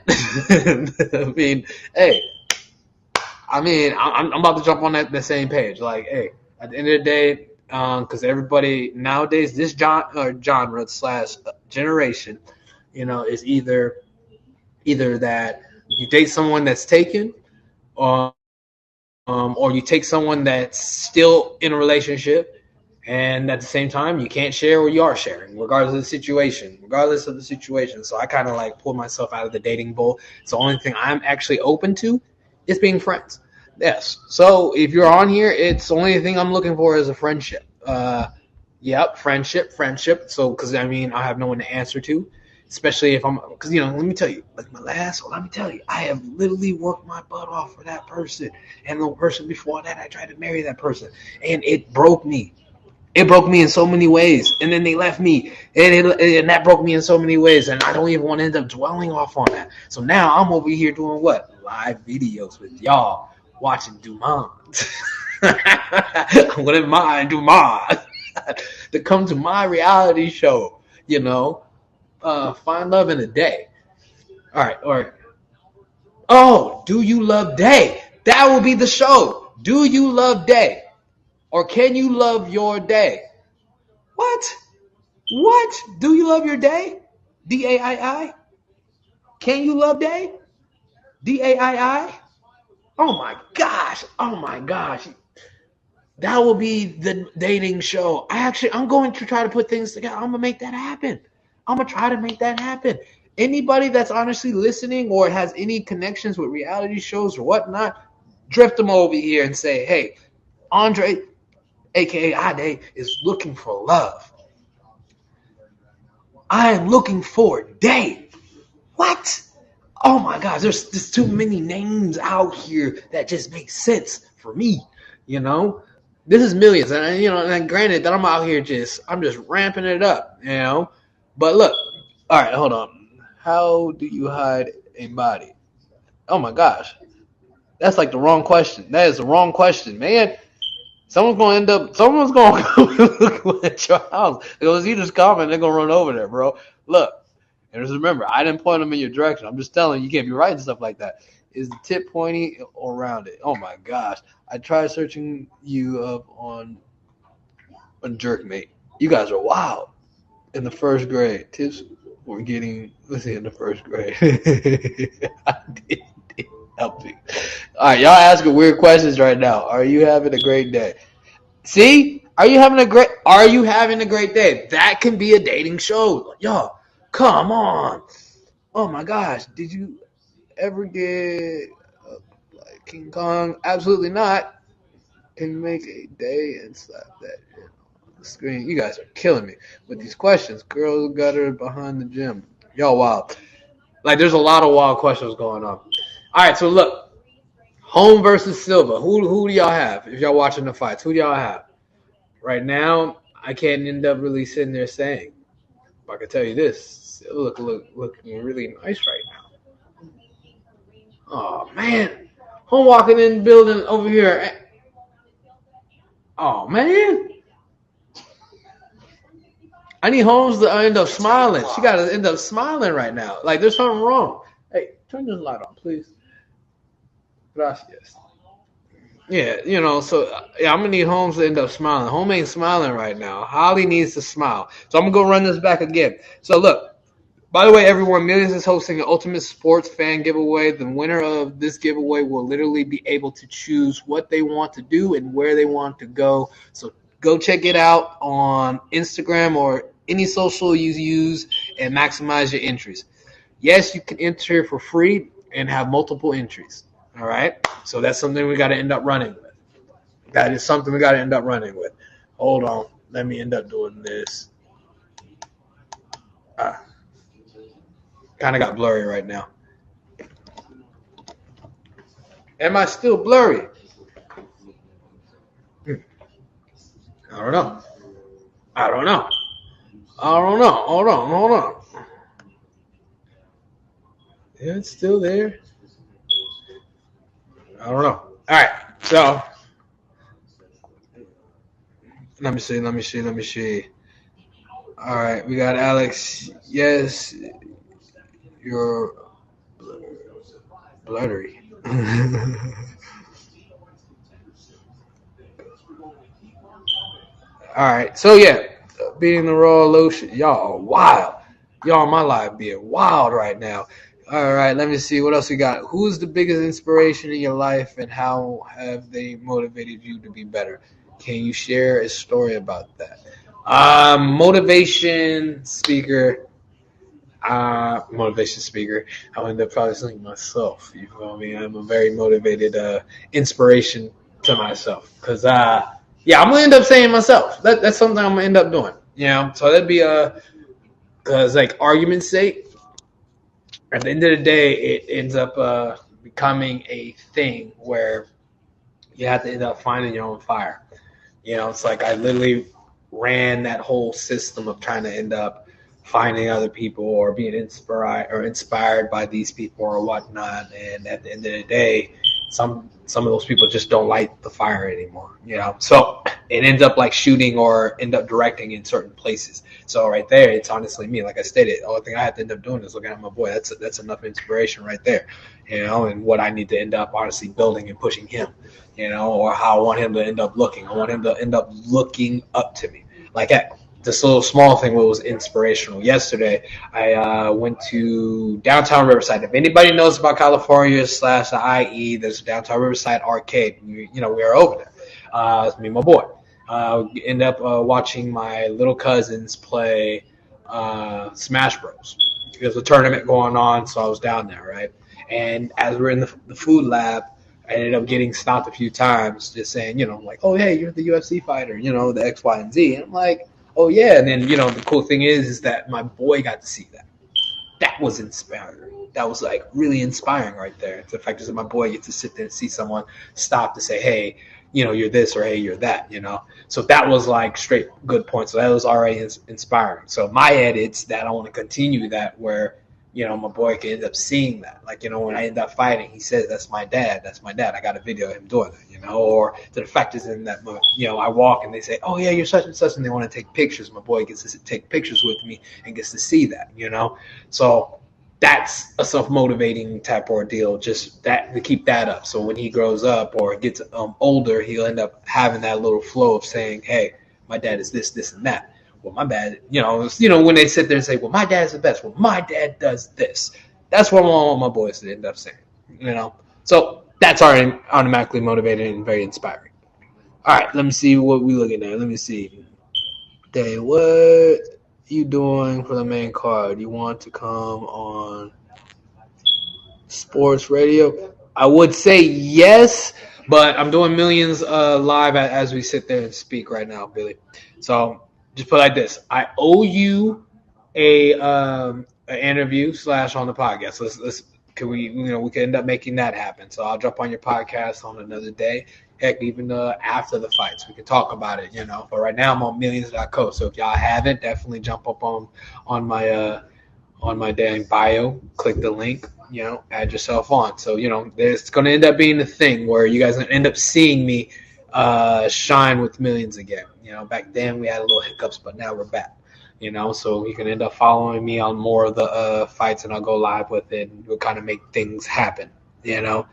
I mean, hey, I'm about to jump on the same page. Like, hey, at the end of the day, because everybody nowadays, this genre / generation, is either that you date someone that's taken, or you take someone that's still in a relationship, and at the same time you can't share or you are sharing, regardless of the situation. So I kind of like pull myself out of the dating bowl. So the only thing I'm actually open to is being friends. Yes. So if you're on here, it's the only thing I'm looking for is a friendship. Yep, friendship. So because I have no one to answer to, especially if because let me tell you, like my last one, let me tell you, I have literally worked my butt off for that person, and the person before that, I tried to marry that person, and it broke me. It broke me in so many ways, and then they left me, and that broke me in so many ways, and I don't even want to end up dwelling off on that. So now I'm over here doing what? Live videos with y'all, watching Dumont. I wouldn't mind Dumont to come to my reality show, find love in a day. All right, or do you love day? That will be the show. Do you love day? Or can you love your day? What? What? Do you love your day? DAII? Can you love day? DAII? Oh my gosh. Oh my gosh. That will be the dating show. I'm going to try to put things together. I'm going to make that happen. I'm going to try to make that happen. Anybody that's honestly listening or has any connections with reality shows or whatnot, drift them over here and say, hey, Andre, a.k.a. Ade, is looking for love. I am looking for a date. What? Oh my gosh, there's just too many names out here that just make sense for me, This is millions, and and granted that I'm out here I'm just ramping it up, But look, all right, hold on. How do you hide a body? Oh my gosh, that's like the wrong question. That is the wrong question, man. Someone's going to come look at your house. Because you just comment, they're going to run over there, bro. Look, and just remember, I didn't point them in your direction. I'm just telling you, you can't be writing stuff like that. Is the tip pointy or rounded? Oh my gosh. I tried searching you up on Jerkmate. You guys are wild. In the first grade. Tips for getting, in the first grade. I did help you. All right, y'all asking weird questions right now. Are you having a great day? See? Are you having a great day? That can be a dating show. Y'all, come on. Oh my gosh. Did you ever get like King Kong? Absolutely not. Can you make a day and slap that on the screen? You guys are killing me with these questions. Girl gutter behind the gym. Y'all wild. Like there's a lot of wild questions going on. All right, so look. Home versus Silva. Who do y'all have? If y'all watching the fights, who do y'all have? Right now, I can't end up really sitting there saying. But I can tell you this. Silva looking really nice right now. Oh man. Home walking in the building over here. Oh man. I need Holmes to end up smiling. She got to end up smiling right now. Like there's something wrong. Hey, turn this light on, please. Gracias. Yeah, so I'm gonna need Holmes to end up smiling. Holmes ain't smiling right now. Holly needs to smile. So I'm gonna go run this back again. So look, by the way, everyone, Millions is hosting an Ultimate Sports Fan giveaway. The winner of this giveaway will literally be able to choose what they want to do and where they want to go. So go check it out on Instagram or any social you use and maximize your entries. Yes, you can enter for free and have multiple entries. All right, so that's something we got to end up running with. That is something we got to end up running with. Hold on. Let me end up doing this. Kind of got blurry right now. Am I still blurry? I don't know. Hold on. Yeah, it's still there. I don't know. All right, so let me see. All right, we got Alex. Yes, you're blurry. All right, so yeah, beating the Raw Lotion. Y'all are wild. Y'all, my life being wild right now. All right, let me see what else we got. Who's the biggest inspiration in your life, and how have they motivated you to be better? Can you share a story about that? Motivation speaker. I end up probably saying myself. You feel me? I'm a very motivated inspiration to myself. Because, I'm going to end up saying myself. That's something I'm going to end up doing. You know? So that'd be, because, like, argument's sake, at the end of the day, it ends up becoming a thing where you have to end up finding your own fire. You know, it's like I literally ran that whole system of trying to end up finding other people or being inspired by these people or whatnot. And at the end of the day, some of those people just don't light the fire anymore, you know? So it ends up like shooting or end up directing in certain places. So right there, it's honestly me. Like I stated, the only thing I have to end up doing is looking at my boy. That's enough inspiration right there, you know, and what I need to end up honestly building and pushing him, you know, or how I want him to end up looking. I want him to end up looking up to me. Like this little small thing was inspirational. Yesterday, I went to downtown Riverside. If anybody knows about California / the IE, there's a downtown Riverside arcade. We were over there. It's me and my boy. End up watching my little cousins play Smash Bros. There's a tournament going on, so I was down there, right? And as we're in the food lab, I ended up getting stopped a few times, just saying, you know, like, oh, hey, you're the UFC fighter, you know, the X, Y, and Z. And I'm like, oh, yeah. And then, you know, the cool thing is that my boy got to see that. That was inspiring. That was, like, really inspiring right there. The fact is that my boy gets to sit there and see someone stop to say, hey, you know, you're this or hey, you're that, you know. So that was, like, straight good points. So that was already inspiring. So my edits that I want to continue that where, you know, my boy can end up seeing that. Like, you know, when I end up fighting, he says, that's my dad. I got a video of him doing that, you know. Or the fact is in that, you know, I walk and they say, oh, yeah, you're such and such, and they want to take pictures. My boy gets to take pictures with me and gets to see that, you know. So that's a self-motivating type ordeal, just that to keep that up. So when he grows up or gets older, he'll end up having that little flow of saying, hey, my dad is this, this, and that. Well, my dad, you know, when they sit there and say, well, my dad's the best. Well, my dad does this. That's what I want my boys to end up saying, you know. So that's already automatically motivated and very inspiring. All right, let me see what we're looking at. Let me see. Dave, what you doing for the main card? You want to come on sports radio? I would say yes, but I'm doing Millions live as we sit there and speak right now, Billy. So just put it like this: I owe you an interview / on the podcast. Let's we can end up making that happen. So I'll jump on your podcast on another day. Heck, even after the fights, we can talk about it. You know, but right now I'm on millions.co. So if y'all haven't, definitely jump up on my damn bio. Click the link. You know, add yourself on. So you know, there's going to end up being a thing where you guys end up seeing me shine with Millions again. You know, back then we had a little hiccups, but now we're back. You know, so you can end up following me on more of the fights, and I'll go live with it, and we'll kind of make things happen. You know,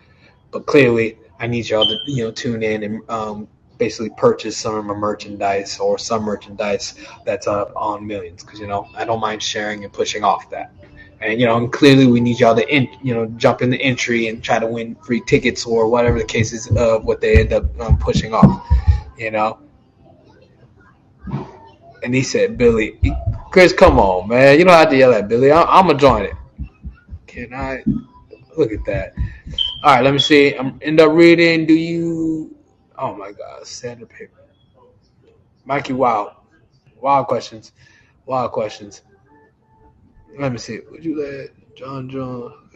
but clearly I need y'all to tune in and basically purchase some of my merchandise or some merchandise that's on Millions, because I don't mind sharing and pushing off that. And and clearly we need y'all to jump in the entry and try to win free tickets or whatever the case is of what they end up pushing off. And he said, Billy, Chris, come on, man. You don't have to yell at Billy. I'm going to join it. Can I? Look at that. All right, let me see. I'm end up reading. Oh my God, standard paper. Mikey, wild questions, wild questions. Let me see. Would you let John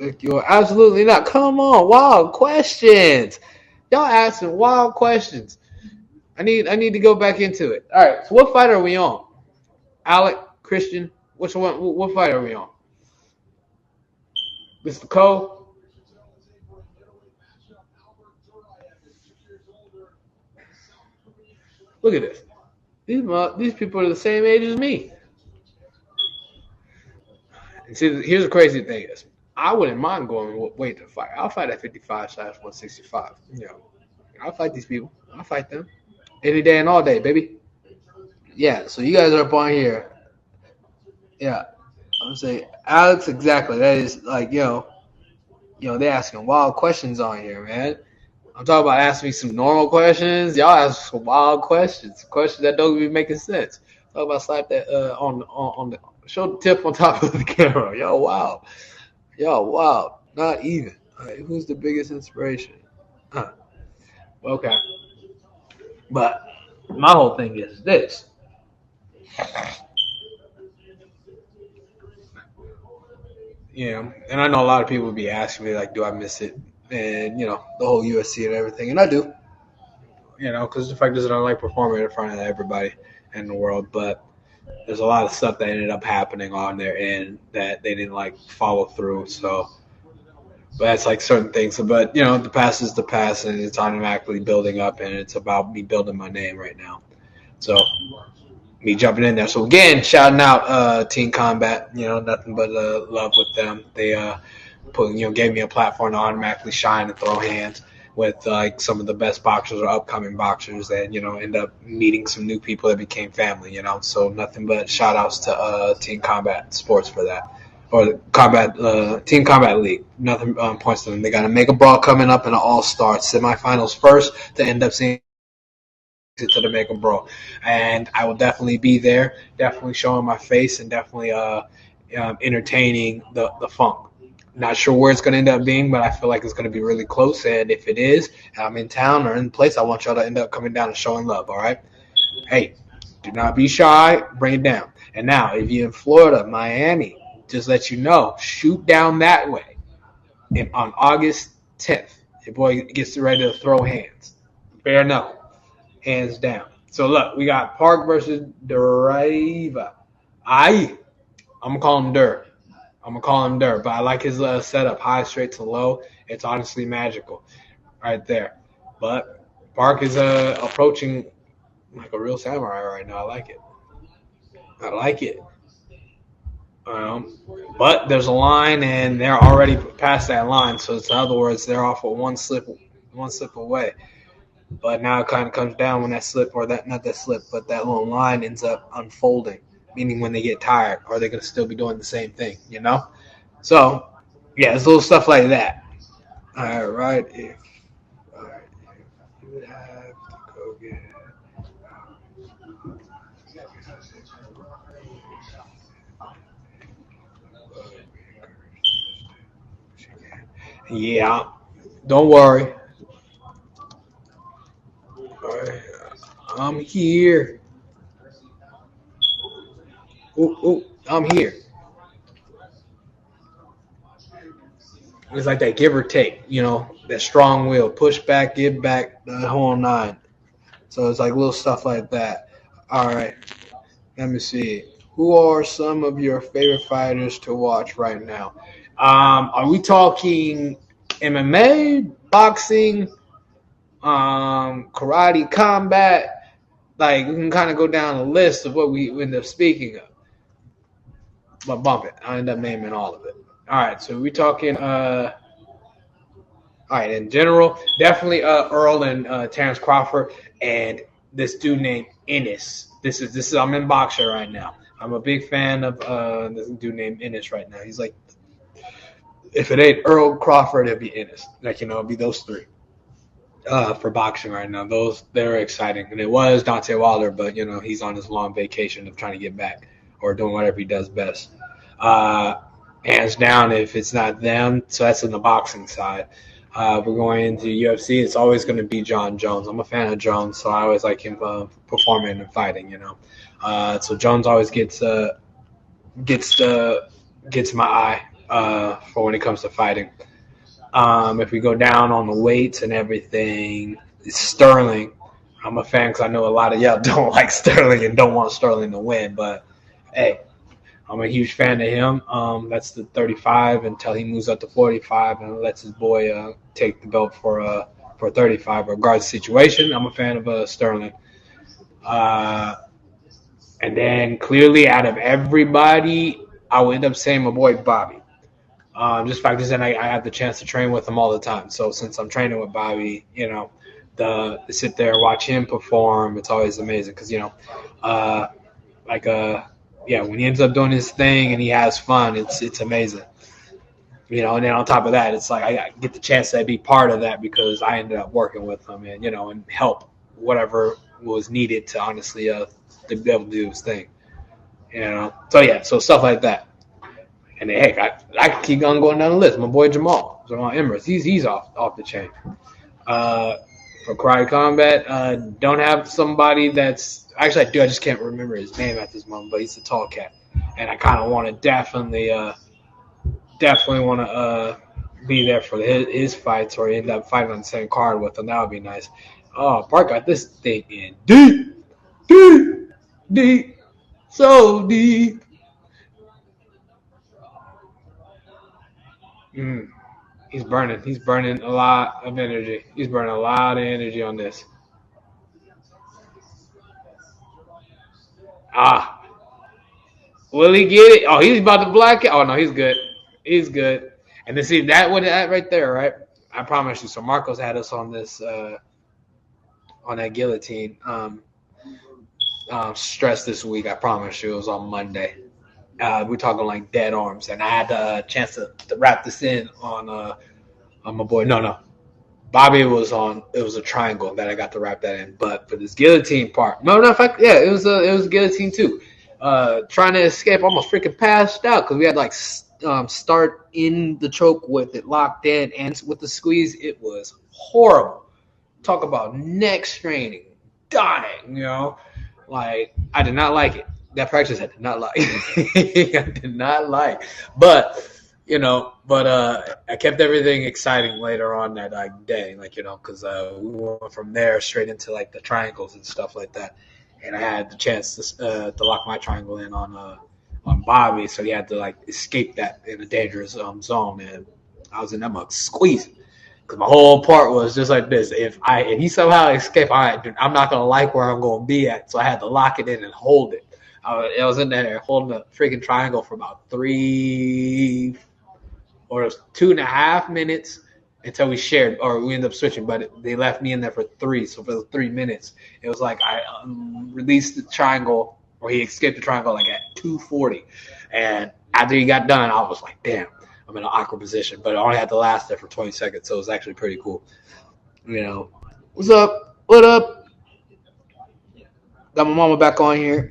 lick your? Absolutely not. Come on, wild questions. Y'all asking wild questions. I need to go back into it. All right. So what fight are we on? Alec, Christian. Which one? What fight are we on? Mr. Cole. Look at this. These people are the same age as me. And see, here's the crazy thing is, I wouldn't mind going weight to fight. I'll fight at 55/165. You know, I'll fight these people. I'll fight them any day and all day, baby. Yeah. So you guys are up on here. Yeah. I'm saying, Alex, exactly. That is like, they're asking wild questions on here, man. I'm talking about asking me some normal questions. Y'all ask some wild questions that don't even make sense. Talk about slap that on the show the tip on top of the camera. Yo, wow, not even. All right, who's the biggest inspiration? Huh. Okay, but my whole thing is this. And I know a lot of people would be asking me like, do I miss it? And the whole UFC and everything, and I do. Because the fact is that I like performing in front of everybody in the world, but there's a lot of stuff that ended up happening on their end that they didn't like follow through. So, but that's like certain things. But the past is the past, and it's automatically building up, and it's about me building my name right now. So, me jumping in there. So again, shouting out Team Combat. Nothing but love with them. They gave me a platform to automatically shine and throw hands with like some of the best boxers or upcoming boxers that end up meeting some new people that became family. So nothing but shout outs to Team Combat Sports for that, or the Combat Team Combat League. Nothing points to them. They got a mega brawl coming up in the All Star semifinals first to end up seeing to the mega brawl, and I will definitely be there, definitely showing my face, and definitely entertaining the funk. Not sure where it's going to end up being, but I feel like it's going to be really close. And if it is, I'm in town or in place, I want y'all to end up coming down and showing love, all right? Hey, do not be shy. Bring it down. And now, if you're in Florida, Miami, just let you know, shoot down that way. And on August 10th, your boy gets ready to throw hands. Bare knuckle. Hands down. So, look, we got Park versus Driva. I'm going to call him Dur. But I like his setup, high, straight to low. It's honestly magical right there. But Park is approaching like a real samurai right now. I like it. But there's a line, and they're already past that line. So, in other words, they're off of one slip away. But now it kind of comes down when that slip, or that not that slip, but that little line ends up unfolding. Meaning when they get tired, are they going to still be doing the same thing, So, yeah, it's little stuff like that. All right, if you would have to go get yeah, don't worry. All right, I'm here. I'm here. It's like that give or take, that strong will, push back, give back, the whole nine. So it's like little stuff like that. All right, let me see. Who are some of your favorite fighters to watch right now? Are we talking MMA, boxing, karate, combat? Like, we can kind of go down a list of what we end up speaking of. But bump it. I'll end up naming all of it. All right, so we're talking all right, in general, definitely Earl and Terrence Crawford, and this dude named Ennis. This is I'm in boxer right now. I'm a big fan of this dude named Ennis right now. He's like, if it ain't Earl Crawford, it'd be Ennis. Like, it'd be those three for boxing right now. They're exciting. And it was Dante Wilder, but he's on his long vacation of trying to get back or doing whatever he does best. Hands down, if it's not them, so that's in the boxing side. We're going into UFC. It's always going to be John Jones. I'm a fan of Jones, so I always like him performing and fighting. So Jones always gets my eye for when it comes to fighting. If we go down on the weights and everything, it's Sterling. I'm a fan because I know a lot of y'all don't like Sterling and don't want Sterling to win, but hey, I'm a huge fan of him. That's the 35 until he moves up to 45 and lets his boy take the belt for 35. Regardless of the situation, I'm a fan of Sterling. And then clearly out of everybody, I will end up saying my boy Bobby. Just factors in, I have the chance to train with him all the time. So since I'm training with Bobby, to sit there and watch him perform, it's always amazing because, when he ends up doing his thing and he has fun, it's amazing. And then on top of that, it's like I get the chance to be part of that because I ended up working with him and help whatever was needed to honestly to be able to do his thing. So stuff like that. And then, heck, I can keep on going down the list. My boy Jamal Emirates, he's off the chain. For Karate Combat, don't have somebody that's actually I do. I just can't remember his name at this moment, but he's a tall cat, and I kind of want to definitely want to be there for his fights or end up fighting on the same card with him. That would be nice. Oh, Park got this thing in deep, so deep. He's burning. He's burning a lot of energy. He's burning a lot of energy on this. Will he get it? Oh, he's about to black it. Oh no, he's good. He's good. And then see that right there, right? I promise you. So Marcos had us on this on that guillotine stress this week. I promise you, it was on Monday. We're talking like dead arms, and I had the chance to wrap this in on my boy. No, Bobby was on. It was a triangle that I got to wrap that in. But for this guillotine part, in fact, yeah, it was a guillotine too. Trying to escape, almost freaking passed out because we had like start in the choke with it locked in and with the squeeze. It was horrible. Talk about neck straining, dying. Like I did not like it. That practice I did not like. I did not like. But I kept everything exciting later on that day, because we went from there straight into like the triangles and stuff like that. And I had the chance to lock my triangle in on Bobby, so he had to like escape that in a dangerous zone, and I was in that mug squeezing. Because my whole part was just like this. If he somehow escaped, I'm not gonna like where I'm gonna be at. So I had to lock it in and hold it. I was in there holding the freaking triangle for about 3 or 2.5 minutes until we shared, or we ended up switching. But they left me in there for 3. So for the 3 minutes, it was like I released the triangle, or he escaped the triangle like at 2:40. And after he got done, I was like, damn, I'm in an awkward position. But I only had to last there for 20 seconds, so it was actually pretty cool. What's up? What up? Got my mama back on here.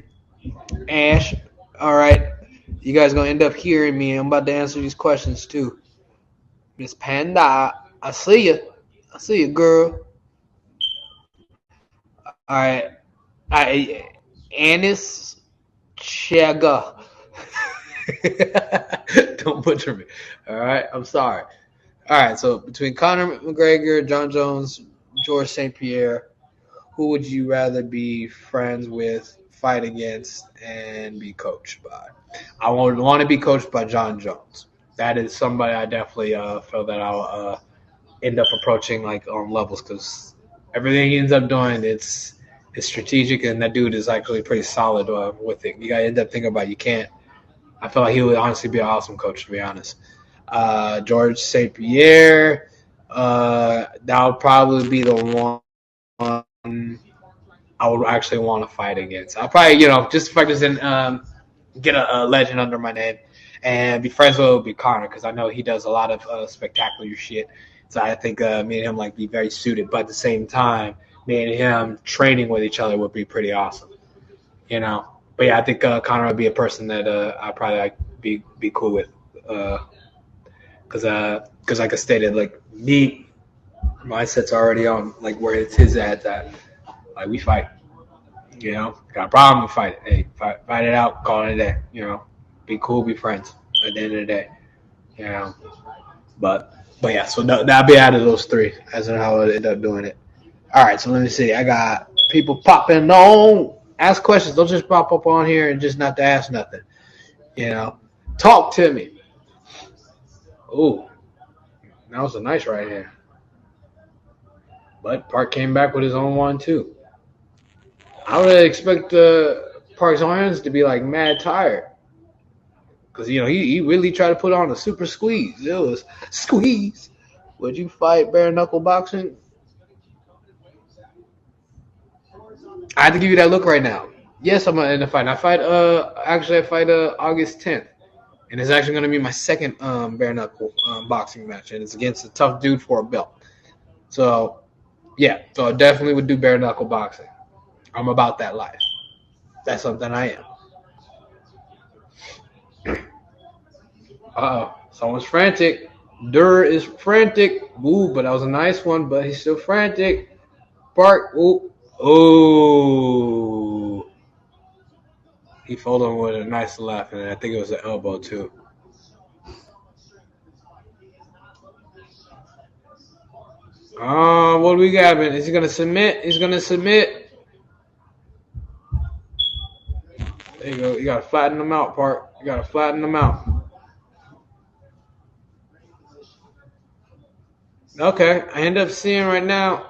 Ash, all right. You guys gonna end up hearing me. I'm about to answer these questions too. Miss Panda, I see you. I see you, girl. All right. Anis Chaga. Don't butcher me. All right. I'm sorry. All right. So between Conor McGregor, John Jones, George St. Pierre, who would you rather be friends with, fight against, and be coached by? I would want to be coached by John Jones. That is somebody I definitely feel that I'll end up approaching like on levels, because everything he ends up doing, it's strategic, and that dude is actually pretty solid with it. You got to end up thinking about it. You can't. I feel like he would honestly be an awesome coach, to be honest. George St. Pierre, that would probably be the one I would actually want to fight against. I'll probably, just practice and get a legend under my name and be friends with would be Conor, because I know he does a lot of spectacular shit. So I think me and him like be very suited. But at the same time, me and him training with each other would be pretty awesome. But yeah, I think Conor would be a person that I'd probably like be cool with. Because like I stated, like me Mindset's already on like where it's his at. Like we fight. Got a problem, we fight it. Hey, fight it out, call it a day. Be cool, be friends. At the end of the day, you know. But yeah, so that'll be out of those three as in how I end up doing it. All right, so let me see. I got people popping on. Ask questions. Don't just pop up on here and just not to ask nothing. Talk to me. Ooh, that was a nice right hand. But Park came back with his own one too. I would expect Park's hands to be like mad tired. Because, he really tried to put on a super squeeze. It was squeeze. Would you fight bare knuckle boxing? I had to give you that look right now. Yes, I'm in the fight. I fight August 10th. And it's actually going to be my second bare knuckle boxing match. And it's against a tough dude for a belt. So, yeah. So I definitely would do bare knuckle boxing. I'm about that life. That's something I am. Uh-oh. Someone's frantic. Durr is frantic. Ooh, but that was a nice one, but he's still frantic. Park. Ooh. Oh. He folded him with a nice left, and I think it was an elbow, too. What do we got, man? Is he going to submit? He's going to submit. There you go. You got to flatten them out, Park. You got to flatten them out. Okay, I end up seeing right now.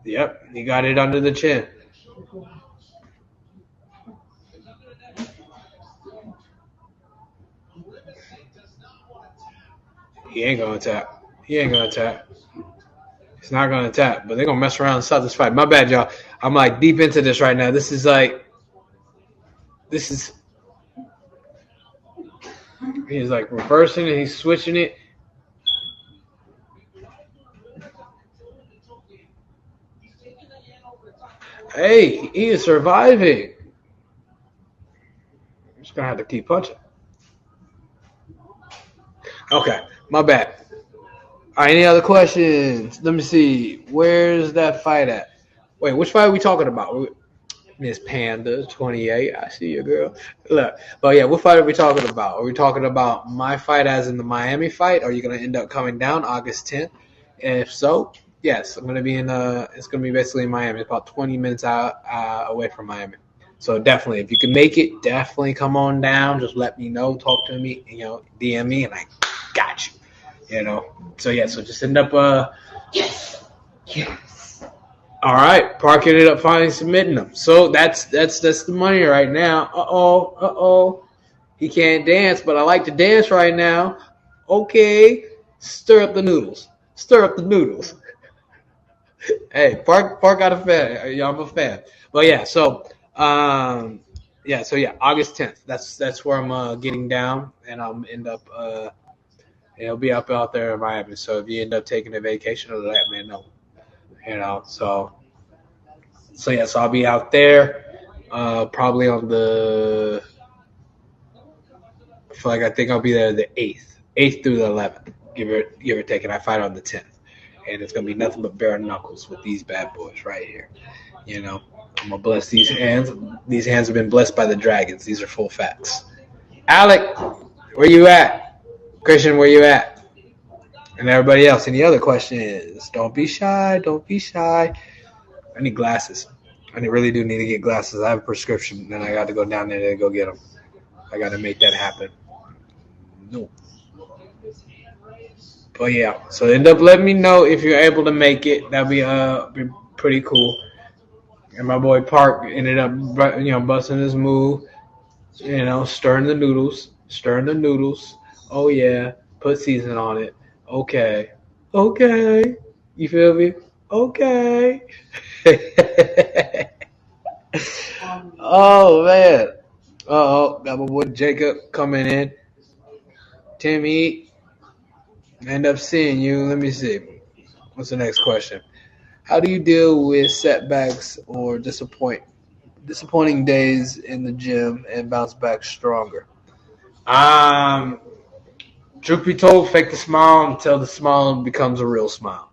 Yep, he got it under the chin. He ain't going to tap. He's not going to tap, but they're going to mess around and stop this fight. My bad, y'all. I'm like deep into this right now. He's like reversing it. He's switching it. Hey, he is surviving. I'm just going to have to keep punching. Okay, my bad. All right, any other questions? Let me see. Where's that fight at? Wait, which fight are we talking about? Miss Panda, 28. I see you, girl. Look, but yeah, what fight are we talking about? Are we talking about my fight as in the Miami fight? Are you going to end up coming down August 10th? And if so, yes, I'm going to be it's going to be basically in Miami. It's about 20 minutes out away from Miami. So definitely, if you can make it, definitely come on down. Just let me know, talk to me, DM me, and I got you. So yeah, so just end up yes. All right, Park ended up finally submitting them. So that's the money right now. He can't dance, but I like to dance right now. Okay, stir up the noodles. Hey, Park got a fan. Yeah, I'm a fan. But yeah, so August 10th. That's where I'm getting down, and I'll end up it'll be up out there in Miami. So if you end up taking a vacation, let me know. So I'll be out there probably on the. I think I'll be there the 8th through the 11th. Give or take, and I fight on the 10th, and it's gonna be nothing but bare knuckles with these bad boys right here. I'm gonna bless these hands. These hands have been blessed by the dragons. These are full facts. Alec, where you at? Christian, where you at? And everybody else, any other questions? Don't be shy. I need glasses. I really do need to get glasses. I have a prescription, and I got to go down there to go get them. I got to make that happen. No. But yeah, so end up letting me know if you're able to make it. That'd be pretty cool. And my boy Park ended up busting his move. Stirring the noodles. Oh yeah, put seasoning on it. Okay. You feel me? Okay. Oh man. Got my boy Jacob coming in. Timmy, end up seeing you. Let me see. What's the next question? How do you deal with setbacks or disappointing days in the gym and bounce back stronger? Truth be told, fake the smile until the smile becomes a real smile.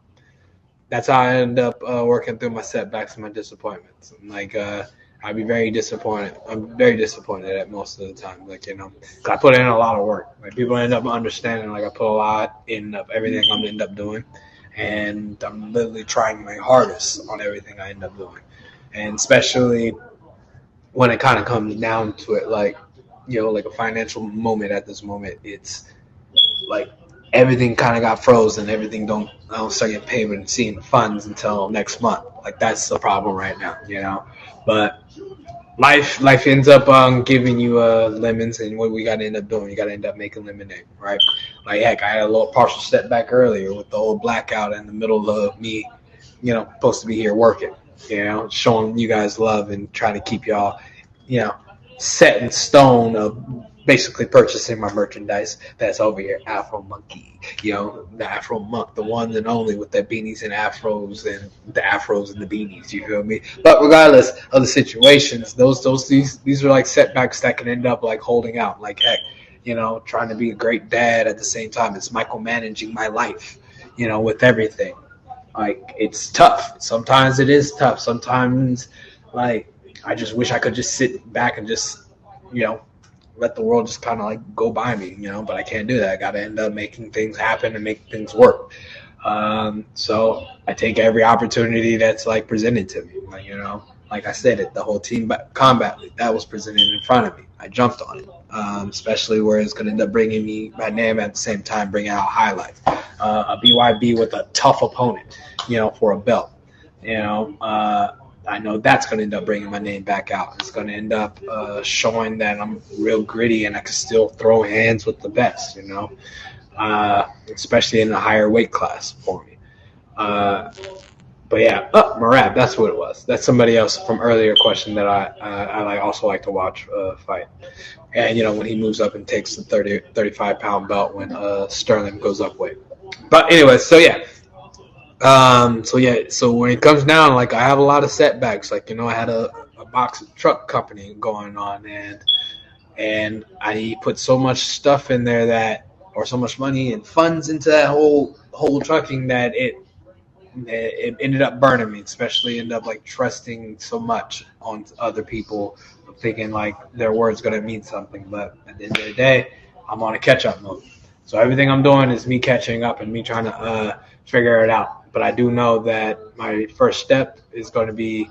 That's how I end up working through my setbacks and my disappointments. And, like, I'd be very disappointed. I'm very disappointed at most of the time. Like, 'cause I put in a lot of work. Like, people end up understanding, like, I put a lot in of everything I'm end up doing. And I'm literally trying my hardest on everything I end up doing. And especially when it kind of comes down to it, like, like a financial moment at this moment, it's like everything kind of got frozen. Everything I don't start getting paid and seeing the funds until next month. Like, that's the problem right now. But life ends up giving you lemons, and what we got to end up doing, you got to end up making lemonade, right? Like, heck, I had a little partial setback earlier with the old blackout in the middle of me, supposed to be here working, showing you guys love and trying to keep y'all, set in stone of basically purchasing my merchandise that's over here, Afro Monkey, the Afro Monk, the one and only with the beanies and afros and the afros and the beanies, you feel me? But regardless of the situations, these are like setbacks that can end up like holding out, like, heck, trying to be a great dad at the same time. It's micromanaging my life, with everything. Like, it's tough. Sometimes it is tough. Sometimes, like, I just wish I could just sit back and just, let the world just kind of like go by me, but I can't do that. I got to end up making things happen and make things work. So I take every opportunity that's like presented to me. Like I said, the whole team combat league that was presented in front of me. I jumped on it, especially where it's going to end up bringing me my name at the same time, bringing out highlights. A BYB with a tough opponent, for a belt. I know that's going to end up bringing my name back out. It's going to end up showing that I'm real gritty and I can still throw hands with the best, especially in a higher weight class for me. But yeah, Marab, that's what it was. That's somebody else from earlier question that I also like to watch fight. And, when he moves up and takes the 35-pound belt when Sterling goes up weight. But anyway, so yeah. So when it comes down, like, I have a lot of setbacks. Like, I had a box truck company going on, and I put so much stuff in there or so much money and funds into that whole trucking that it ended up burning me, especially ended up like trusting so much on other people, thinking like their word's going to mean something. But at the end of the day, I'm on a catch-up mode. So everything I'm doing is me catching up and me trying to figure it out. But I do know that my first step is going to be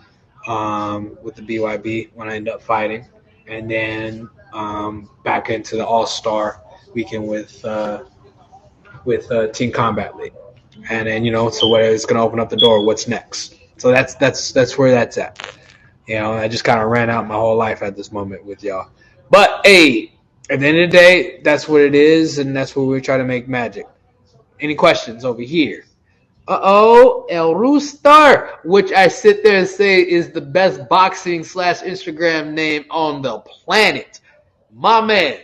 with the BYB when I end up fighting, and then back into the All-Star weekend with Team Combat League. And then, so what is going to open up the door? What's next? So that's where that's at. I just kind of ran out my whole life at this moment with y'all. But, hey, at the end of the day, that's what it is, and that's where we're trying to make magic. Any questions over here? El Roostar, which I sit there and say is the best boxing / Instagram name on the planet. My man,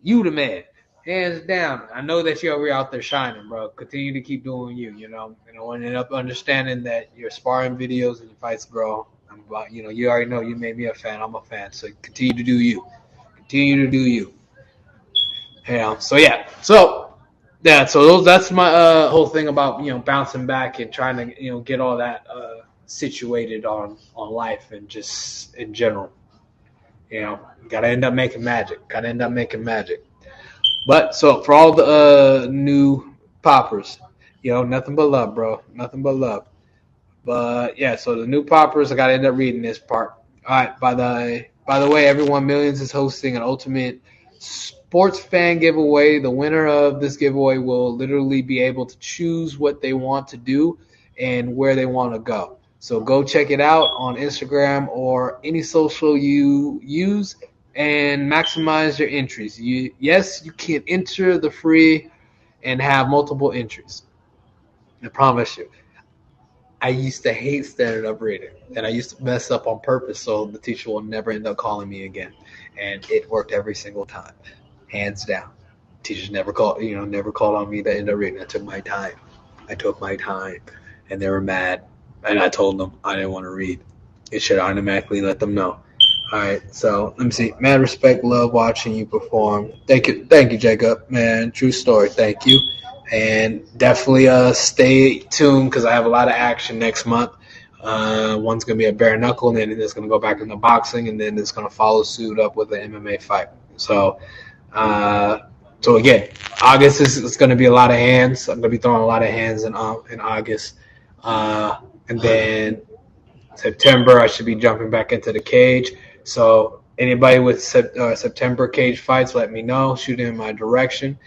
you the man. Hands down. I know that you're out there shining, bro. Continue to keep doing you, And I ended up understanding that your sparring videos and your fights, bro, you already know you made me a fan. I'm a fan. So continue to do you. Continue to do you. So that's my whole thing about, bouncing back and trying to, get all that situated on life and just in general. Got to end up making magic. But so for all the new poppers, nothing but love, bro. Nothing but love. But yeah, so the new poppers, I got to end up reading this part. All right. By the way, everyone, Millions is hosting an ultimate sports fan giveaway. The winner of this giveaway will literally be able to choose what they want to do and where they want to go. So go check it out on Instagram or any social you use and maximize your entries. You can enter the free and have multiple entries. I promise you. I used to hate standing up reading, and I used to mess up on purpose so the teacher will never end up calling me again. And it worked every single time. Hands down. Teachers never called on me to end up reading. I took my time. And they were mad. And I told them I didn't want to read. It should automatically let them know. All right, so let me see. Man, respect, love watching you perform. Thank you, Jacob. Man, true story. Thank you, and definitely stay tuned because I have a lot of action next month. One's gonna be a bare knuckle, and then it's gonna go back into boxing, and then it's gonna follow suit up with an MMA fight. So, uh, so again, August is gonna be a lot of hands. I'm gonna be throwing a lot of hands in August, and then September I should be jumping back into the cage. So anybody with September cage fights, let me know. Shoot in my direction.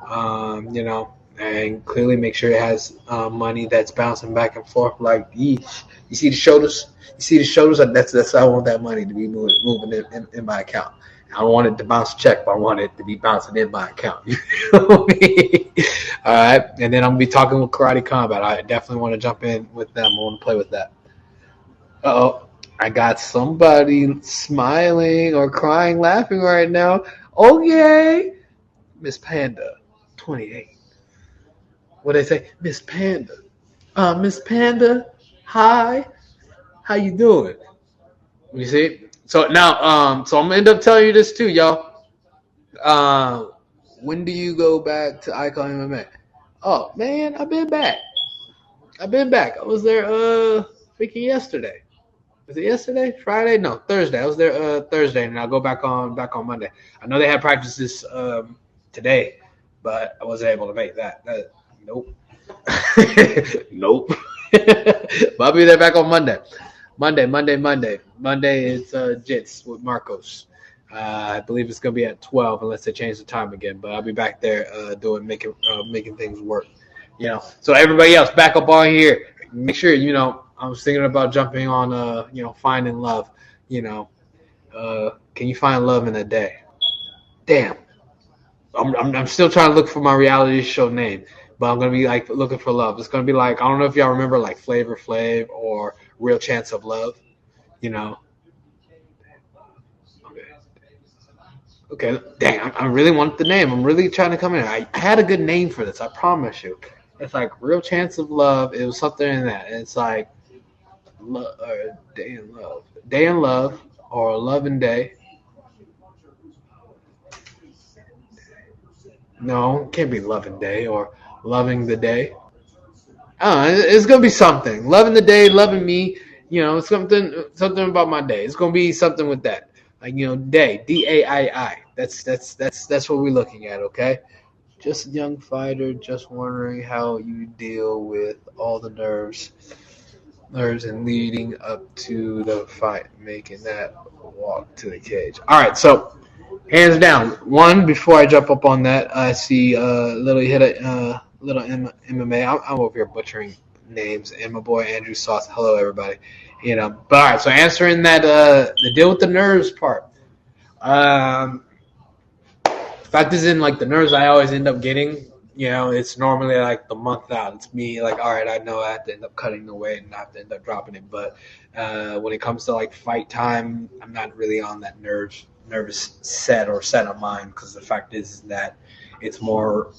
And clearly make sure it has money that's bouncing back and forth. Like, yeesh. You see the shoulders? You see the shoulders? That's I want that money to be moving in my account. I don't want it to bounce a check, but I want it to be bouncing in my account. You know what I mean? All right. And then I'm going to be talking with Karate Combat. I definitely want to jump in with them. I want to play with that. Uh-oh. I got somebody smiling or crying, laughing right now. Okay. Miss Panda, 28. What they say? Miss Panda. Miss Panda, hi. How you doing? You see? So now, so I'm gonna end up telling you this too, y'all. When do you go back to Icon MMA? Oh man, I've been back. I was there freaking yesterday. Was it yesterday? Friday? No, Thursday. I was there Thursday, and I'll go back on Monday. I know they had practices today, but I wasn't able to make that. Nope. Nope. But I'll be there back on Monday. Monday is Jits with Marcos. I believe it's gonna be at 12 unless they change the time again. But I'll be back there making things work. So everybody else back up on here. Make sure I was thinking about jumping on finding love. Can you find love in a day? Damn. I'm still trying to look for my reality show name, but I'm gonna be like looking for love. It's gonna be like, I don't know if y'all remember like Flavor Flav or Real Chance of Love. Okay. Dang, I really want the name. I'm really trying to come in. I had a good name for this. I promise you. It's like Real Chance of Love. It was something in that. And it's like Day in Love, or Love and Day. No, it can't be Love and Day or Loving the Day. I don't know, it's gonna be something. Loving the day, loving me. It's something about my day. It's gonna be something with that. Like day, DAII. That's what we're looking at. Okay. Just a young fighter, just wondering how you deal with all the nerves and leading up to the fight, making that walk to the cage. All right, so hands down, one before I jump up on that, I see little MMA. I'm over here butchering names, and my boy Andrew Sauce. Hello, everybody. But all right, so answering that the deal with the nerves part. Fact is, in like the nerves I always end up getting, it's normally like the month out. It's me like, all right, I know I have to end up cutting the weight and I have to end up dropping it. But when it comes to like fight time, I'm not really on that nervous set of mind, because the fact is that it's more,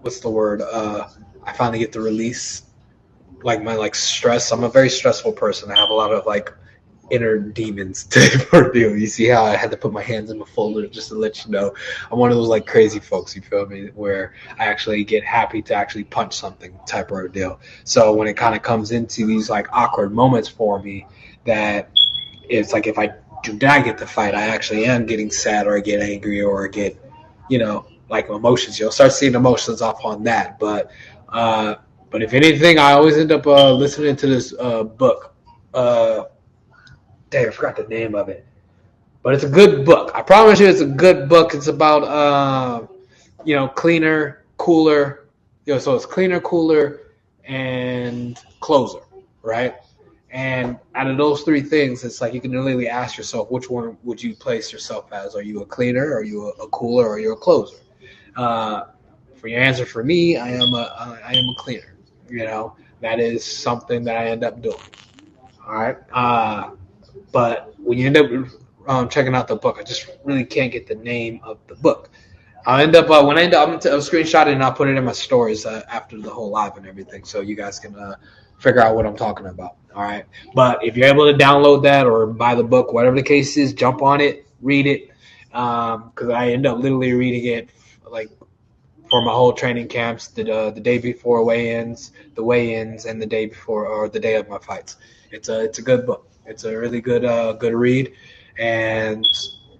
what's the word? I finally get to release like my stress. I'm a very stressful person. I have a lot of like inner demons to deal. You see how I had to put my hands in the folder just to let you know I'm one of those like crazy folks, you feel me, where I actually get happy to actually punch something type of deal. So when it kind of comes into these like awkward moments for me, that it's like if I do not get to fight, I actually am getting sad, or I get angry, or I get like emotions. You'll start seeing emotions off on that. But if anything, I always end up listening to this book. Dang, I forgot the name of it, but it's a good book. I promise you, it's a good book. It's about cleaner, cooler. So it's cleaner, cooler, and closer, right? And out of those three things, it's like you can really ask yourself, which one would you place yourself as? Are you a cleaner? Are you a cooler? Or are you a closer? For your answer, for me, I am a cleaner. That is something that I end up doing. All right. But when you end up checking out the book, I just really can't get the name of the book. I'll end up I'm screenshot it and I'll put it in my stories after the whole live and everything, so you guys can figure out what I'm talking about. All right. But if you're able to download that or buy the book, whatever the case is, jump on it, read it. Because I end up literally reading it like for my whole training camps, the day before weigh-ins, the weigh-ins, and the day before or the day of my fights. It's a good book. It's a really good read, and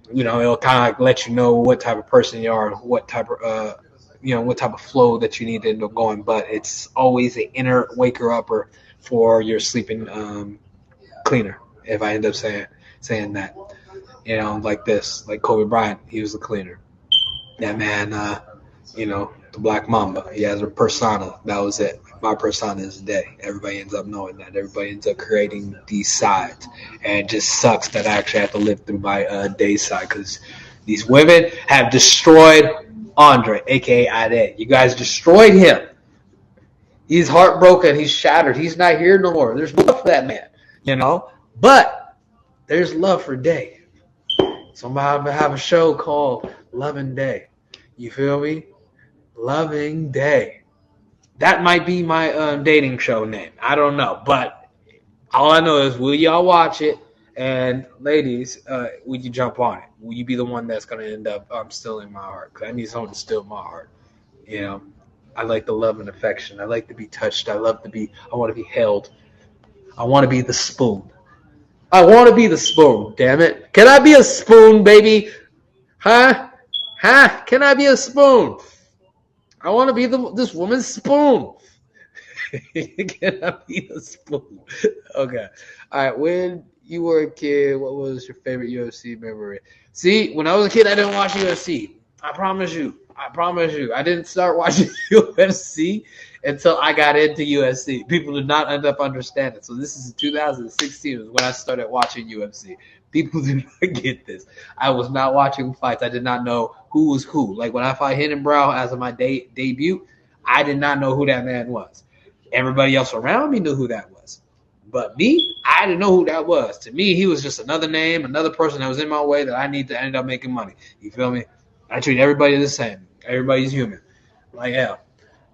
it'll kind of let you know what type of person you are, what type of what type of flow that you need to end up going. But it's always an inner waker upper for your sleeping cleaner. If I end up saying that, like this, like Kobe Bryant, he was the cleaner. That man, the Black Mamba, he has a persona. That was it. My persona is day. Everybody ends up knowing that. Everybody ends up creating these sides, and it just sucks that I actually have to live through my day side because these women have destroyed Andre, aka Ade. You guys destroyed him. He's heartbroken. He's shattered. He's not here no more. There's love for that man, but there's love for Day. So I'm going to have a show called Loving Day. You feel me? Loving Day. That might be my dating show name. I don't know. But all I know is, will y'all watch it? And ladies, will you jump on it? Will you be the one that's going to end up stealing my heart? Because I need someone to steal my heart. I like the love and affection. I like to be touched. I want to be held. I want to be the spoon. I want to be the spoon, damn it. Can I be a spoon, baby? Huh? Can I be a spoon? I want to be this woman's spoon. Can I be a spoon? Okay. All right. When you were a kid, what was your favorite UFC memory? See, when I was a kid, I didn't watch UFC. I promise you. I didn't start watching UFC until I got into UFC. People did not end up understanding. So this is 2016 was when I started watching UFC. People do not get this. I was not watching fights. I did not know who was who. Like when I fought Hiddenbrow as of my debut, I did not know who that man was. Everybody else around me knew who that was. But me, I didn't know who that was. To me, he was just another name, another person that was in my way that I need to end up making money. You feel me? I treat everybody the same. Everybody's human. Like hell.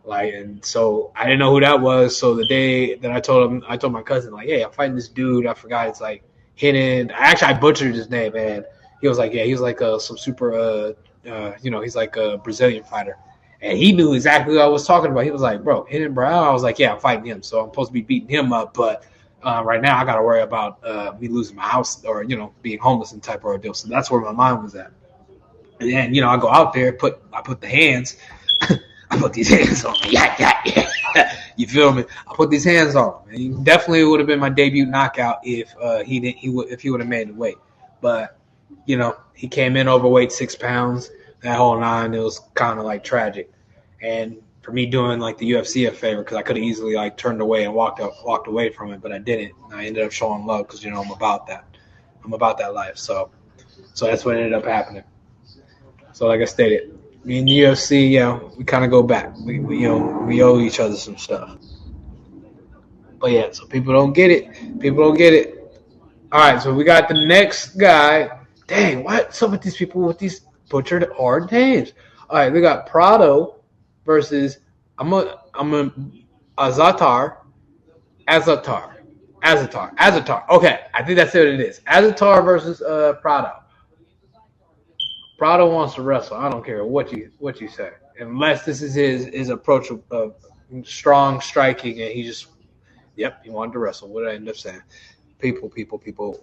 And so I didn't know who that was. So the day that I told my cousin, like, hey, I'm fighting this dude. I forgot it's like Hidden. I butchered his name, man. He was like, yeah, he was like some super, he's like a Brazilian fighter. And he knew exactly what I was talking about. He was like, bro, Hidden Brown. I was like, yeah, I'm fighting him. So I'm supposed to be beating him up. But right now I got to worry about me losing my house or, being homeless and type of ordeal. So that's where my mind was at. And then, I go out there, I put the hands, I put these hands on him. Yeah. You feel me? I put these hands on him. And he definitely would have been my debut knockout if he would have made the weight. But, he came in overweight 6 pounds, that whole 9. It was kind of like tragic. And for me doing like the UFC a favor, because I could have easily like turned away and walked away from it, but I didn't. And I ended up showing love because, I'm about that. I'm about that life. So that's what ended up happening. So like I stated, me and the UFC, we kind of go back. We owe each other some stuff. But yeah, so people don't get it. All right, so we got the next guy. Dang, what's up with these people with these butchered hard names? All right, we got Prado versus Azatar. Okay, I think that's what it is. Azatar versus Prado. Prado wants to wrestle. I don't care what you say, unless this is his approach of strong striking, and he wanted to wrestle. What did I end up saying? People.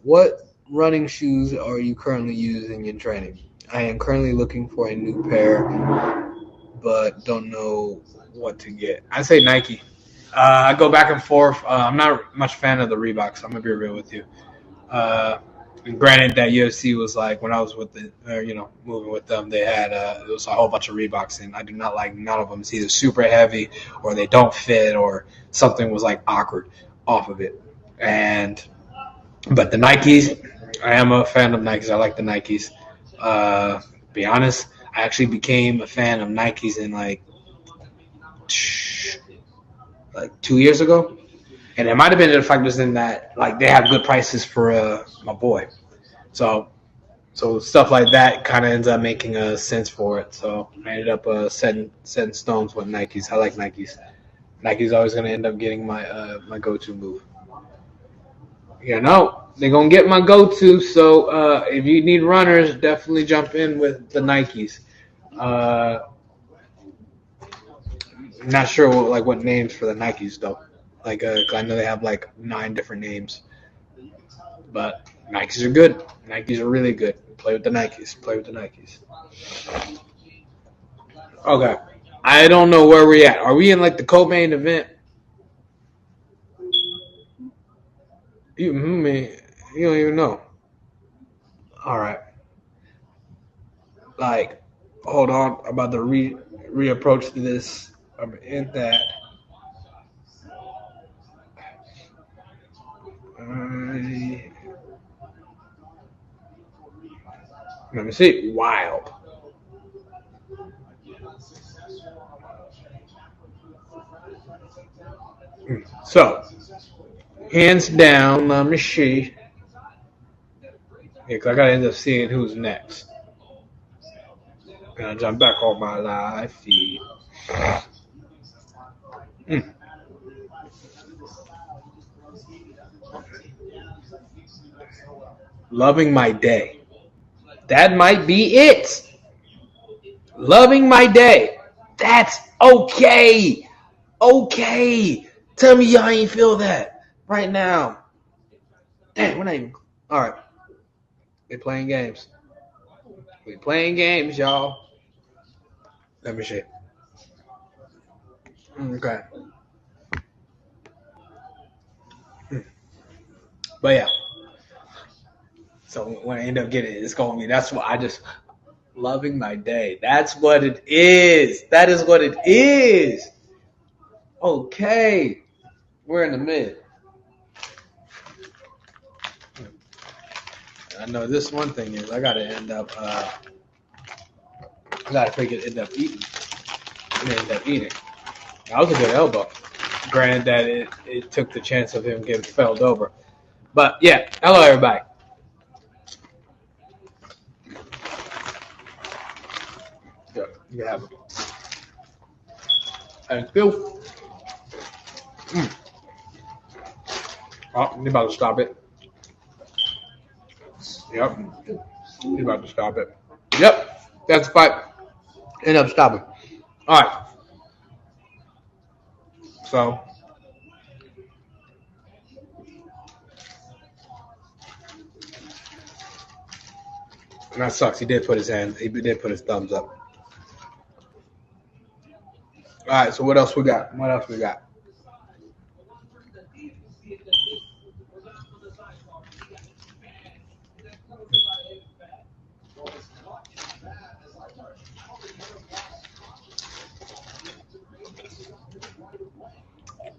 What running shoes are you currently using in training? I am currently looking for a new pair, but don't know what to get. I say Nike. I go back and forth. I'm not much fan of the Reeboks. I'm gonna be real with you. And granted, that UFC was like when I was with moving with them, they had it was a whole bunch of Reeboks, and I do not like none of them. It's either super heavy or they don't fit or something was like awkward off of it. But the Nikes, I am a fan of Nikes. I like the Nikes. Be honest, I actually became a fan of Nikes in like 2 years ago. And it might have been the factors in that, like, they have good prices for my boy. So stuff like that kind of ends up making a sense for it. So I ended up setting stones with Nikes. I like Nikes. Nike's always going to end up getting my go-to move. You know, they're going to get my go-to. So if you need runners, definitely jump in with the Nikes. I'm not sure what names for the Nikes, though. 'Cause I know they have like 9 different names. But Nikes are good. Nikes are really good. Play with the Nikes. Play with the Nikes. Okay. I don't know where we're at. Are we in like the co-main event? You don't even know. All right. Like, hold on. I'm about to reapproach this. I'm in that. Let me see. Wild. So, hands down, let me see. Yeah, 'cause I gotta end up seeing who's next. Gonna jump back on my live feed. Mm. Loving my day. That might be it. Loving my day. That's okay. Okay. Tell me y'all ain't feel that right now. Damn, we're not even. All right. We playing games. We playing games, y'all. Let me see. Okay. But yeah. So when I end up getting it, it's gonna be. That's what I just loving my day. That's what it is. That is what it is. Okay. We're in the mid. I know this one thing is I gotta end up. I gotta figure end up eating. And end up eating. That was a good elbow. Granted that it took the chance of him getting felled over. But yeah, hello everybody. Yeah, you have it. Thank you. Oh, you about to stop it. Yep. You about to stop it. Yep. That's the fight. End up stopping. All right. So that sucks. He did put his hand. He did put his thumbs up. All right. So what else we got? What else we got?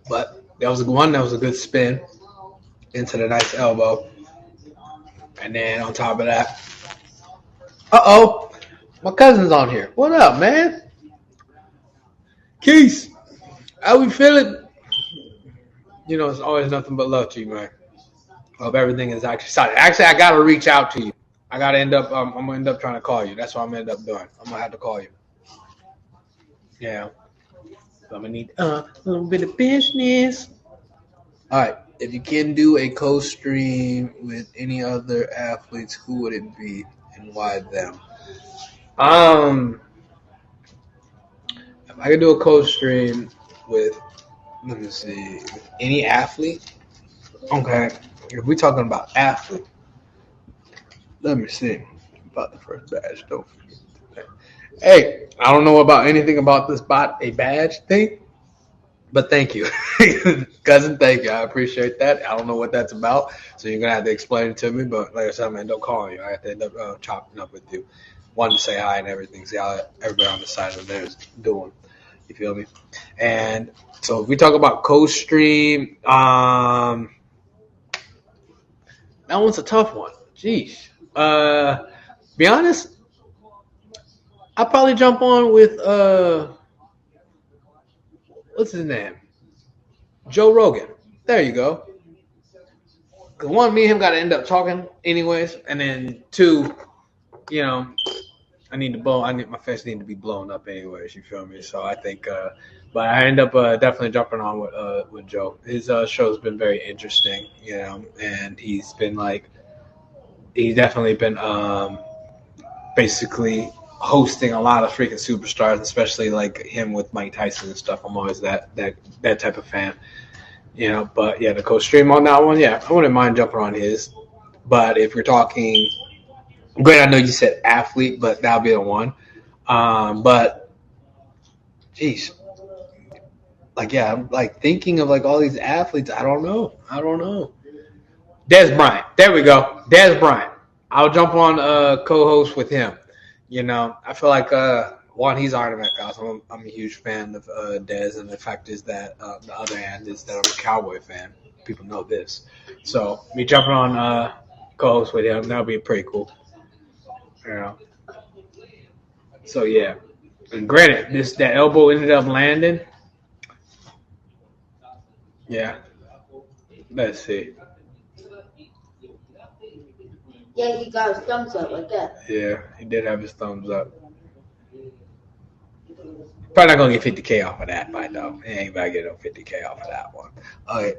But that was one. That was a good spin into the nice elbow, and then on top of that, my cousin's on here. What up, man? Keith, how we feeling? You know, it's always nothing but love to you, man. Hope everything is actually solid. Actually, I gotta reach out to you. I gotta end up. I'm gonna end up trying to call you. That's what I'm gonna end up doing. I'm gonna have to call you. Yeah. So I'm gonna need a little bit of business. All right. If you can do a co-stream with any other athletes, who would it be and why them? If I could do a co-stream with, let me see, with any athlete. Okay. If we're talking about athlete, let me see about the first badge. Don't forget. Hey, I don't know about anything about this a badge thing, but thank you, cousin. Thank you. I appreciate that. I don't know what that's about, so you're gonna have to explain it to me. But like I said, man, don't call you. I have to end up chopping up with you. Wanted to say hi and everything. See how everybody on the side of there is doing. You feel me? And so if we talk about co-stream, that one's a tough one. Jeez. Be honest, I'll probably jump on with what's his name? Joe Rogan. There you go. Cause one, me and him got to end up talking anyways, and then two, you know, my face need to be blown up anyways. You feel me? So I think, but I end up definitely jumping on with Joe. His show's been very interesting, and he's definitely been basically hosting a lot of freaking superstars, especially like him with Mike Tyson and stuff. I'm always that type of fan, But yeah, the co-stream on that one, yeah, I wouldn't mind jumping on his. But if you're talking, great, I know you said athlete, but that'll be the one. But geez, like yeah, I'm like thinking of like all these athletes. I don't know. Des Bryant. There we go. Des Bryant. I'll jump on co-host with him. I feel like one, he's automatic. I'm a huge fan of Des, and the fact is that the other hand is that I'm a Cowboy fan. People know this, so me jumping on co-host with him, that'll be pretty cool. So yeah, and granted, that elbow ended up landing. Yeah, let's see. Yeah, he got his thumbs up like that. Yeah, he did have his thumbs up. Probably not gonna get 50K off of that fight though. He ain't about to get no 50K off of that one. Okay.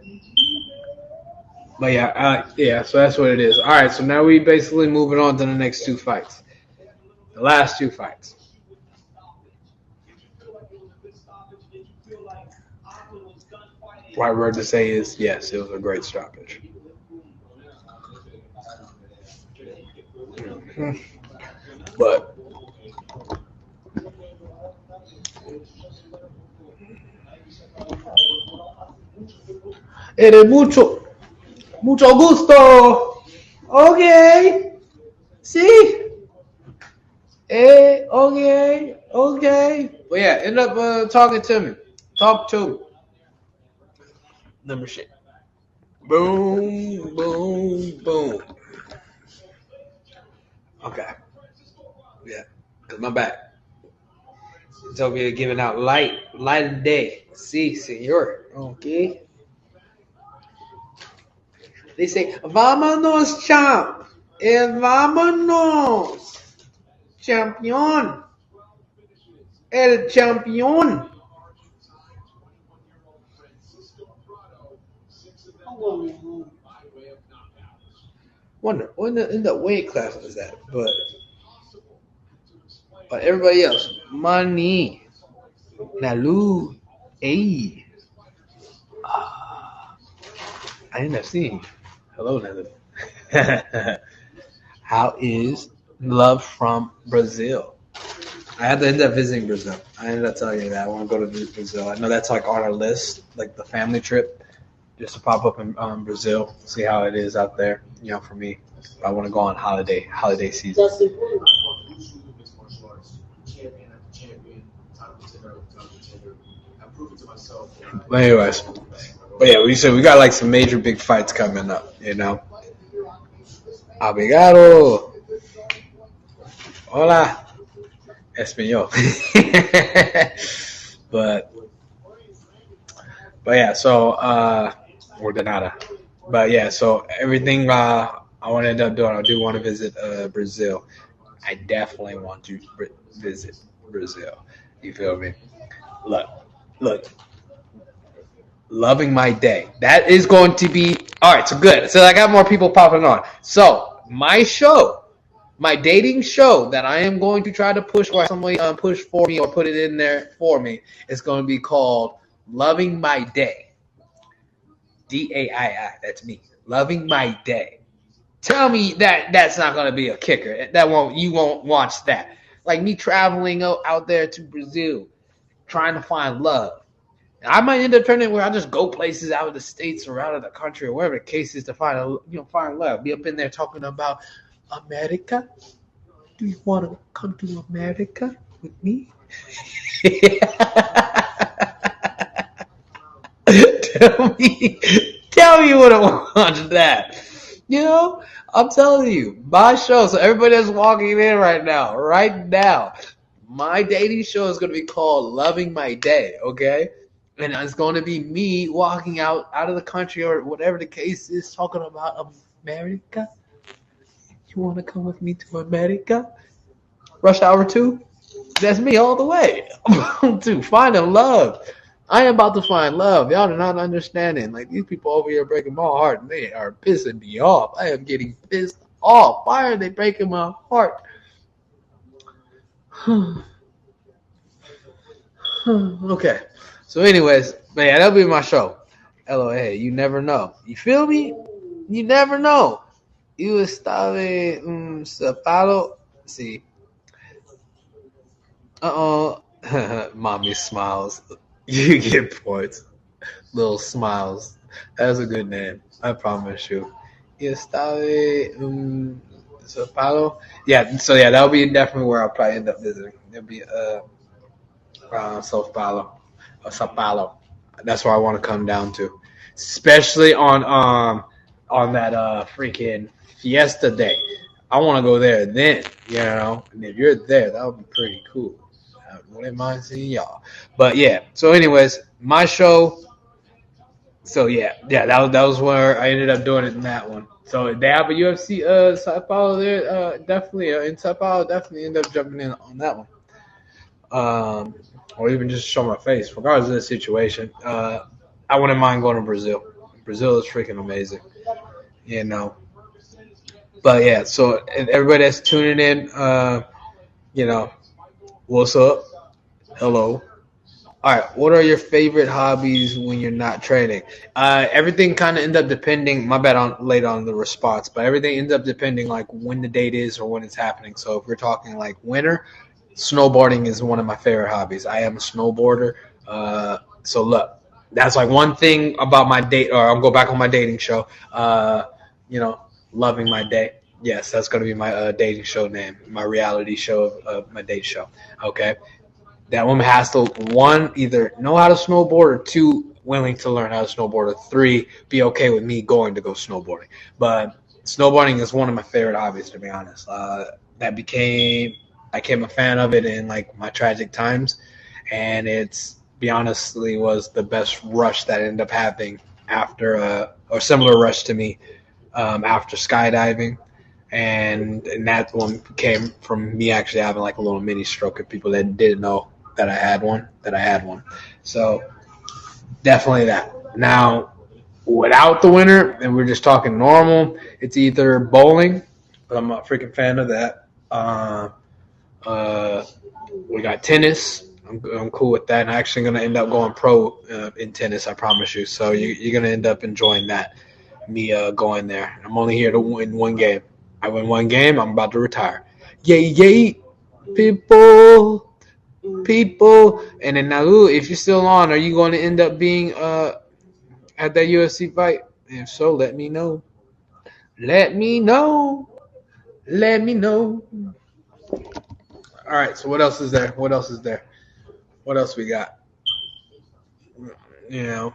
But yeah, so that's what it is. All right, so now we basically moving on to the next two fights. The last two fights. Right word to say is yes, it was a great stoppage. But eres mucho gusto. Okay. See? Okay. Well, yeah, end up talking to me. Talk to me. Number shit. Boom. Okay. Yeah, because my back. It's over here giving out light of day. See, senor. Okay. They say, vámonos, champ. Vámonos. Champion. El champion. Wonder when in the weight class was that, but everybody else, money, Nalu, hey, I ended up seeing. Hello, Nalu. How is love from Brazil? I had to end up visiting Brazil. I ended up telling you that I want to go to visit Brazil. I know that's like on our list, like the family trip, just to pop up in Brazil, see how it is out there. For me, I want to go on holiday season. But anyways, we said we got like some major big fights coming up. Obrigado. Hola. Espanol. but yeah, so or de nada. But yeah, so everything I want to end up doing, I do want to visit Brazil. I definitely want to visit Brazil. You feel me? Look. Loving my day. That is going to be all right. So good. So I got more people popping on. So my show, my dating show that I am going to try to push, or somebody push for me or put it in there for me, is going to be called Loving My Day. DAII. That's me. Loving My Day. Tell me that's not going to be a kicker. You won't watch that. Like me traveling out there to Brazil, trying to find love. And I might end up turning where I just go places out of the states or out of the country or wherever the case is to find love. Be up in there talking about America. Do you want to come to America with me? Tell me what I want that. I'm telling you, my show. So everybody that's walking in right now, my dating show is going to be called Loving My Day, okay? And it's going to be me walking out of the country or whatever the case is, talking about America. You want to come with me to America? Rush Hour 2, that's me all the way. Dude, finding love. I am about to find love. Y'all are not understanding. Like, these people over here breaking my heart, and they are pissing me off. I am getting pissed off. Why are they breaking my heart? Okay. So, anyways, man, that'll be my show. LOA, you never know. You feel me? You never know. You estaba zapado. See. Mommy smiles. You get points. Little smiles. That's a good name. I promise you. You estaba zapado. Yeah. So yeah, that'll be definitely where I'll probably end up visiting. It'll be Sao Paulo. That's where I want to come down to, especially on that freaking Fiesta Day. I want to go there then, and if you're there, that would be pretty cool. I wouldn't mind seeing y'all. But yeah, so anyways, my show. So yeah, that was where I ended up doing it in that one. So they have a UFC Sao Paulo there, definitely in Sao Paulo, definitely end up jumping in on that one. Or even just show my face, regardless of the situation. I wouldn't mind going to Brazil. Brazil is freaking amazing, But yeah, so everybody that's tuning in, what's up? Hello. All right, what are your favorite hobbies when you're not training? Everything kind of ends up depending. My bad on late on the response, but everything ends up depending like when the date is or when it's happening. So if we're talking like winter, snowboarding is one of my favorite hobbies. I am a snowboarder. So look, that's like one thing about my date, or I'll go back on my dating show. Loving my day. Yes, that's going to be my dating show name, my reality show of my date show. Okay. That woman has to, one, either know how to snowboard, or two, willing to learn how to snowboard, or three, be okay with me going to go snowboarding. But snowboarding is one of my favorite hobbies, to be honest. I became a fan of it in like my tragic times, and be honestly was the best rush that ended up happening after or similar rush to me after skydiving. And that one came from me actually having like a little mini stroke, of people that didn't know that I had one. So definitely that. Now, without the winter, and we're just talking normal, it's either bowling, but I'm a freaking fan of that. We got tennis. I'm cool with that. And I'm actually going to end up going pro in tennis, I promise you. So you're going to end up enjoying that, me going there. I'm only here to win one game. I win one game, I'm about to retire. Yay, people. And then now, if you're still on, are you going to end up being at that UFC fight? If so, let me know. Let me know. All right, so what else is there? What else we got? You're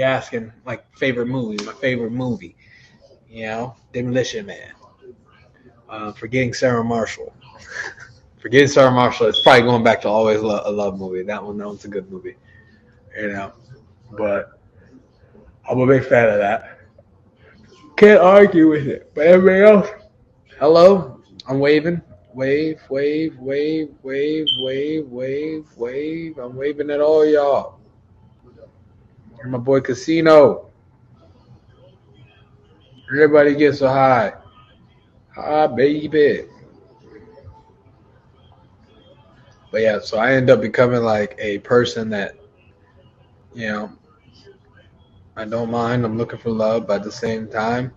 asking, like, favorite movie. My favorite movie. Demolition Man. Forgetting Sarah Marshall. Forgetting Sarah Marshall. It's probably going back to Always a Love movie. That one's a good movie. But I'm a big fan of that. Can't argue with it. But everybody else, hello. I'm waving. Wave. I'm waving at all y'all. And my boy Casino. Everybody gets a high. Hi, baby. But yeah, so I end up becoming like a person that, I don't mind. I'm looking for love, but at the same time,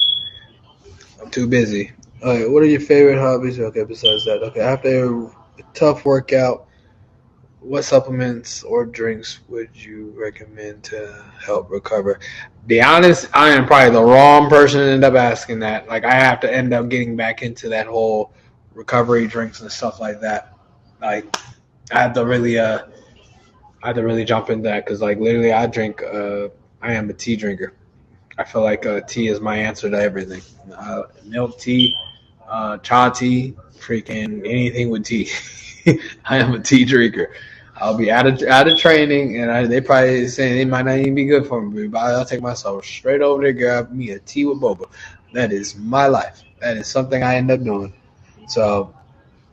I'm too busy. All right, what are your favorite hobbies? Okay, besides that. Okay, after a tough workout, what supplements or drinks would you recommend to help recover? Be honest, I am probably the wrong person to end up asking that. Like, I have to end up getting back into that whole recovery drinks and stuff like that. Like, I have to really jump into that, because like literally I drink. I am a tea drinker. I feel like tea is my answer to everything. Milk tea, cha tea, freaking anything with tea. I am a tea drinker. I'll be out of training, and they probably saying it might not even be good for me, but I'll take myself straight over there, grab me a tea with boba. That is my life. That is something I end up doing. So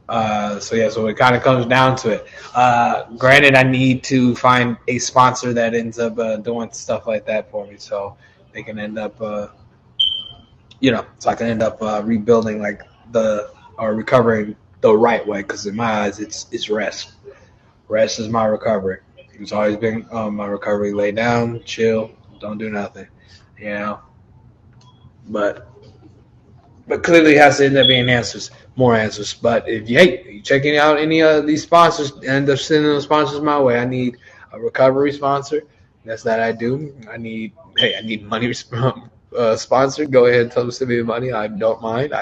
So it kind of comes down to it. Granted, I need to find a sponsor that ends up doing stuff like that for me, so they can end up, so I can end up rebuilding or recovering the right way. Because in my eyes, it's rest. Rest is my recovery. It's always been my recovery. Lay down, chill, don't do nothing. You know, but clearly it has to end up being more answers. But if you checking out any of these sponsors, end up sending those sponsors my way. I need a recovery sponsor. That's that I do. I need money sponsor. Go ahead and tell them to send me the money. I don't mind.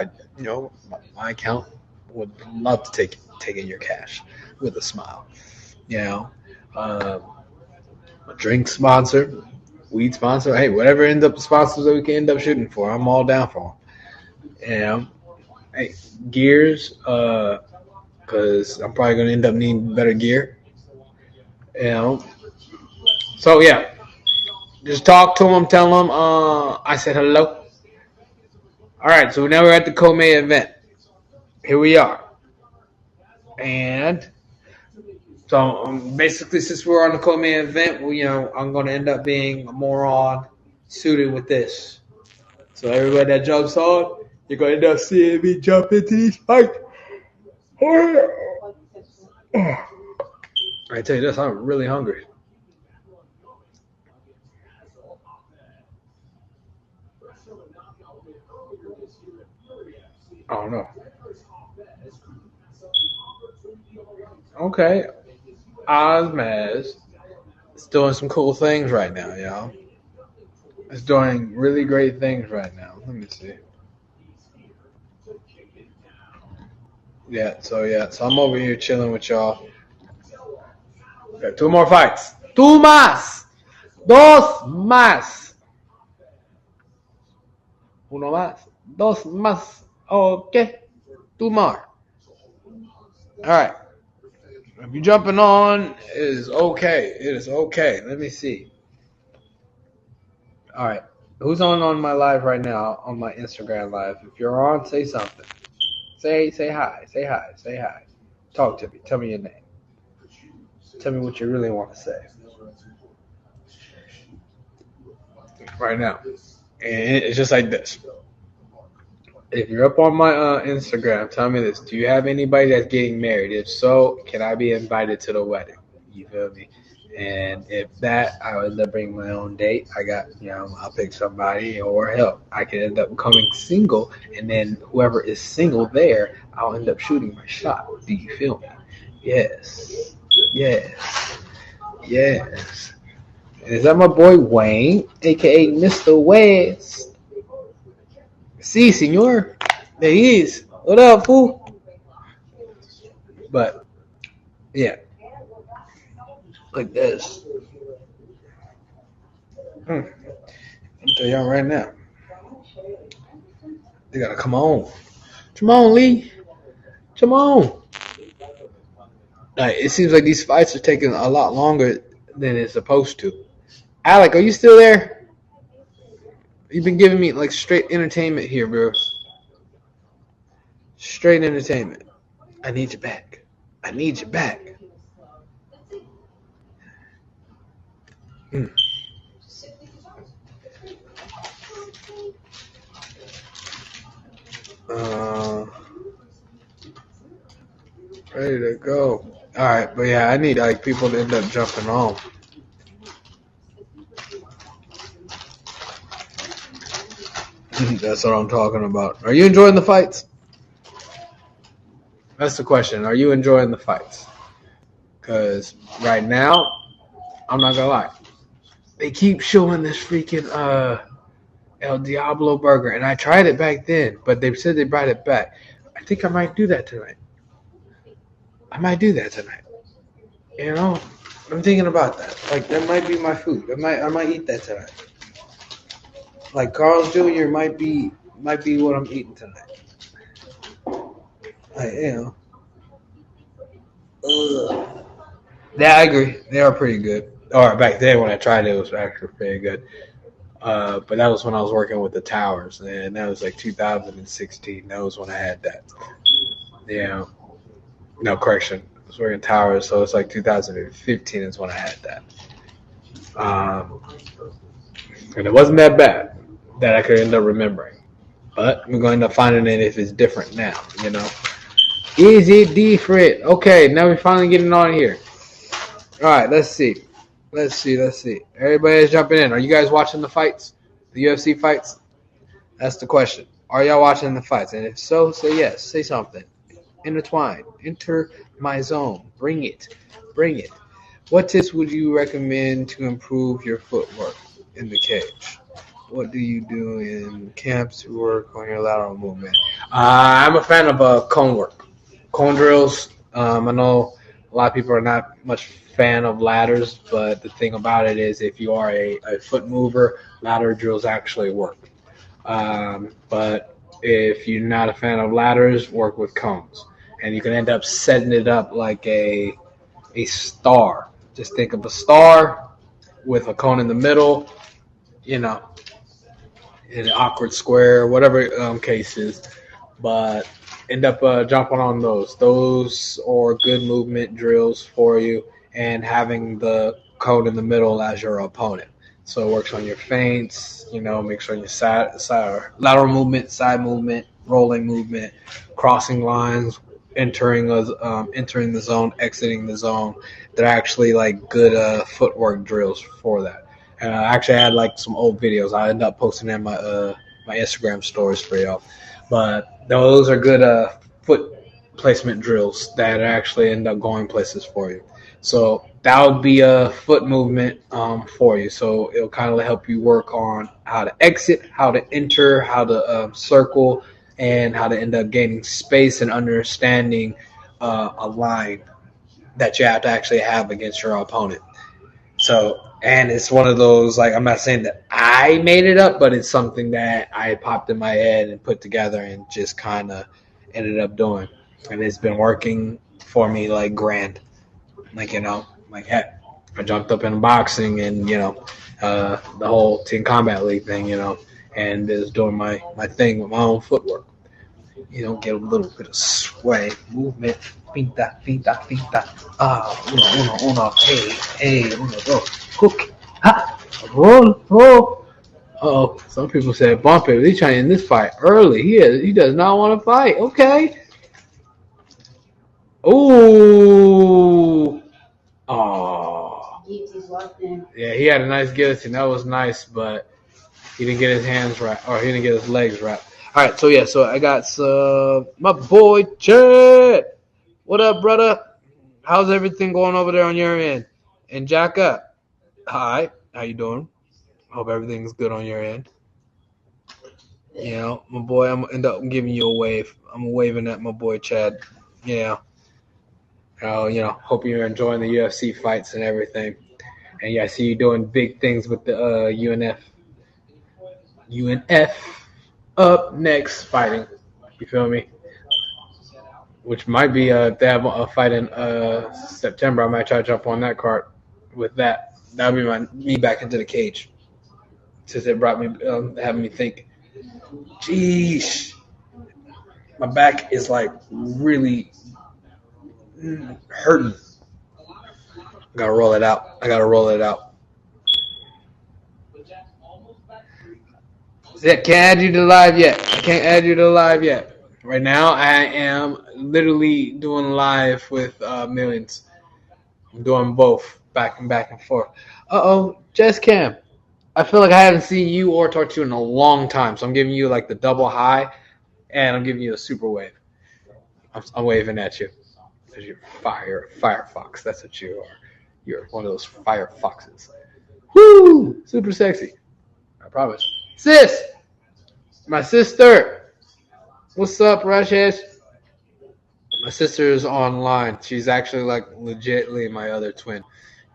My account would love to take in your cash with a smile. A drink sponsor, weed sponsor. Hey, whatever ends up the sponsors that we can end up shooting for, I'm all down for them. Hey, gears, because I'm probably gonna end up needing better gear. So yeah, just talk to them, tell them I said hello. All right, so now we're at the co-main event. Here we are, and so basically, since we're on the co-main event, I'm gonna end up being more on suited with this. So everybody that jumps on, you're gonna end up seeing me jump into these fights. I tell you this, I'm really hungry. I don't know. Okay, Ozmaz is doing some cool things right now, y'all. It's doing really great things right now. Let me see. So I'm over here chilling with y'all. Got 2 more fights. 2 más. 2 más. 1 más. 2 más. Okay. 2 more. All right. If you're jumping on, it is okay. It is okay. Let me see. All right. Who's on my live right now on my Instagram live? If you're on, say something. Say hi. Say hi. Say hi. Talk to me. Tell me your name. Tell me what you really want to say. Right now. And it's just like this. If you're up on my Instagram, tell me this. Do you have anybody that's getting married? If so, can I be invited to the wedding? You feel me? And if that, I would end up bringing my own date. I got, I'll pick somebody, or hell, I could end up becoming single, and then whoever is single there, I'll end up shooting my shot. Do you feel me? Yes. Yes. Yes. And is that my boy Wayne, a.k.a. Mr. West? Si, senor. There he is. What up, fool? But, yeah. Like this. I'm tell y'all right now. They gotta come on. Come on, Lee. Come on. It seems like these fights are taking a lot longer than it's supposed to. Alec, are you still there? You've been giving me straight entertainment here, bro. Straight entertainment. I need you back. I need you back. Ready to go. All right, but yeah, I need people to end up jumping on. That's what I'm talking about. Are you enjoying the fights? That's the question. Are you enjoying the fights? Because right now, I'm not gonna lie, they keep showing this freaking El Diablo burger, and I tried it back then, but they said they brought it back. I think I might do that tonight. I'm thinking about that. That might be my food. I might eat that tonight. Carl's Jr. might be what I'm eating tonight. Yeah, I agree. They are pretty good. Or back then when I tried it was actually pretty good. But that was when I was working with the towers, and that was 2016. That was when I had that. Yeah. No, correction. I was working towers, so it's like 2015 is when I had that. And it wasn't that bad that I could end up remembering. But we're going to end up finding it if it's different now, Is it different? Okay, now we're finally getting on here. All right, let's see. Everybody's jumping in. Are you guys watching the fights? The UFC fights? That's the question. Are y'all watching the fights? And if so, say yes. Say something. Intertwine. Enter my zone. Bring it. What tips would you recommend to improve your footwork in the cage? What do you do in camps to work on your lateral movement? I'm a fan of cone work. Cone drills. I know a lot of people are not much fan of ladders, but the thing about it is if you are a foot mover, ladder drills actually work. But if you're not a fan of ladders, work with cones. And you can end up setting it up like a star. Just think of a star with a cone in the middle, in an awkward square, whatever case is. But end up jumping on those. Those are good movement drills for you, and having the cone in the middle as your opponent. So it works on your feints, make sure your side lateral movement, side movement, rolling movement, crossing lines, entering the zone, exiting the zone. They're actually like good footwork drills for that. And I actually had like some old videos. I end up posting in my Instagram stories for y'all. But those are good foot placement drills that actually end up going places for you. So that would be a foot movement for you. So it'll kind of help you work on how to exit, how to enter, how to circle, and how to end up gaining space and understanding a line that you have to actually have against your opponent. So, and it's one of those, like, I'm not saying that I made it up, but it's something that I popped in my head and put together and just kind of ended up doing. And it's been working for me like grand. Heck, I jumped up in boxing and, the whole Team Combat League thing, and is doing my thing with my own footwork. Get a little bit of sway, movement, pinta. Uno, hey, uno, dos, hook, ha, roll. Oh, some people said bump it. He's trying to end this fight early. He does not want to fight. Okay. Ooh. Oh. Yeah, he had a nice guillotine. That was nice, but he didn't get his hands wrapped, or he didn't get his legs wrapped. All right, so I got my boy Chad. What up, brother? How's everything going over there on your end? And Jacka, hi, how you doing? Hope everything's good on your end. My boy, I'm gonna end up giving you a wave. I'm waving at my boy Chad. Hope you're enjoying the UFC fights and everything. And I see you doing big things with the UNF up next fighting. You feel me? Which might be they have a fight in September. I might try to jump on that card with that. That'll be me back into the cage. Since it brought me, having me think, geez, my back is like really hurting. I gotta roll it out. Can't add you to live yet. I can't add you to live yet. Right now, I am literally doing live with millions. I'm doing both, back and forth. Jess Cam. I feel like I haven't seen you or talked to you in a long time, so I'm giving you like the double high, and I'm giving you a super wave. I'm waving at you because you're Firefox. That's what you are. You're one of those Firefoxes. Woo! Super sexy. I promise. Sis! My sister! What's up, Rushes? My sister is online. She's actually like legitly my other twin.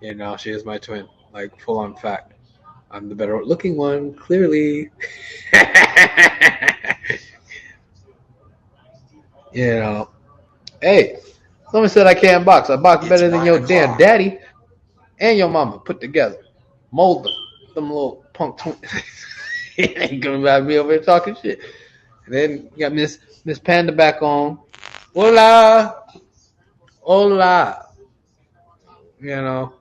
She is my twin. Like full on fact. I'm the better looking one, clearly. Hey, someone said I can't box. I box better than your damn daddy and your mama put together. Mold them little punk twins. Ain't gonna about me over here talking shit. And then you got Miss Panda back on. Hola. Hola. You know.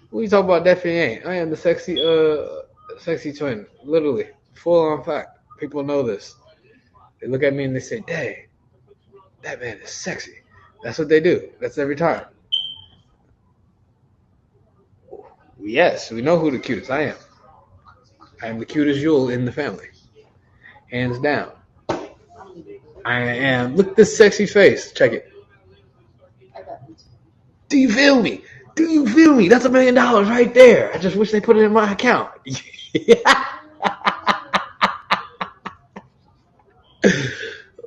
What you talking about? Definitely ain't. I am the sexy twin. Literally. Full on fact. People know this. They look at me and they say, dang, that man is sexy. That's what they do. That's every time. Yes, we know who the cutest. I am. I am the cutest Yule in the family. Hands down. I am. Look at this sexy face. Check it. Do you feel me? Do you feel me? That's $1 million right there. I just wish they put it in my account.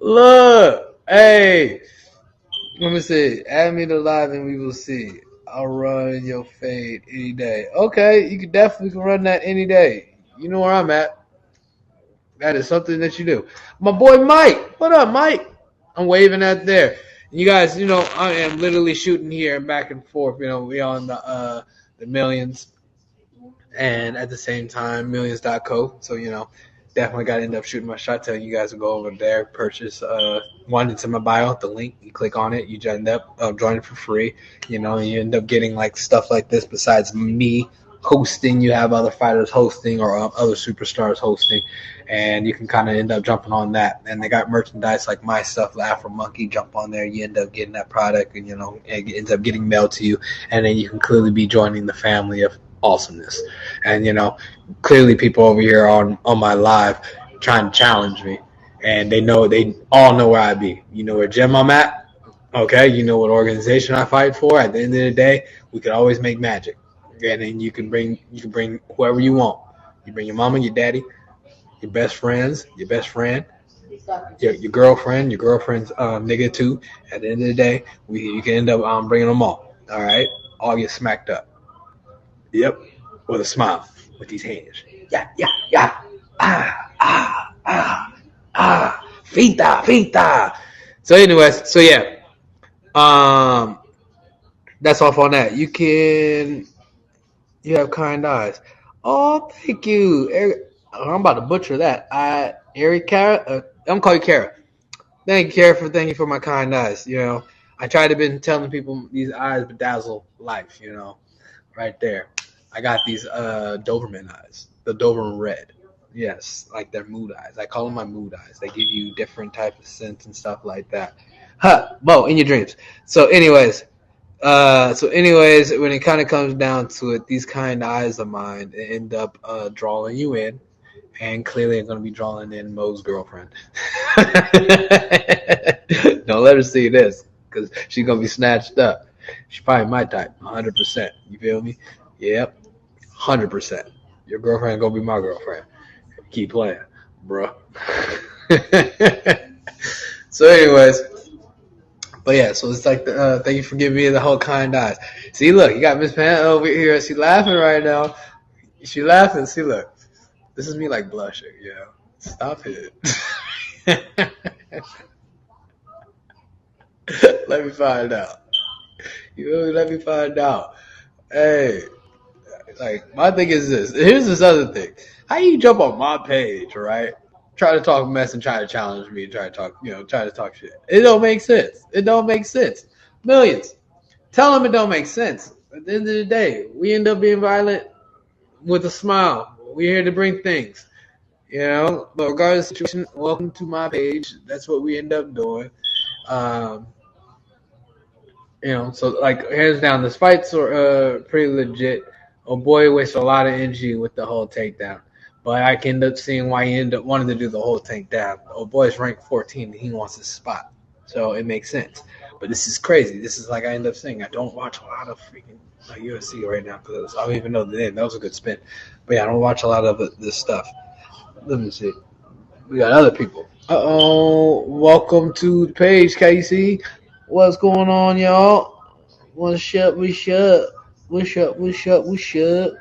Look. Hey. Let me see. Add me to live and we will see. I'll run your fade any day. Okay, you can definitely run that any day. You know where I'm at. That is something that you do. My boy Mike. What up, Mike? I'm waving at there. You guys, I am literally shooting here back and forth. We on the millions, and at the same time, millions.co. So, definitely got to end up shooting my shot. Telling you guys to go over there, purchase one. It's in my bio. The link. You click on it. You end up joining for free. You end up getting like stuff like this. Besides me hosting, you have other fighters hosting or other superstars hosting, and you can kind of end up jumping on that. And they got merchandise like my stuff, the Afro Monkey. Jump on there, you end up getting that product, and it ends up getting mailed to you, and then you can clearly be joining the family of awesomeness. And clearly people over here on my live trying to challenge me, and they all know where I be. You know where gym I'm at. Okay, you know what organization I fight for. At the end of the day, we could always make magic. And then you can bring whoever you want. You bring your mama, your daddy, your best friends, your best friend, your girlfriend, your girlfriend's nigga too. At the end of the day, you can end up bringing them all. All right, all get smacked up. Yep, with a smile, with these hands. Yeah. Fita. So, anyways, yeah. That's off on that. You have kind eyes. Oh, thank you. I'm about to butcher that. Eric Kara. I'm gonna call you Kara. Thank you, Kara, thank you for my kind eyes. I try to been telling people these eyes bedazzle life. Right there. I got these Doberman eyes, the Doberman red. Yes, like they're mood eyes. I call them my mood eyes. They give you different type of scents and stuff like that. Bo, in your dreams. So, anyways, when it kind of comes down to it, these kind of eyes of mine end up drawing you in, and clearly I'm going to be drawing in Mo's girlfriend. Don't let her see this, because she's going to be snatched up. She's probably my type, 100%. You feel me? Yep, 100%. Your girlfriend going to be my girlfriend. Keep playing, bro. So, anyways. But yeah, so it's like, thank you for giving me the whole kind eyes. See, look, you got Miss Pan over here. She's laughing right now. She laughing. See, look, this is me like blushing. Stop it. Let me find out. Let me find out. Hey, like my thing is this. Here's this other thing. How you jump on my page, right? Try to talk mess and try to challenge me and try to talk shit. It don't make sense. It don't make sense. Millions. Tell them it don't make sense. At the end of the day, we end up being violent with a smile. We're here to bring things. But regardless of the situation, welcome to my page. That's what we end up doing. So like hands down, this fights are pretty legit. Oh boy, wastes a lot of energy with the whole takedown. But I can end up seeing why he ended up wanting to do the whole takedown. Oh boy's ranked 14 and he wants his spot. So it makes sense. But this is crazy. This is like I end up saying I don't watch a lot of freaking UFC right now because I don't even know the name. That was a good spin. But yeah, I don't watch a lot of this stuff. Let me see. We got other people. Welcome to the page, Casey. What's going on, y'all? What's up? What's up? What's up? What's up? What's up?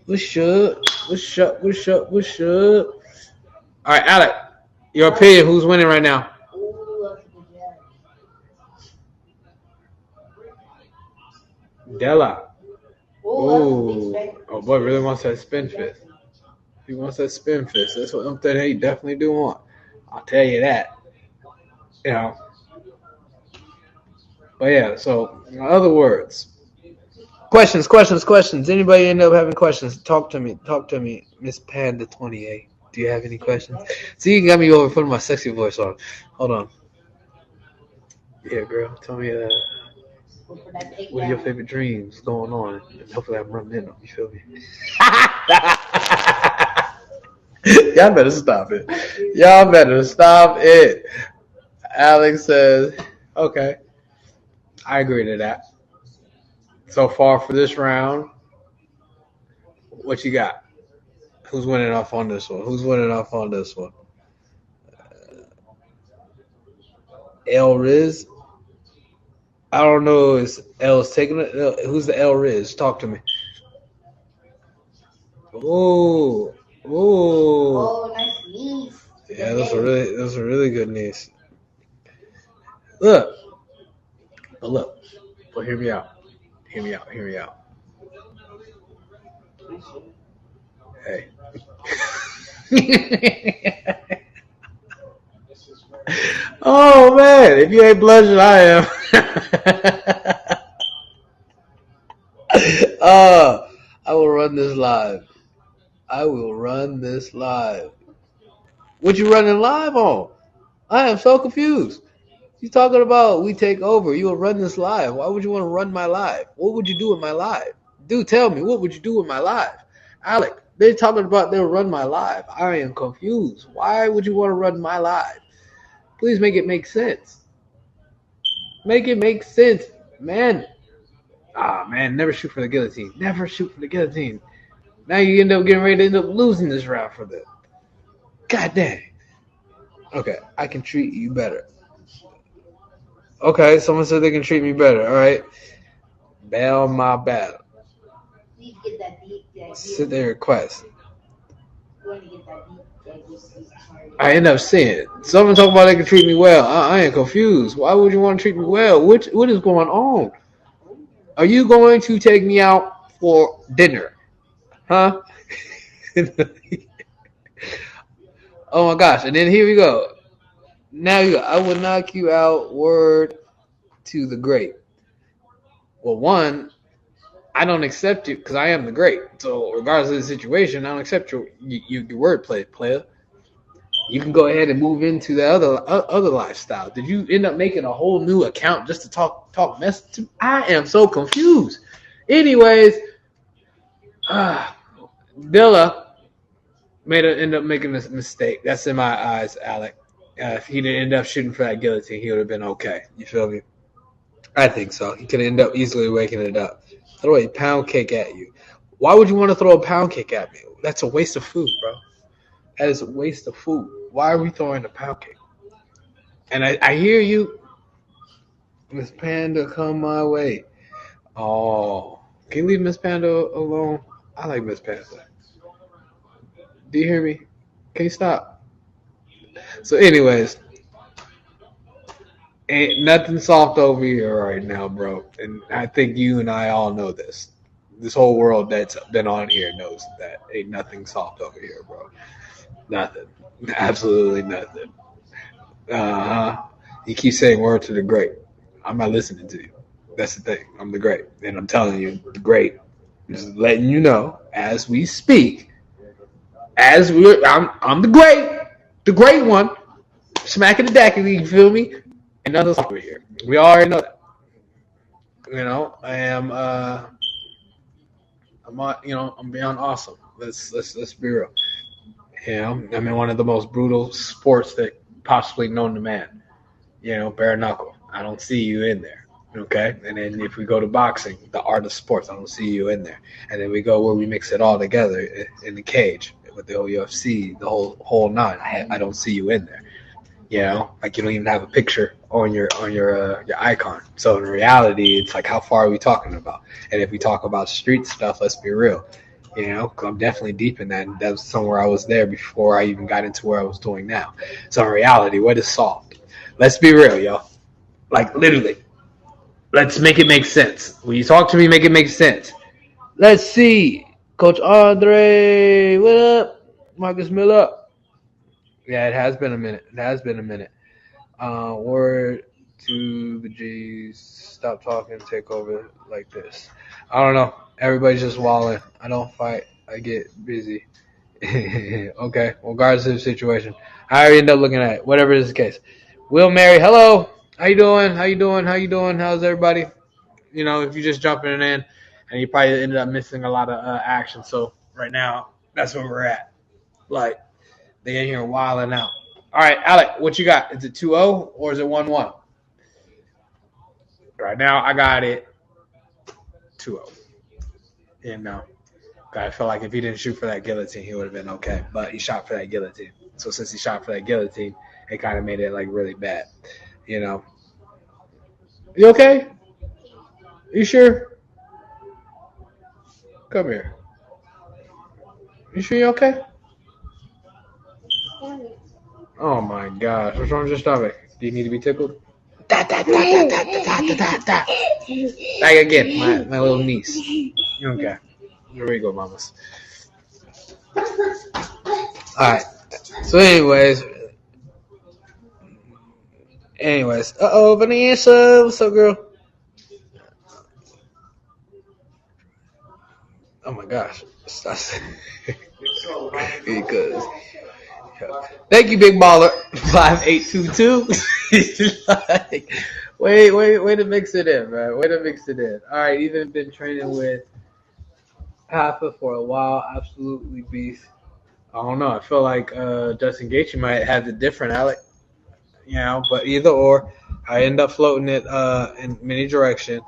What's up? What's up? What's up? What's up? All right, Alec, your opinion. Who's winning right now? Della. Ooh. Oh, boy really wants that spin fist. He wants that spin fist. That's what he definitely do want. I'll tell you that. But yeah, so in other words, questions. Anybody end up having questions? Talk to me, Miss Panda 28. Do you have any questions? See, you got me over putting my sexy voice on. Hold on. Yeah, girl, tell me what are your favorite dreams going on? And hopefully I'm running in them. You feel me? Y'all better stop it. Y'all better stop it. Alex says, okay, I agree to that. So far for this round, what you got? Who's winning off on this one? El Riz? I don't know if L's taking it. Who's the El Riz? Talk to me. Oh, nice knees. Yeah, those are really good knees. Look, but hear me out. Hey. Oh man, if you ain't blushing, I am. I will run this live. What you running live on? I am so confused. You talking about we take over? You will run this live. Why would you want to run my live? What would you do with my live? Dude, tell me, what would you do with my live? Alec, they're talking about they'll run my live. I am confused. Why would you want to run my live? Please make it make sense. Make it make sense, man. Man, never shoot for the guillotine. Now you end up getting ready to end up losing this round for this. God dang. Okay, I can treat you better. Okay, someone said they can treat me better. All right. Bail my battle. Sit there request. I end up seeing someone talking about they can treat me well. I am confused. Why would you want to treat me well? What is going on? Are you going to take me out for dinner? Huh? Oh my gosh. And then here we go. Now you go. I will knock you out. Word to the great. Well, one, I don't accept you because I am the great. So regardless of the situation, I don't accept your wordplay, player. You can go ahead and move into the other lifestyle. Did you end up making a whole new account just to talk mess to me? I am so confused. Anyways, Dilla end up making this mistake. That's in my eyes, Alec. If he didn't end up shooting for that guillotine, he would have been okay. You feel me? I think so. He could end up easily waking it up. Throw a pound cake at you. Why would you want to throw a pound cake at me? That's a waste of food, bro. That is a waste of food. Why are we throwing a pound cake? And I hear you. Miss Panda, come my way. Oh, can you leave Miss Panda alone? I like Miss Panda. Do you hear me? Can you stop? So anyways, ain't nothing soft over here right now, bro. And I think you and I all know this. This whole world that's been on here knows that ain't nothing soft over here, bro. Nothing. Absolutely nothing. You keep saying word to the great. I'm not listening to you. That's the thing. I'm the great. And I'm telling you, the great. Just letting you know as we speak. I'm the great one. Smacking the dackety, you feel me? And nothing's over here. We already know that. You know, I'm beyond awesome. Let's be real. You know, I'm in one of the most brutal sports that possibly known to man. You know, bare knuckle. I don't see you in there. Okay? And then if we go to boxing, the art of sports, I don't see you in there. And then we go where we mix it all together in the cage with the whole UFC, the whole nine. I don't see you in there. You know, like you don't even have a picture on your icon. So in reality, it's like how far are we talking about? And if we talk about street stuff, let's be real. You know, cause I'm definitely deep in that. And that was somewhere I was there before I even got into where I was doing now. So in reality, what is soft? Let's be real, yo. Like literally, let's make it make sense. When you talk to me, make it make sense. Let's see, Coach Andre, what up? Marcus Miller. Yeah, it has been a minute. Word YouTube G's stop talking, take over like this. I don't know. Everybody's just walling. I don't fight. I get busy. Okay. Well, regardless of the situation, I already end up looking at it. Whatever is the case. Will Mary, hello. How you doing? How you doing? How you doing? How's everybody? You know, if you're just jumping in, and you probably ended up missing a lot of action. So right now, that's where we're at. Like, they in here wilding out. All right, Alec, what you got? Is it 2-0 or is it 1-1? Right now, I got it 2-0. You know, I feel like if he didn't shoot for that guillotine, he would have been okay. But he shot for that guillotine. So since he shot for that guillotine, it kind of made it like really bad. You know. You okay? You sure? Come here. You sure you're okay? Oh my gosh. What's wrong with your stomach? Do you need to be tickled? Back again, my little niece. Okay. Here we go, mamas. Alright. So anyways. Vanessa, what's up, girl? Oh my gosh. Because thank you, Big Baller 5822. Like, way to mix it in, man. Way to mix it in. All right, even been training with Hafa for a while. Absolutely beast. I don't know. I feel like Justin Gaethje might have the different Alec. You know, but either or, I end up floating it in many directions.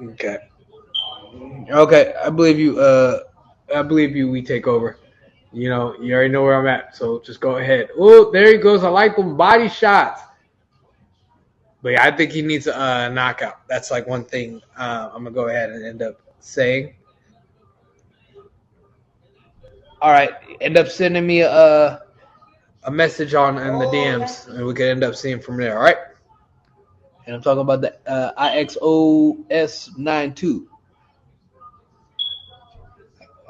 Okay. Okay, I believe you. We take over. You know, you already know where I'm at, so just go ahead. Oh, there he goes. I like them body shots. But yeah, I think he needs a knockout. That's like one thing I'm going to go ahead and end up saying. All right, end up sending me a message in the DMs, and we can end up seeing from there, all right? And I'm talking about the IXOS92.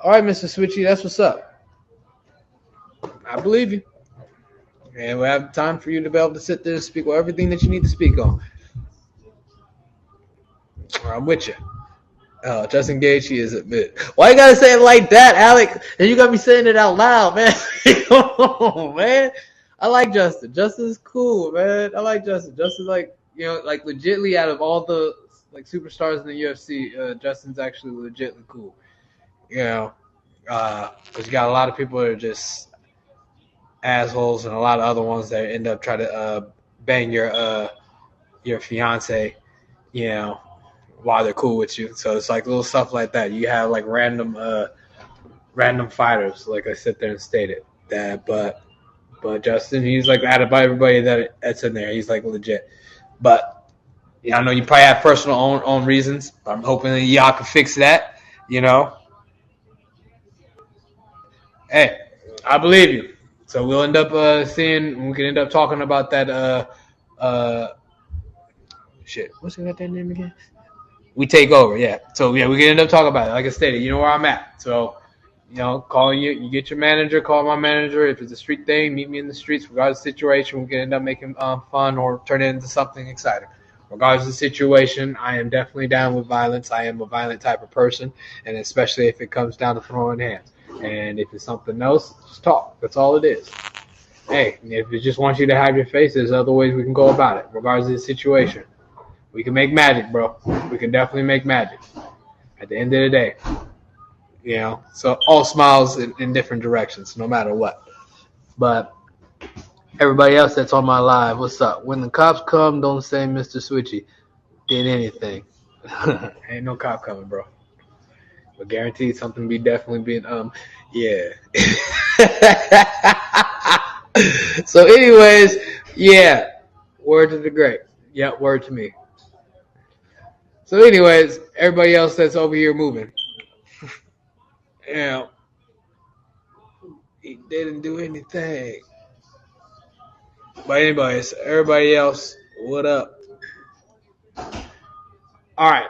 All right, Mr. Switchy, that's what's up. I believe you. And we'll have time for you to be able to sit there and speak on everything that you need to speak on. I'm with you. Oh, Justin Gaethje is a bit. Why you gotta say it like that, Alec? And you got me saying it out loud, man. Come on, man. I like Justin. Justin's cool, man. I like Justin. Justin's like, you know, like legitly out of all the like superstars in the UFC, Justin's actually legitly cool. You know, because you got a lot of people that are just assholes, and a lot of other ones that end up trying to bang your fiance, you know, while they're cool with you. So it's like little stuff like that. You have like random fighters, like I sit there and stated that, but Justin, he's like out of everybody that's in there, he's like legit. But yeah, I know you probably have personal own reasons. I'm hoping that y'all can fix that. You know, hey, I believe you. So we'll end up seeing. We can end up talking about that. Shit, what's that name again? We take over, yeah. So yeah, we can end up talking about it. Like I stated, you know where I'm at. So, you know, calling you get your manager, call my manager. If it's a street thing, meet me in the streets. Regardless of the situation, we can end up making fun or turn it into something exciting. Regardless of the situation, I am definitely down with violence. I am a violent type of person, and especially if it comes down to throwing hands. And if it's something else, just talk. That's all it is. Hey, if it just wants you to have your face, there's other ways we can go about it, regardless of the situation. We can make magic, bro. We can definitely make magic. At the end of the day, you know. So all smiles in different directions, no matter what. But everybody else that's on my live, what's up? When the cops come, don't say Mr. Switchy did anything. Ain't no cop coming, bro. But guaranteed something be definitely being yeah. So anyways, yeah. Word to the great. Yeah, word to me. So anyways, everybody else that's over here moving. You know, he didn't do anything. But anyways, everybody else, what up? All right.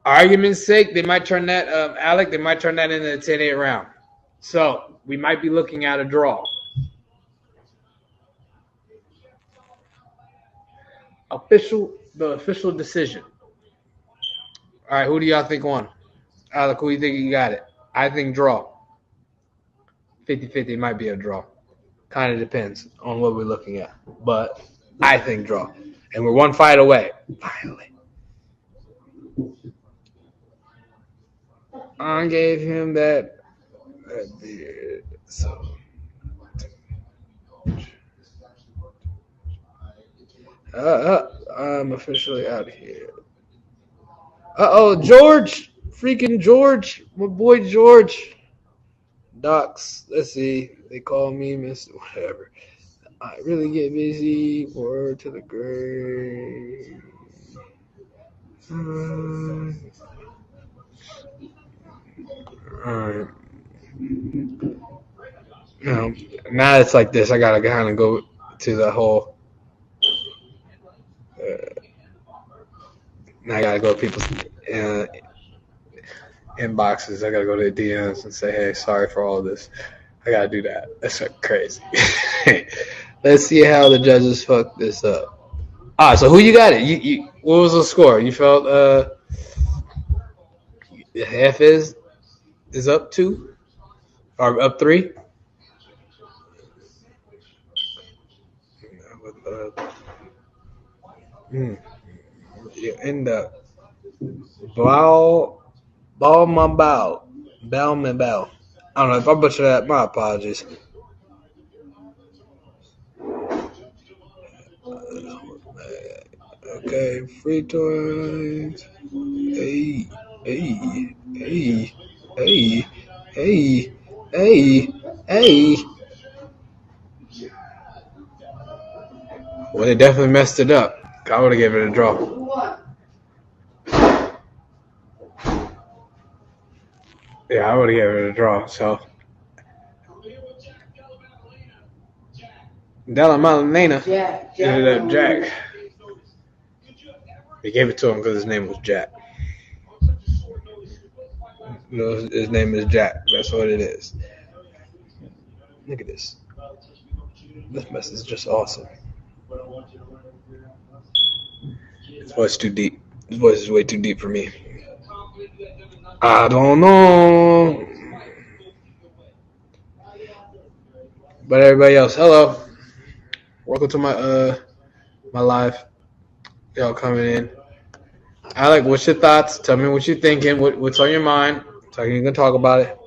Argument's sake, they might turn that, Alec, they might turn that into a 10-8 round. So we might be looking at a draw. the official decision. All right, who do y'all think won? Alec, who do you think you got it? I think draw. 50-50 might be a draw. Kind of depends on what we're looking at. But I think draw. And we're one fight away. Finally. I gave him that beard. So. I'm officially out of here. George. Freaking George. My boy George. Docs. Let's see. They call me Mr. Whatever. I really get busy. Word to the grave. Alright. Now it's like this. I gotta kind of go to the whole. Now I gotta go to people's inboxes. I gotta go to the DMs and say, "Hey, sorry for all this." I gotta do that. That's crazy. Let's see how the judges fuck this up. So who you got it? You what was the score? You felt half is up 2 or up 3? You end up bow my bow. Bow my bow. I don't know if I butcher that. My apologies. Okay, free toys. Hey. Well, they definitely messed it up. I would have given it a draw. Yeah, I would have given it a draw. So, Della Malanena ended up Jack. They gave it to him because his name was Jack. His name is Jack. That's what it is. Look at this. This mess is just awesome. This voice is too deep. This voice is way too deep for me. I don't know. But everybody else, hello. Welcome to my live. Y'all coming in. Alec, what's your thoughts? Tell me what you're thinking. What's on your mind? So you can talk about it.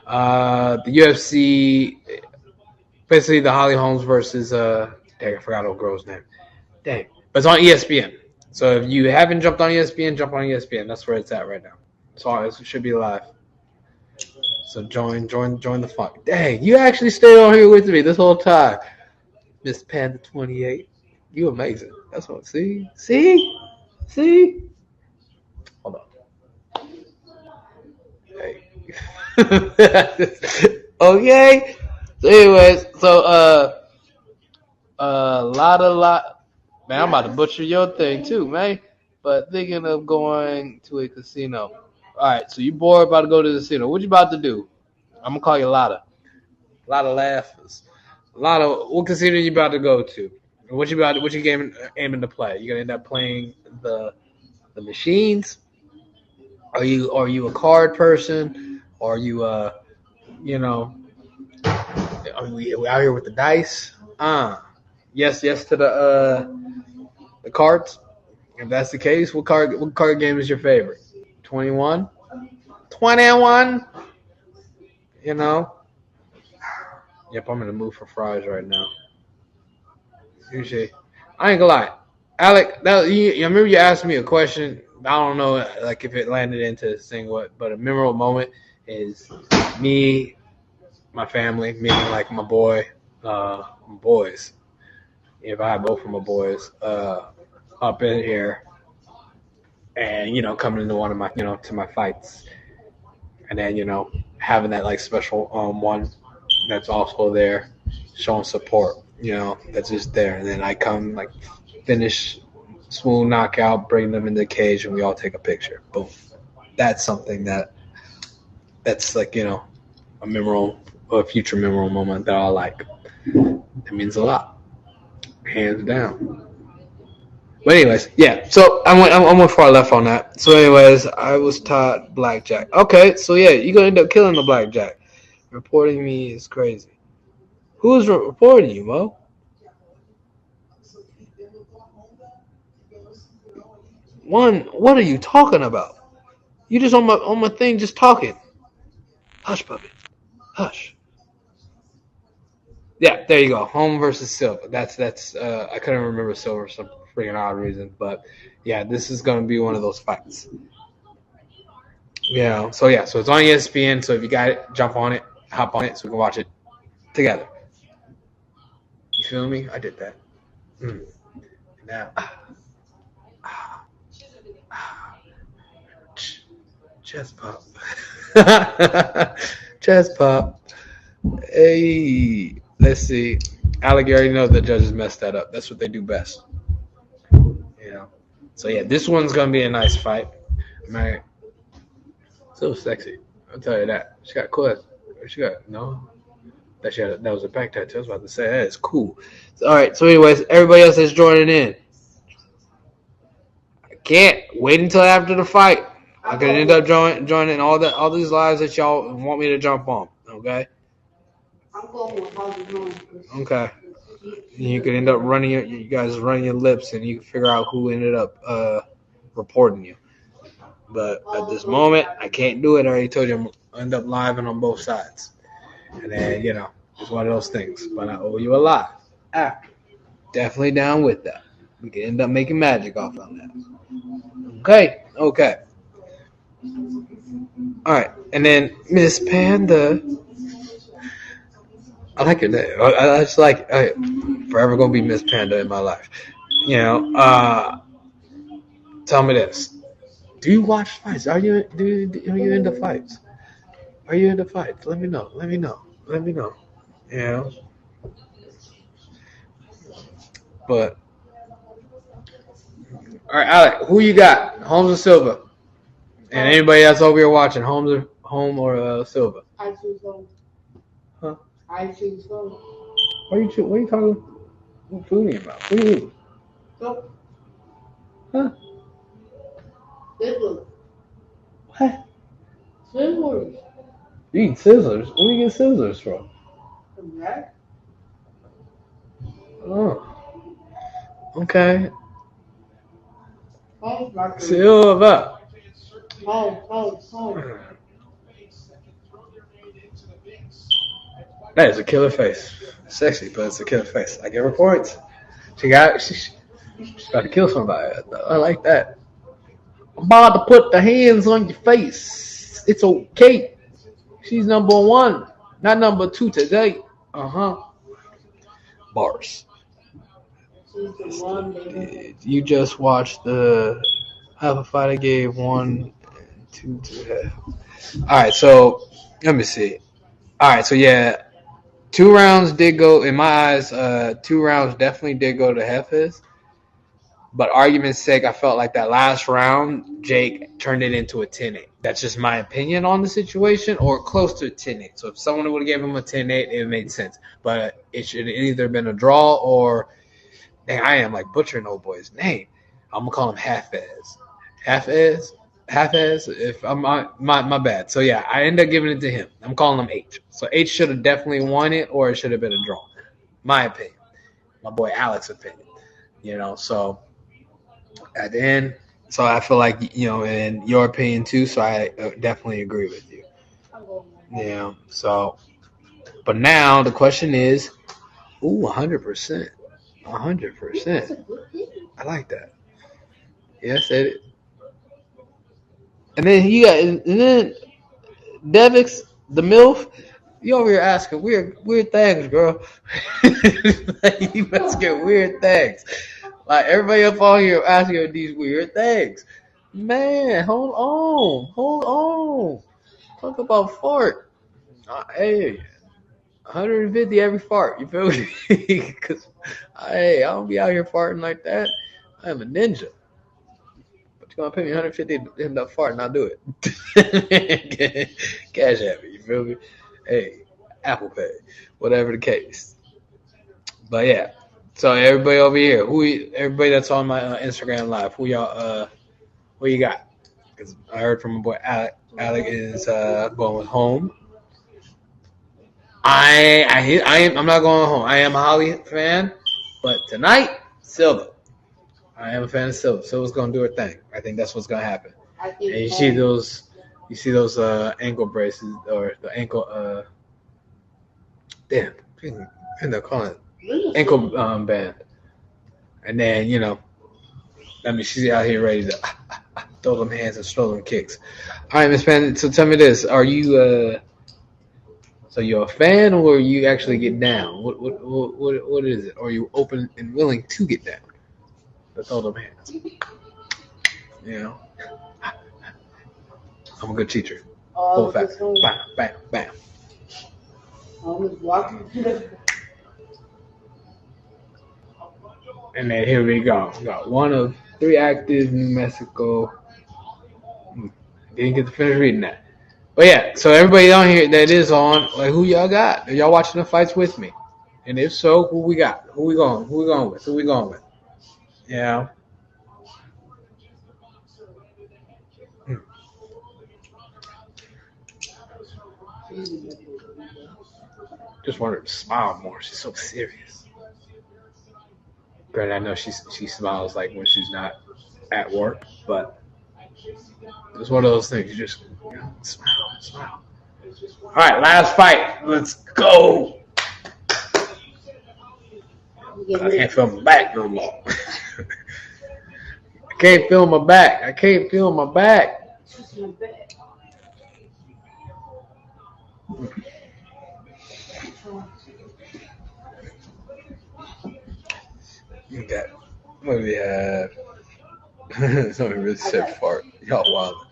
The UFC, basically the Holly Holmes versus dang, I forgot old girl's name. Dang, but it's on ESPN. So if you haven't jumped on ESPN, jump on ESPN. That's where it's at right now. So it should be live. So join the fun. Dang, you actually stayed on here with me this whole time, Miss Panda 28. You amazing. That's what. See. Hold on. Hey. Okay. So anyways, lot. Man, I'm about to butcher your thing too, man. But thinking of going to a casino. All right, so you bored about to go to the casino. What you about to do? I'm gonna call you Lotta. Lotta laughers. Lotta, what casino you about to go to? What you aiming to play? You gonna end up playing the machines? Are you a card person? Or are you are we out here with the dice? Yes to the cards. If that's the case, what card game is your favorite? 21? 21? You know? Yep, I'm in the mood for fries right now. Usually, I ain't gonna lie. Alec, I remember you asked me a question. I don't know like if it landed into this thing, but a memorable moment is me, my family, meaning like my boys. If I have both of my boys up in here and coming into one of my to my fights, and then having that like special one that's also there showing support, that's just there, and then I come like finish smooth knockout, bring them in the cage, and we all take a picture. Boom. That's something that's like a future memorable moment that I like. It means a lot. hands down. But anyways, yeah. So I went far left on that. So anyways, I was taught blackjack. Okay, so yeah, you're gonna end up killing the blackjack. Reporting me is crazy. Who's reporting you, Mo? One, what are you talking about? You just on my thing, just talking. Hush, puppy. Hush. Yeah, there you go. Home versus Silva. That's. I couldn't remember Silva for some freaking odd reason, but yeah, this is gonna be one of those fights. Yeah. So yeah. So it's on ESPN. So if you got it, jump on it, hop on it, so we can watch it together. You feel me? I did that. Mm. Now, chest pop. Chest pop. Hey, let's see. Alec, you already know the judges messed that up. That's what they do best. You know. So yeah, this one's gonna be a nice fight. Man, so sexy. I'll tell you that. She got cool. She got no. That was a back tattoo. I was about to say that is cool. All right. So anyways, everybody else is joining in. I can't wait until after the fight. I could end up joining all these lives that y'all want me to jump on. Okay. I'm going with how you doing. Okay. You could end up you guys running your lips, and you can figure out who ended up reporting you. But at this moment, I can't do it. I already told you I'm gonna end up live and on both sides. And then, it's one of those things. But I owe you a lot after. Definitely down with that. We can end up making magic off on that. Okay. All right. And then Miss Panda. I like your name. I just like forever gonna be Miss Panda in my life. Tell me this. Do you watch fights? Are you into fights? Are you into fights? Let me know. Yeah. But all right, Alec, who you got? Holmes or Silva? And anybody else over here watching, Holmes or Silva? I choose Holmes. Huh? I choose Holmes. What are you talking fooling about? What are you? Go. Huh? Sizzlers. What? Sizzlers. You eat scissors? Where do you get scissors from? From that? Oh. Okay. Holmes, my favorite. Silva. Holmes. That is a killer face. Sexy, but it's a killer face. I give her points. She's about to kill somebody. I like that. I'm about to put the hands on your face. It's okay. She's number one, not number two today. Bars. She's the one, baby. You just watched the Alpha Fighter gave 1 and 2 to half. All right, so let me see. All right, so yeah, 2 rounds did go in my eyes. 2 rounds definitely did go to Hefes. But argument's sake, I felt like that last round, Jake turned it into a 10-8. That's just my opinion on the situation, or close to a 10-8. So if someone would have given him a 10-8, it made sense. But it should have either been a draw or, dang, I am like butchering old boy's name. I'm gonna call him Hafez. Hafez. If I'm my bad. So yeah, I end up giving it to him. I'm calling him H. So H should have definitely won it, or it should have been a draw. My opinion. My boy Alex's opinion. So. At the end, so I feel like and your opinion too. So I definitely agree with you. So, but now the question is, 100%, 100%. I like that. Yeah, I said it. And then and then Devix, the MILF. You over here asking weird things, girl. Like, you must get weird things. Like, everybody up on here asking these weird things. Man, hold on. Talk about fart. Hey, 150 every fart. You feel me? Because, hey, I don't be out here farting like that. I am a ninja. But you're going to pay me 150 to end up farting, I'll do it. Cash at me. You feel me? Hey, Apple Pay. Whatever the case. But, yeah. So everybody over here, everybody that's on my Instagram live, who y'all, what you got? Because I heard from my boy Alec. Alec is going with home. I'm not going home. I am a Holly fan, but tonight, Silva. I am a fan of Silva. Silva's gonna do her thing. I think that's what's gonna happen. And you see those ankle braces or the ankle damn, they're calling it ankle band. And then she's out here ready to throw them hands and throw them kicks. All right, Miss Pan. So tell me this: are you so you're a fan, or you actually get down? What is it? Or are you open and willing to get down? To throw them hands. I'm a good teacher. Full fast. Bam, bam, bam. And then here we go. We got one of 3 active New Mexico. Didn't get to finish reading that. But yeah, so everybody on here that is on, like, who y'all got? Are y'all watching the fights with me? And if so, who we got? Who we going with? Yeah. Just want her to smile more. She's so serious. Granted, I know she smiles like when she's not at work, but it's one of those things. You just smile. All right, last fight. Let's go. I can't feel my back no more. I can't feel my back. Okay. What do we have? Somebody really said fart. Y'all wild.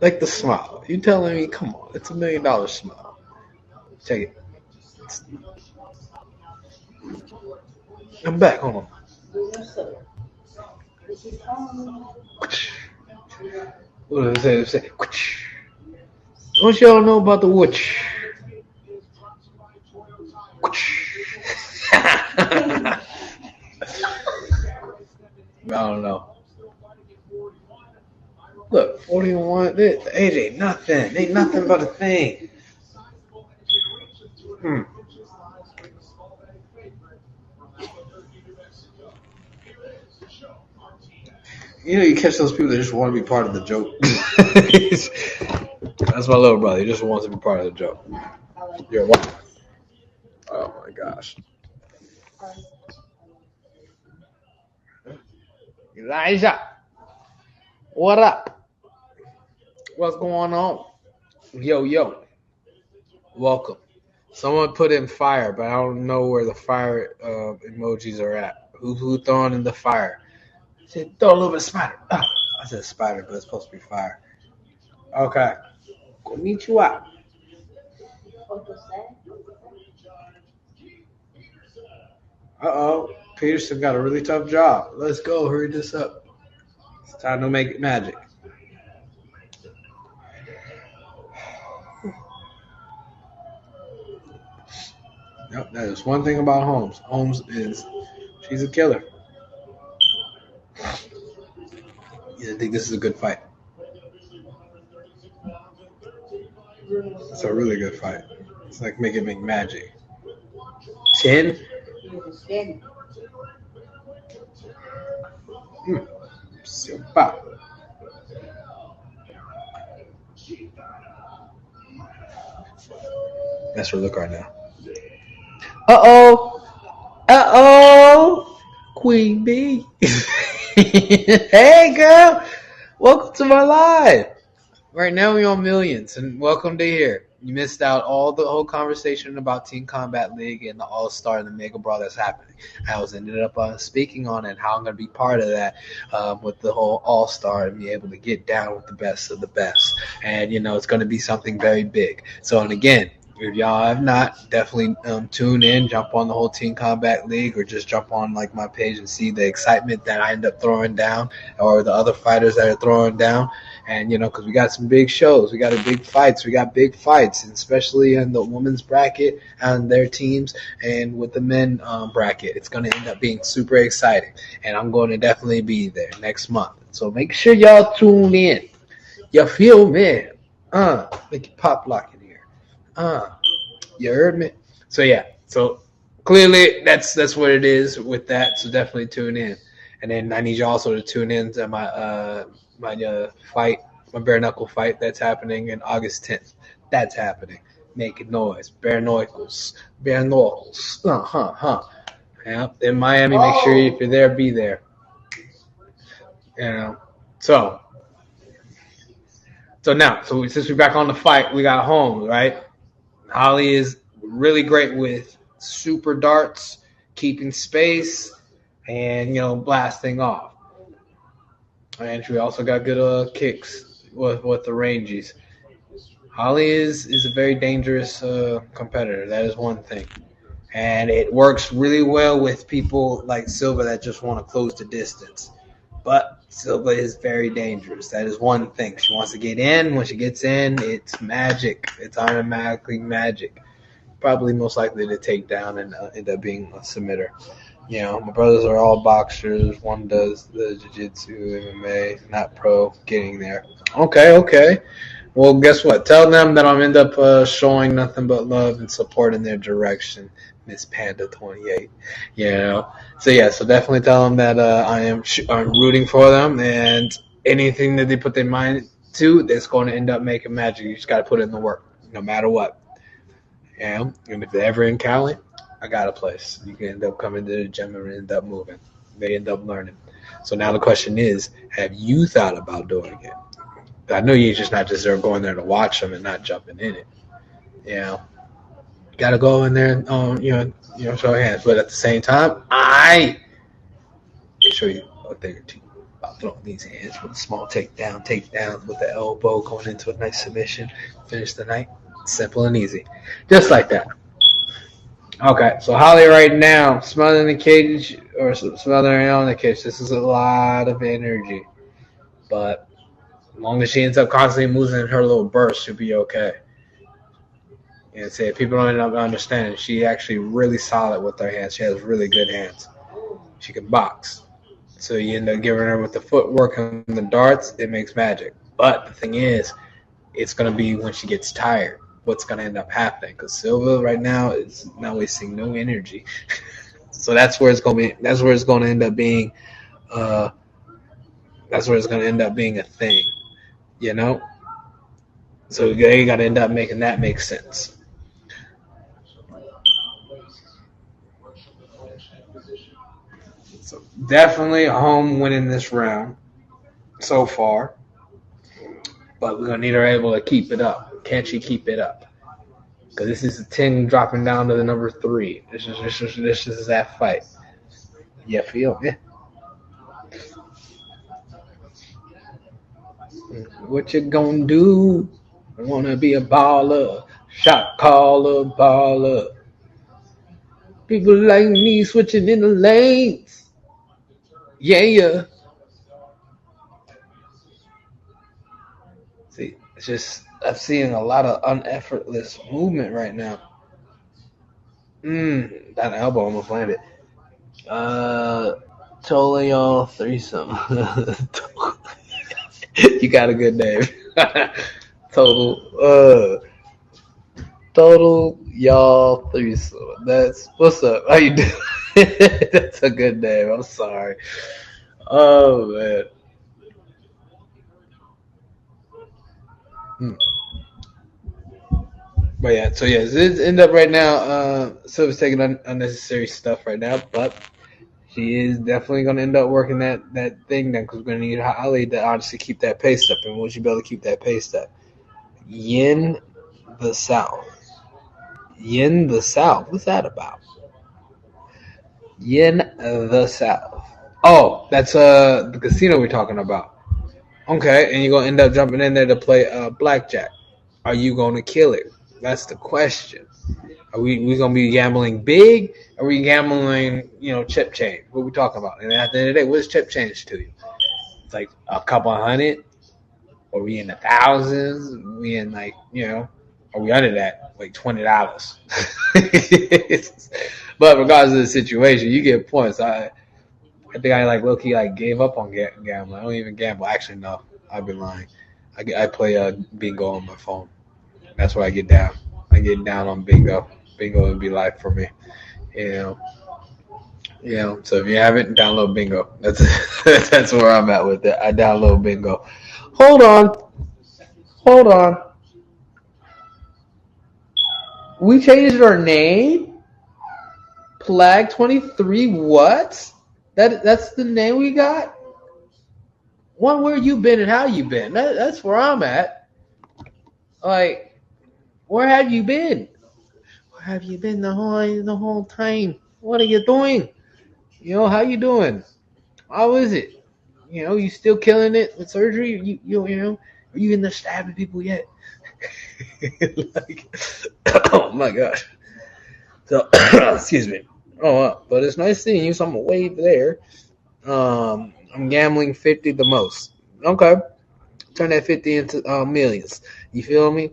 Like the smile. You telling me, come on, it's $1 million smile. Check it. I'm back. Hold on. What does it say? What y'all know about the witch? I don't know. Look, 41. The age ain't nothing. Ain't nothing but a thing. You catch those people that just want to be part of the joke. That's my little brother. He just wants to be part of the joke. You're one. Oh my gosh. Elijah, what up? What's going on? Yo. Welcome. Someone put in fire, but I don't know where the fire emojis are at. Who throwing in the fire? I said, throw a little bit of spider. I said spider, but it's supposed to be fire. Okay. Konnichiwa. Uh-oh. Peterson got a really tough job. Let's go. Hurry this up. It's time to make it magic. Yep, that is one thing about Holmes. Holmes she's a killer. I think this is a good fight. It's a really good fight. It's like make it make magic. 10. That's her look right now. Uh-oh. Queen Bee. Hey, girl. Welcome to my live. Right now we're on Millions, and welcome to here. You missed out all the whole conversation about Team Combat League and the All-Star and the Mega Brawl that's happening. I was ended up speaking on it, how I'm going to be part of that with the whole All-Star and be able to get down with the best of the best. And, it's going to be something very big. So, and again, If y'all have not, definitely tune in, jump on the whole Team Combat League, or just jump on like my page and see the excitement that I end up throwing down, or the other fighters that are throwing down. And because we got some big shows, we got big fights, and especially in the women's bracket and their teams, and with the men bracket, it's going to end up being super exciting. And I'm going to definitely be there next month. So make sure y'all tune in. You feel me? Make it pop lock in here. You heard me? So yeah. So clearly that's what it is with that. So definitely tune in. And then I need you also to tune in to my fight, my bare knuckle fight that's happening in August 10th. That's happening. Making noise. Bare knuckles. Bare knuckles. Yeah. In Miami, make sure if you're there, be there. So now, since we're back on the fight, we got Holmes, right? Holly is really great with super darts, keeping space, and blasting off. And she also got good kicks with the rangies. Holly is a very dangerous competitor. That is one thing. And it works really well with people like Silva that just want to close the distance. But Silva is very dangerous. That is one thing. She wants to get in. When she gets in, it's magic. It's automatically magic. Probably most likely to take down and end up being a submitter. My brothers are all boxers. One does the jiu-jitsu, MMA, not pro, getting there. Okay. Well, guess what? Tell them that I'm end up showing nothing but love and support in their direction. Miss Panda 28, So definitely tell them that I'm rooting for them, and anything that they put their mind to, that's going to end up making magic. You just got to put in the work, no matter what. And if they're ever in Cali, I got a place. You can end up coming to the gym and end up moving. They end up learning. So now the question is, have you thought about doing it? I know you're just not just going there to watch them and not jumping in it. Got to go in there and show hands. But at the same time, I can show you a thing or two about throwing these hands with a small takedowns with the elbow going into a nice submission, finish the night. Simple and easy. Just like that. Okay, so Holly right now, smothering the cage or smothering on the cage. This is a lot of energy. But as long as she ends up constantly moving in her little burst, she'll be okay. And say people don't end up understanding. She's actually really solid with her hands. She has really good hands. She can box. So you end up giving her with the footwork and the darts, it makes magic. But the thing is, it's going to be when she gets tired. What's going to end up happening? Because Silva right now is not wasting no energy. So that's where it's going to be. That's where it's going to end up being. That's where it's going to end up being a thing. So they got to end up making that make sense. So definitely home winning this round so far. But we're going to need her able to keep it up. Can she keep it up? Because this is a 10 dropping down to the number 3. This is that fight. You feel me? What you gonna do? I want to be a baller. Shot caller, baller. People like me switching in the lanes. Yeah. See, it's just I'm seeing a lot of uneffortless movement right now. That elbow almost landed. Tolio threesome. You got a good name. Total y'all threesome. That's what's up. How you doing? That's a good name. I'm sorry. Oh man. But yeah, so it's end up right now. Silva's taking unnecessary stuff right now, but she is definitely going to end up working that thing then, because we're going to need Holly to honestly keep that pace up. And will she be able to keep that pace up? Yin the South. What's that about? Yin the South. Oh, that's the casino we're talking about. Okay, and you're going to end up jumping in there to play blackjack. Are you going to kill it? That's the question. Are we gonna be gambling big? Or are we gambling, chip change? What are we talking about? And at the end of the day, what is chip change to you? It's like a couple hundred. Are we in the thousands? Are we in are we under that? Like $20. But regardless of the situation, you get points. I think I low-key gave up on gambling. I don't even gamble. Actually, no, I've been lying. I play bingo on my phone. That's where I get down. I get down on bingo. Bingo would be life for me. You know. So if you haven't, download bingo. That's where I'm at with it. I download bingo. Hold on. We changed our name. Plag 23. What? That's the name we got. Where you been and how you been? That's where I'm at. Like, where have you been? Where have you been the whole time? What are you doing? How you doing? How is it? You still killing it with surgery? Are you in there stabbing people yet? Oh my gosh. So, excuse me. But it's nice seeing you. So I'm gonna wave there. I'm gambling 50 the most. Okay. Turn that 50 into millions. You feel me?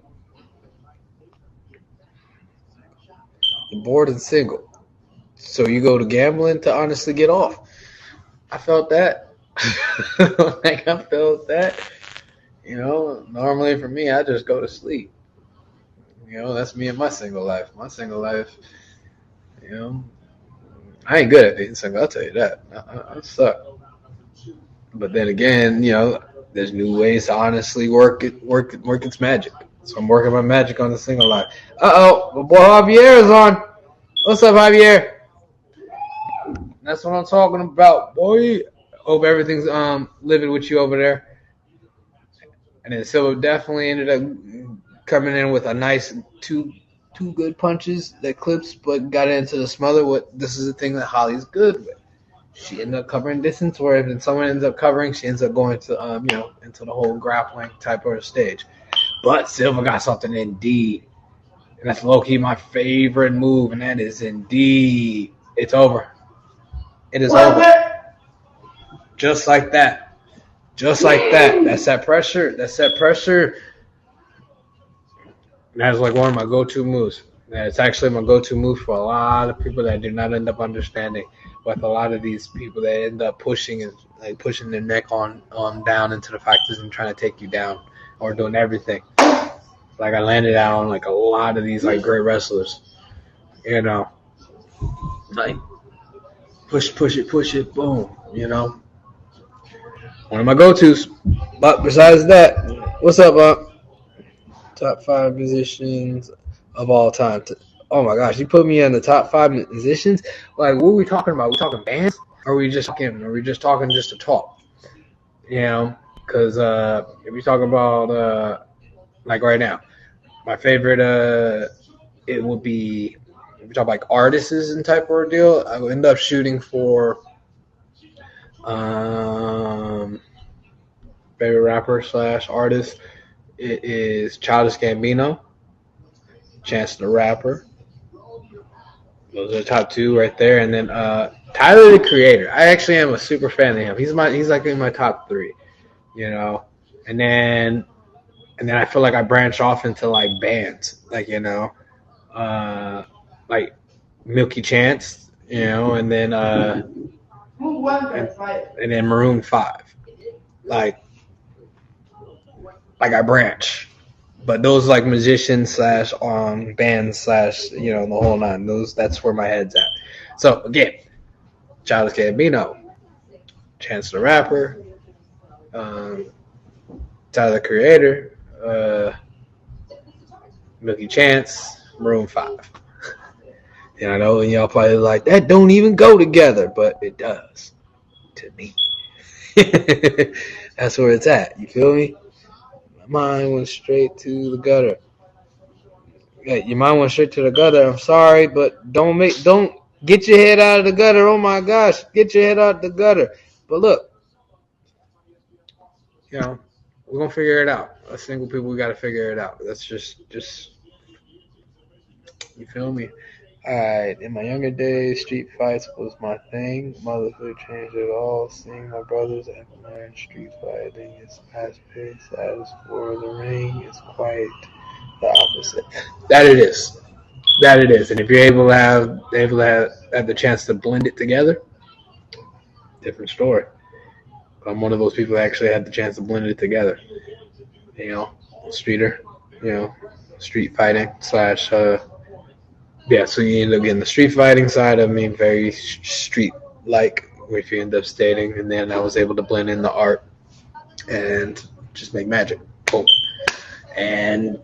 You're bored and single. So you go to gambling to honestly get off. I felt that. I felt that. Normally for me, I just go to sleep. That's me in my single life. My single life, I ain't good at being single. I'll tell you that. I suck. But then again, there's new ways to honestly work its magic. So I'm working my magic on the single life. My boy Javier is on. What's up, Javier? That's what I'm talking about, boy. Hope everything's living with you over there. And then Silva definitely ended up coming in with a nice two good punches that clips, but got into the smother. This is the thing that Holly's good with. She ended up covering distance, where if someone ends up covering, she ends up going to into the whole grappling type of stage. But Silva got something in D, and that's low key my favorite move, and that is in D. It's over. It is over. Just like that. Just like that. That's that pressure. That's like one of my go-to moves. And it's actually my go-to move for a lot of people that do not end up understanding. With a lot of these people that end up pushing their neck on down into the factors and trying to take you down or doing everything. Like I landed out on a lot of these great wrestlers. Push it, boom. One of my go-tos. But besides that, what's up, Top 5 musicians of all time. Oh my gosh, you put me in the top 5 musicians? What are we talking about? Are we talking bands? Or are we just talking just to talk? Because if we talk about right now, my favorite it would be, if we talk artists and type of ordeal, I would end up shooting for favorite rapper / artist. It is Childish Gambino, Chance the Rapper. Those are the top 2 right there, and then Tyler the Creator. I actually am a super fan of him. He's in my top 3, and then I feel like I branch off into bands, Milky Chance, and then and then Maroon 5, I branch. But those musicians / bands / the whole nine. That's where my head's at. So again, Childish Gambino, Chance the Rapper, Tyler the Creator, Milky Chance, Maroon 5. And I know y'all probably that don't even go together, but it does to me. That's where it's at. You feel me? Mine went straight to the gutter. Yeah, your mind went straight to the gutter. I'm sorry, but don't get your head out of the gutter. Oh my gosh, get your head out of the gutter. But look, we're gonna figure it out. As single people, we gotta figure it out. That's just You feel me? Alright, in my younger days, street fights was my thing. Motherhood changed it all. Seeing my brothers and learn street fighting is fast paced. As for the ring, it's quite the opposite. That it is. That it is. And if you're able to have the chance to blend it together, different story. I'm one of those people that actually had the chance to blend it together. You know, streeter, you know, street fighting slash yeah, so you end up getting the street fighting side of me, very street like, if you end up stating, and then I was able to blend in the art and just make magic. Boom. And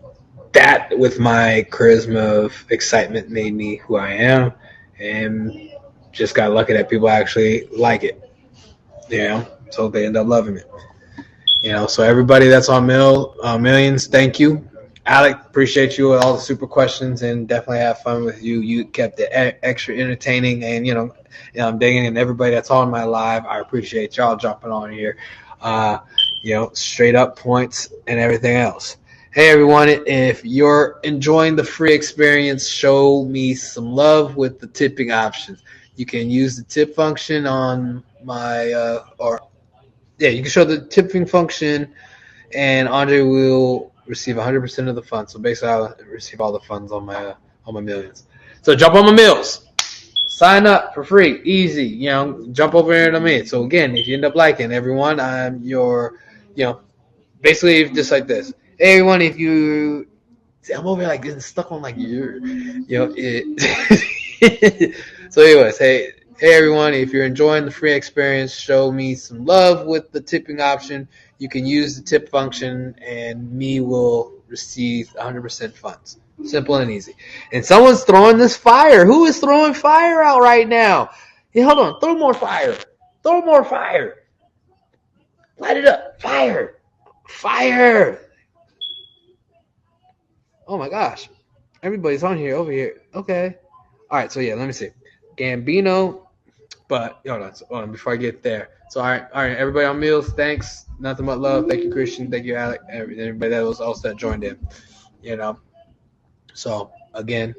that, with my charisma of excitement, made me who I am, and just got lucky that people actually like it. You know, so they end up loving it. You know, so everybody that's on Millions, thank you. Alec, appreciate you with all the super questions, and definitely have fun with you. You kept it extra entertaining, and I'm digging. And everybody that's on my live, I appreciate y'all jumping on here. Straight up points and everything else. Hey everyone, if you're enjoying the free experience, show me some love with the tipping options. You can use the tip function on my you can show the tipping function, and Andre will receive 100% of the funds. So basically, I'll receive all the funds on my Millions. So jump on my Mills. Sign up for free, easy. Jump over here to me. So again, if you end up liking everyone, I'm your, basically just like this. Hey everyone, if you, I'm over here like getting stuck on like your, it. So anyways, hey everyone, if you're enjoying the free experience, show me some love with the tipping option. You can use the tip function, and me will receive 100% funds. Simple and easy. And someone's throwing this fire. Who is throwing fire out right now? Hey, hold on. Throw more fire. Throw more fire. Light it up. Fire. Fire. Oh my gosh. Everybody's on here, over here. Okay. All right, so yeah, let me see. Gambino. But hold on, before I get there. So all right, everybody on Meals, thanks. Nothing but love. Thank you, Christian. Thank you, Alec. Everybody that was also that joined in. So again,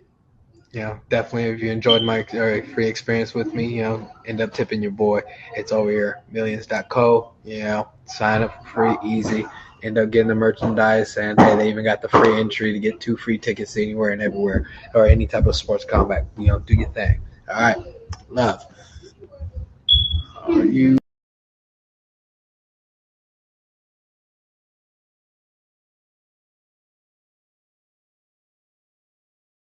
definitely if you enjoyed my free experience with me, end up tipping your boy. It's over here, millions.co. Sign up for free, easy. End up getting the merchandise, and hey, they even got the free entry to get 2 free tickets anywhere and everywhere, or any type of sports combat. Do your thing. All right, love. Are you